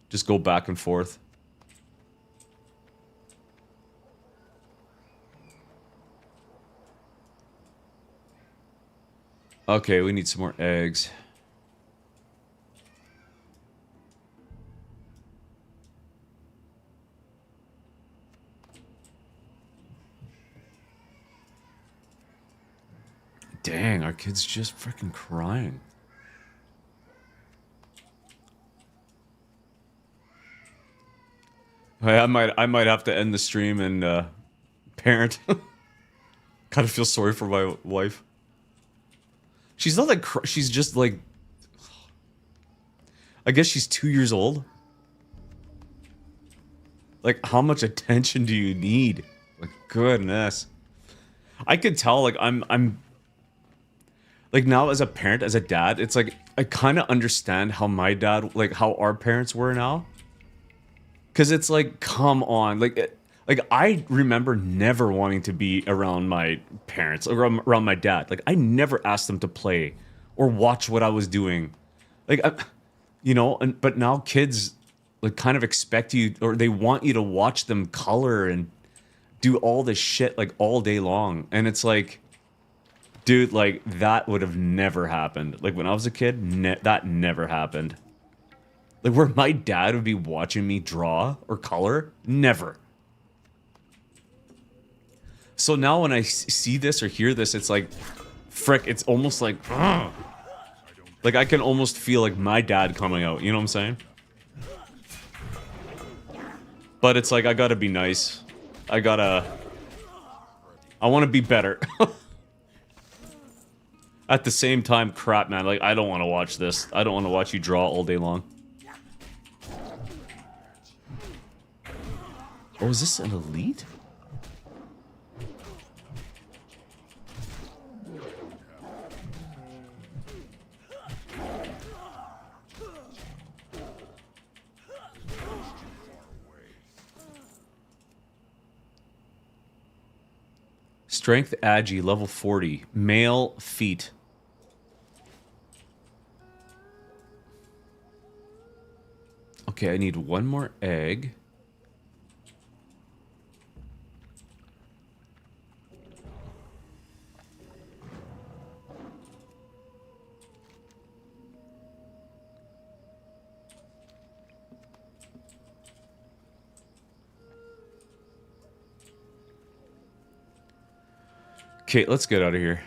Just go back and forth. Okay, we need some more eggs. Dang, our kid's just freaking crying. I might have to end the stream and parent. Kind of feel sorry for my wife. She's not like she's just like. I guess she's 2 years old. Like, how much attention do you need? Like, goodness. I could tell. Like, I'm. Like now, as a parent, as a dad, it's like I kind of understand how my dad, like how our parents were now. Cause it's like, come on, like I remember never wanting to be around my parents, or around my dad. Like I never asked them to play or watch what I was doing, like, you know. But now kids like kind of expect you, or they want you to watch them color and do all this shit like all day long, and it's like, dude, like that would have never happened. Like when I was a kid, that never happened. Like, where my dad would be watching me draw or color? Never. So now when I see this or hear this, it's like, frick, it's almost like, ugh. Like, I can almost feel like my dad coming out, you know what I'm saying? But it's like, I gotta be nice. I want to be better. At the same time, crap, man, like, I don't want to watch this. I don't want to watch you draw all day long. Oh, is this an elite? Strength Agi, level 40. Male feet. Okay, I need one more egg. Okay, let's get out of here.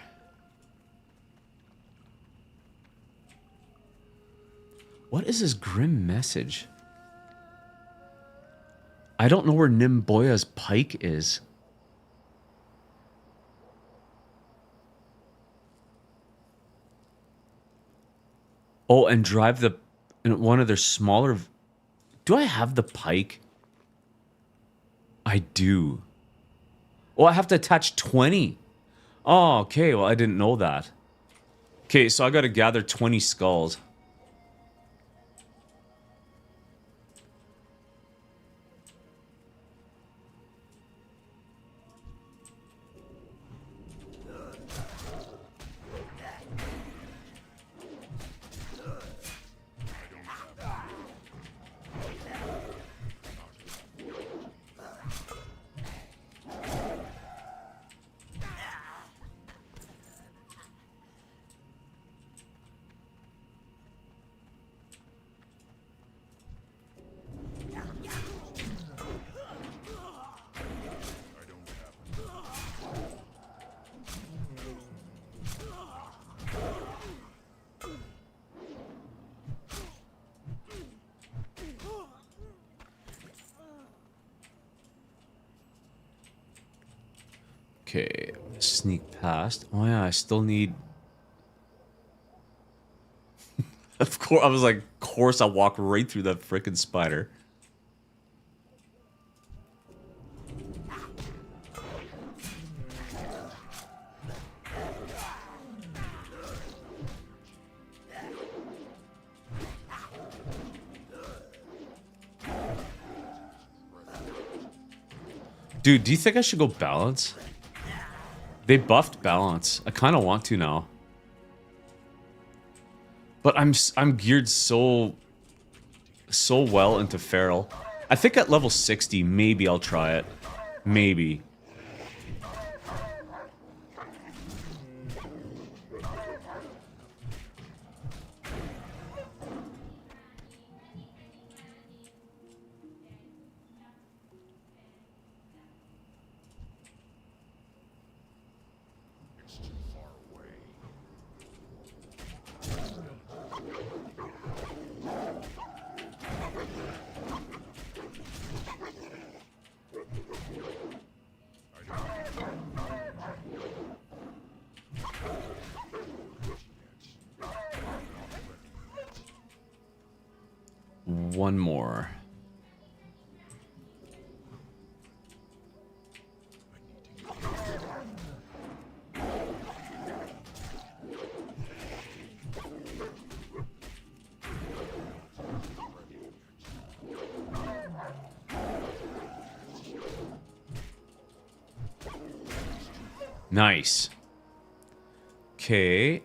What is this grim message? I don't know where Nimboya's pike is. Oh, and drive the in one of their smaller. Do I have the pike? I do. Oh, I have to attach 20. Oh, okay. Well, I didn't know that. Okay, so I got to gather 20 skulls. Okay, sneak past. Oh yeah, I still need. Of course, I was like, of course, I walk right through that frickin' spider. Dude, do you think I should go balance? They buffed balance. I kind of want to now. But I'm geared so well into feral. I think at level 60, maybe I'll try it. Maybe. One more. Nice. Okay.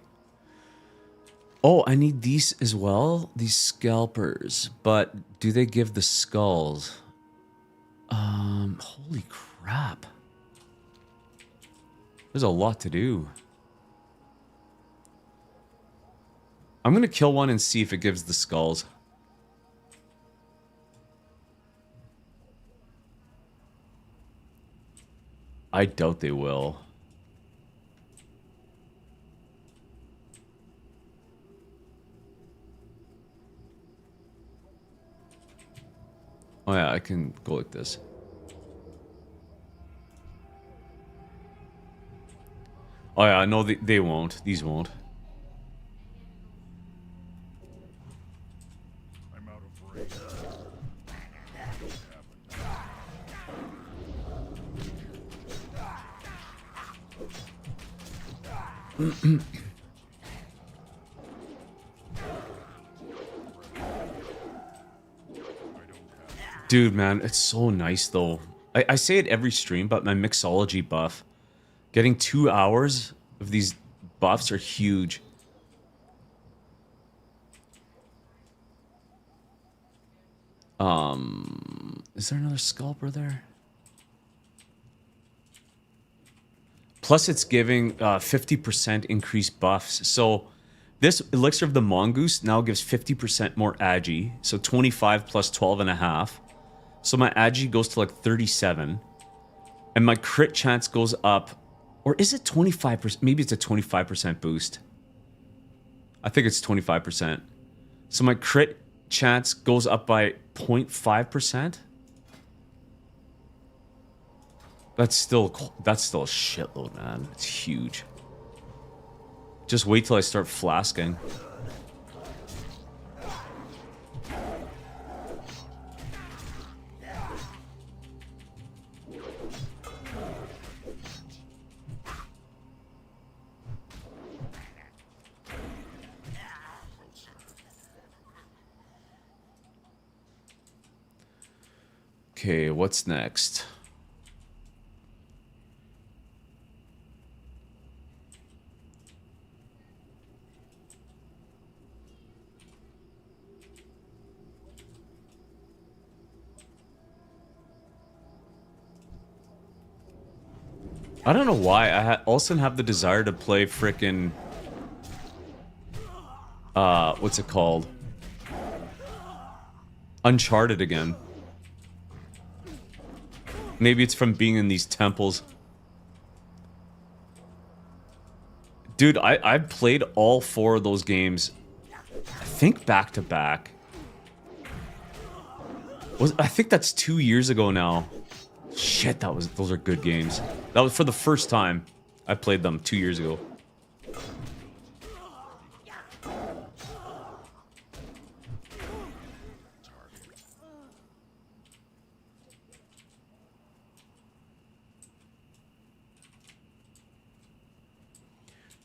Oh, I need these as well. These scalpers. But do they give the skulls? Holy crap. There's a lot to do. I'm gonna kill one and see if it gives the skulls. I doubt they will. Oh yeah, I can go like this. Oh yeah, no, they won't. These won't. I'm out of range. Dude, man, it's so nice though. I say it every stream, but my mixology buff. Getting 2 hours of these buffs are huge. Is there another scalper there? Plus it's giving 50% increased buffs. So this Elixir of the Mongoose now gives 50% more agi. So 25 plus 12 and a half. So my agi goes to like 37. And my crit chance goes up Or is it 25%? Maybe it's a 25% boost. I think it's 25%. So my crit chance goes up by 0.5%. That's still a shitload, man. It's huge. Just wait till I start flasking. Okay, what's next? I don't know why I all of a sudden have the desire to play frickin' what's it called? Uncharted again. Maybe it's from being in these temples. Dude, I've played all 4 of those games, I think back to back. I think that's 2 years ago now. Shit, those are good games. That was for the first time I played them 2 years ago.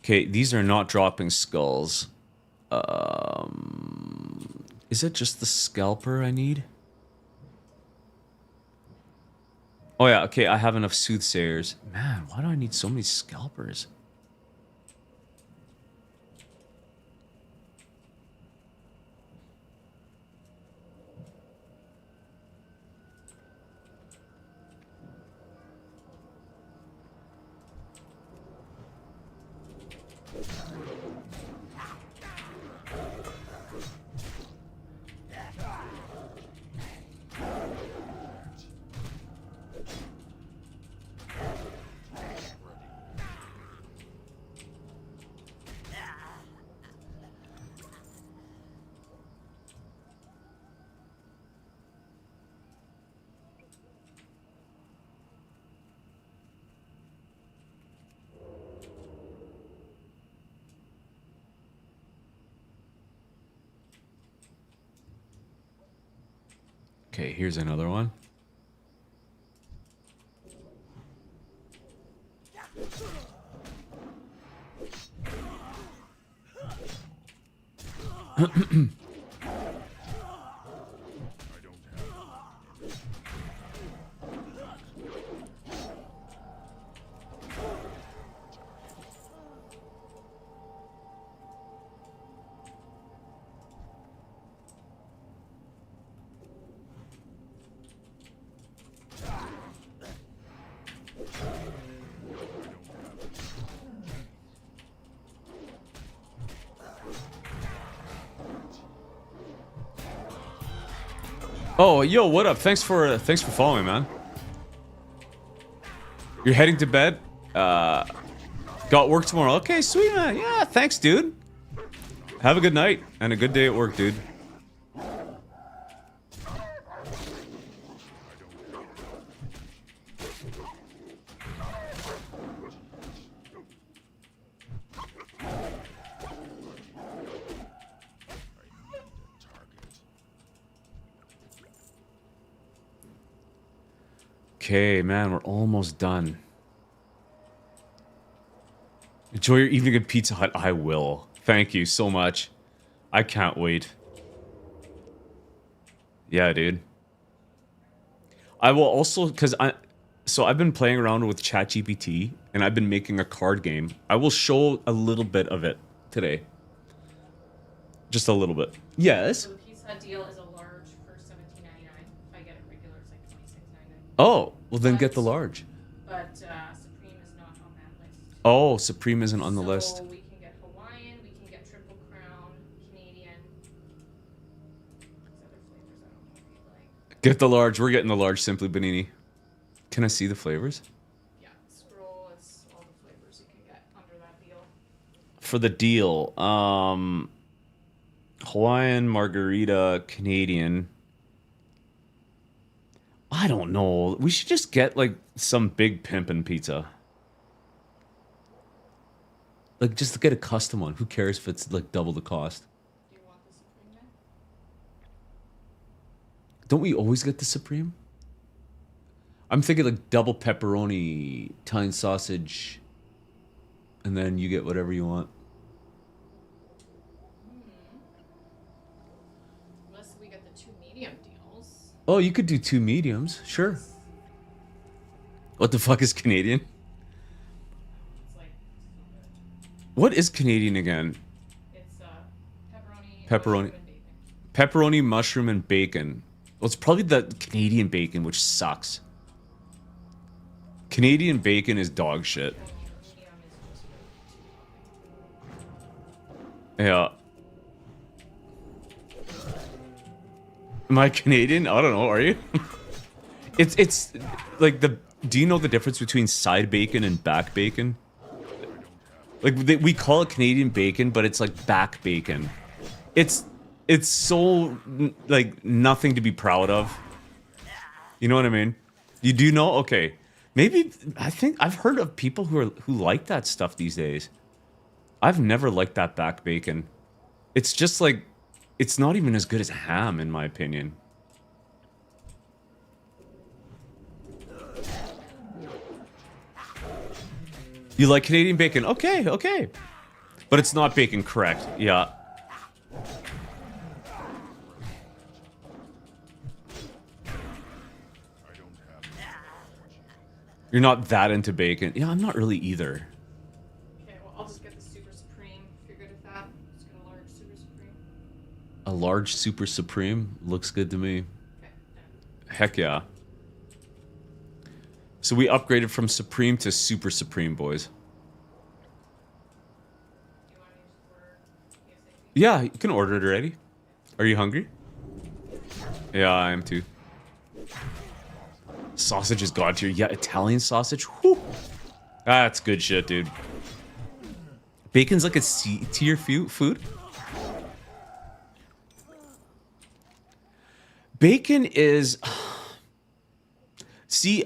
Okay, these are not dropping skulls. Is it just the scalper I need? Oh yeah, okay, I have enough soothsayers. Man, why do I need so many scalpers? Okay, here's another one. Oh, yo, what up? Thanks for following, man. You're heading to bed? Got work tomorrow. Okay, sweet, man. Yeah, thanks, dude. Have a good night and a good day at work, dude. Okay, man, we're almost done. Enjoy your evening at Pizza Hut. I will. Thank you so much. I can't wait. Yeah, dude. I will also, so I've been playing around with ChatGPT, and I've been making a card game. I will show a little bit of it today. Just a little bit. Yes? So the Pizza Hut deal is a large for $17.99. If I get it regular, it's like $26.99. Oh, well then get the large. But Supreme is not on that list. Oh, Supreme isn't on the list. So we can get Hawaiian, we can get Triple Crown, Canadian. There's other flavors I don't know if you'd like. Get the large. We're getting the large Simply Panini. Can I see the flavors? Yeah, scroll, it's all the for the deal. Hawaiian, margarita, Canadian. I don't know. We should just get like some big pimpin' pizza. Like just get a custom one. Who cares if it's like double the cost? Do you want the Supreme then? Don't we always get the Supreme? I'm thinking like double pepperoni, Italian sausage, and then you get whatever you want. Unless we get the 2 medium deals. Oh, you could do 2 mediums, sure. What the fuck is Canadian? It's like so good. What is Canadian again? It's pepperoni, Pepperoni. mushroom, and bacon. Pepperoni, mushroom, and bacon. Well, it's probably the Canadian bacon, which sucks. Canadian bacon is dog shit. Medium is just Yeah. Am I Canadian? I don't know. Are you? It's like the. Do you know the difference between side bacon and back bacon? Like we call it Canadian bacon, but it's like back bacon. It's so like nothing to be proud of. You know what I mean? You do know? Okay. Maybe I think I've heard of people who like that stuff these days. I've never liked that back bacon. It's just like it's not even as good as ham in my opinion. You like Canadian bacon? Okay, okay. But it's not bacon, correct? Yeah. You're not that into bacon. Yeah, I'm not really either. Okay, well, I'll just get the Super Supreme if you're good with that. Just get a large Super Supreme. A large Super Supreme looks good to me. Okay, done. Heck yeah. So we upgraded from Supreme to Super Supreme, boys. You want me to just order ASAP? Yeah, you can order it already. Are you hungry? Yeah, I am too. Sausage is god tier. Yeah, Italian sausage. Whew. That's good shit, dude. Bacon's like a C tier food. Bacon is... See,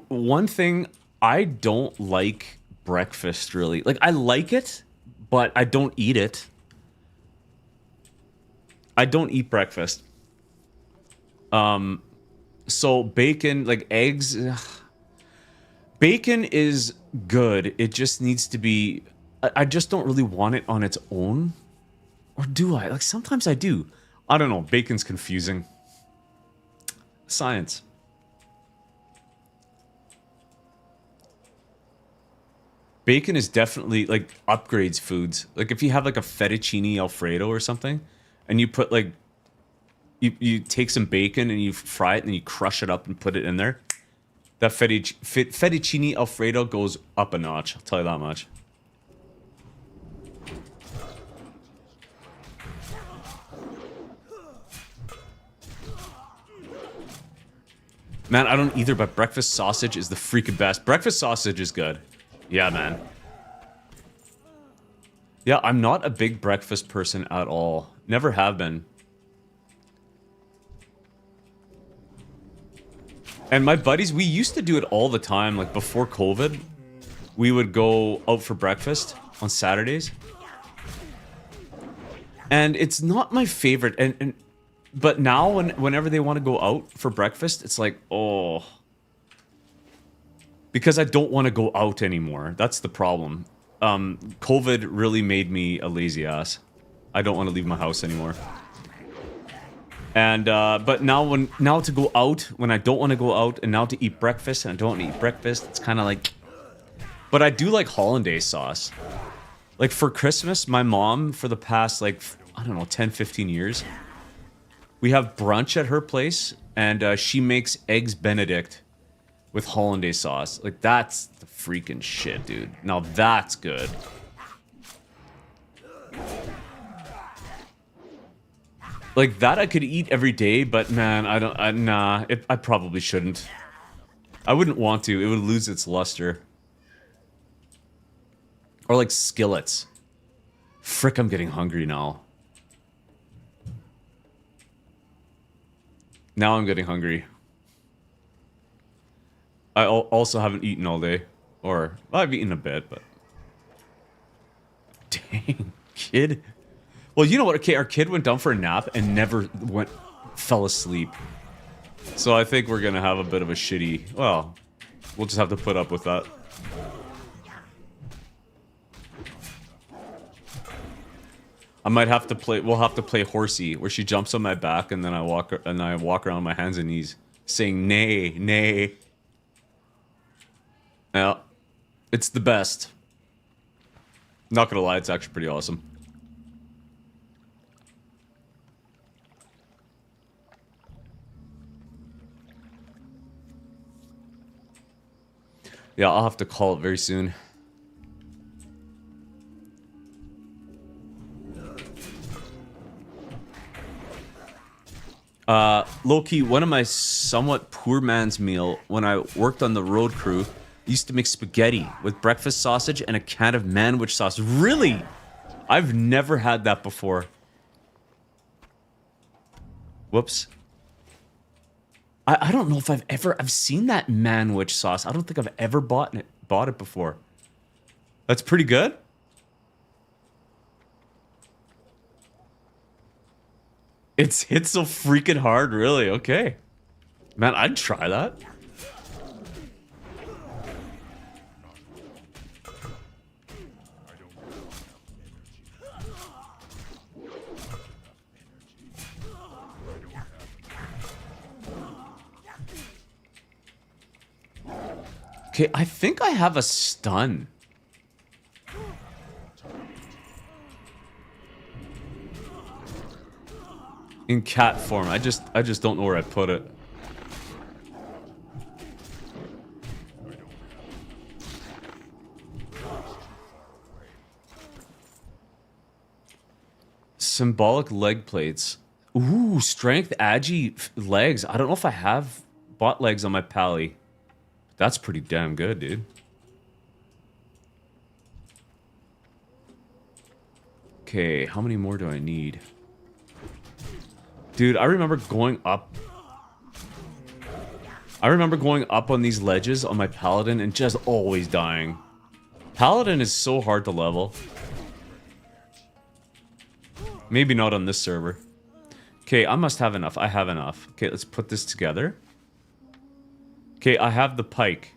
one thing, I don't like breakfast, really. Like, I like it, but I don't eat it. I don't eat breakfast. So bacon, like eggs... Bacon is good. It just needs to be... I just don't really want it on its own. Or do I? Like, sometimes I do. I don't know. Bacon's confusing. Science. Bacon is definitely, like, upgrades foods. Like, if you have, like, a fettuccine Alfredo or something, and you put, like... You take some bacon and you fry it and you crush it up and put it in there. That fettuccine Alfredo goes up a notch. I'll tell you that much. Man, I don't either, but breakfast sausage is the freaking best. Breakfast sausage is good. Yeah, man. Yeah, I'm not a big breakfast person at all. Never have been. And my buddies, we used to do it all the time. Like, before COVID, we would go out for breakfast on Saturdays. And it's not my favorite. But now, whenever they want to go out for breakfast, it's like, oh. Because I don't want to go out anymore. That's the problem. COVID really made me a lazy ass. I don't want to leave my house anymore. And but now to go out when I don't want to go out, and now to eat breakfast and I don't want to eat breakfast, it's kind of like. But I do like hollandaise sauce. Like, for Christmas, my mom, for the past, like, I don't know, 10, 15 years, we have brunch at her place, and she makes eggs Benedict with hollandaise sauce. Like, that's the freaking shit, dude. Now that's good. Like, that I could eat every day, but man, I probably shouldn't. I wouldn't want to. It would lose its luster. Or like skillets. Frick, I'm getting hungry now. Now I'm getting hungry. I also haven't eaten all day. Or, well, I've eaten a bit, but... Dang, kid. Well, you know what? Okay, our kid went down for a nap and never fell asleep. So I think we're gonna have a bit of a shitty... Well, we'll just have to put up with that. I might have to play... We'll have to play horsey, where she jumps on my back and then I walk around on my hands and knees, saying nay, nay. Yeah. It's the best. Not gonna lie, it's actually pretty awesome. Yeah, I'll have to call it very soon. Low-key, one of my somewhat poor man's meal when I worked on the road crew used to make spaghetti with breakfast sausage and a can of manwich sauce. Really? I've never had that before. Whoops. I don't know if I've seen that manwich sauce. I don't think I've ever bought it before. That's pretty good. It's hit so freaking hard, really. Okay. Man, I'd try that. Okay, I think I have a stun. In cat form. I just don't know where I put it. Symbolic leg plates. Ooh, strength agi legs. I don't know if I have bot legs on my pally. That's pretty damn good, dude. Okay, how many more do I need? Dude, I remember going up on these ledges on my paladin and just always dying. Paladin is so hard to level. Maybe not on this server. Okay, I must have enough. I have enough. Okay, let's put this together. Okay, I have the pike.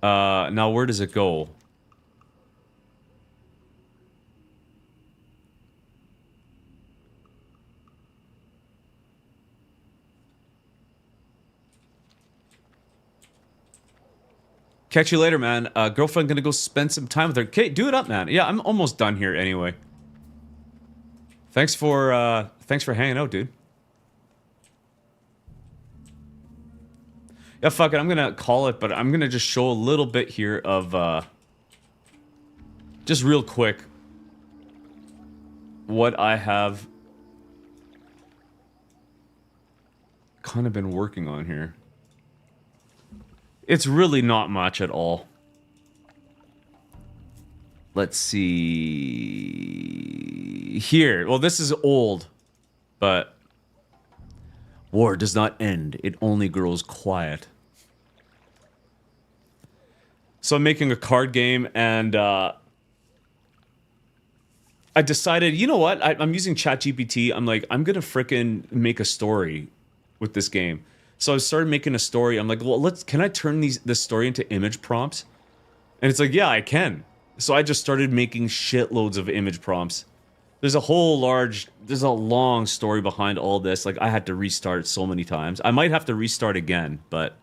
Now where does it go? Catch you later, man. Girlfriend gonna go spend some time with her. Okay, do it up, man. Yeah, I'm almost done here anyway. Thanks for hanging out, dude. Yeah, fuck it. I'm gonna call it, but I'm gonna just show a little bit here of, just real quick, what I have kind of been working on here. It's really not much at all. Let's see here. Well, this is old, but war does not end. It only grows quiet. So I'm making a card game, and I decided, you know what? I'm using ChatGPT. I'm like, I'm gonna frickin' make a story with this game. So I started making a story. I'm like, well, can I turn this story into image prompts? And it's like, yeah, I can. So I just started making shitloads of image prompts. There's a long story behind all this. Like, I had to restart so many times. I might have to restart again, but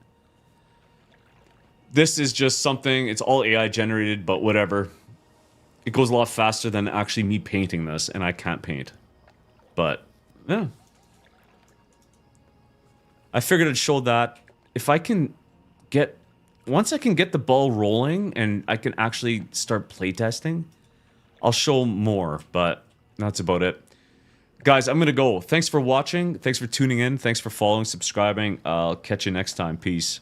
this is just something, it's all AI generated, but whatever. It goes a lot faster than actually me painting this, and I can't paint. But, yeah. I figured I'd show that if I can once I can get the ball rolling and I can actually start playtesting, I'll show more, but that's about it. Guys, I'm gonna go. Thanks for watching. Thanks for tuning in. Thanks for following, subscribing. I'll catch you next time. Peace.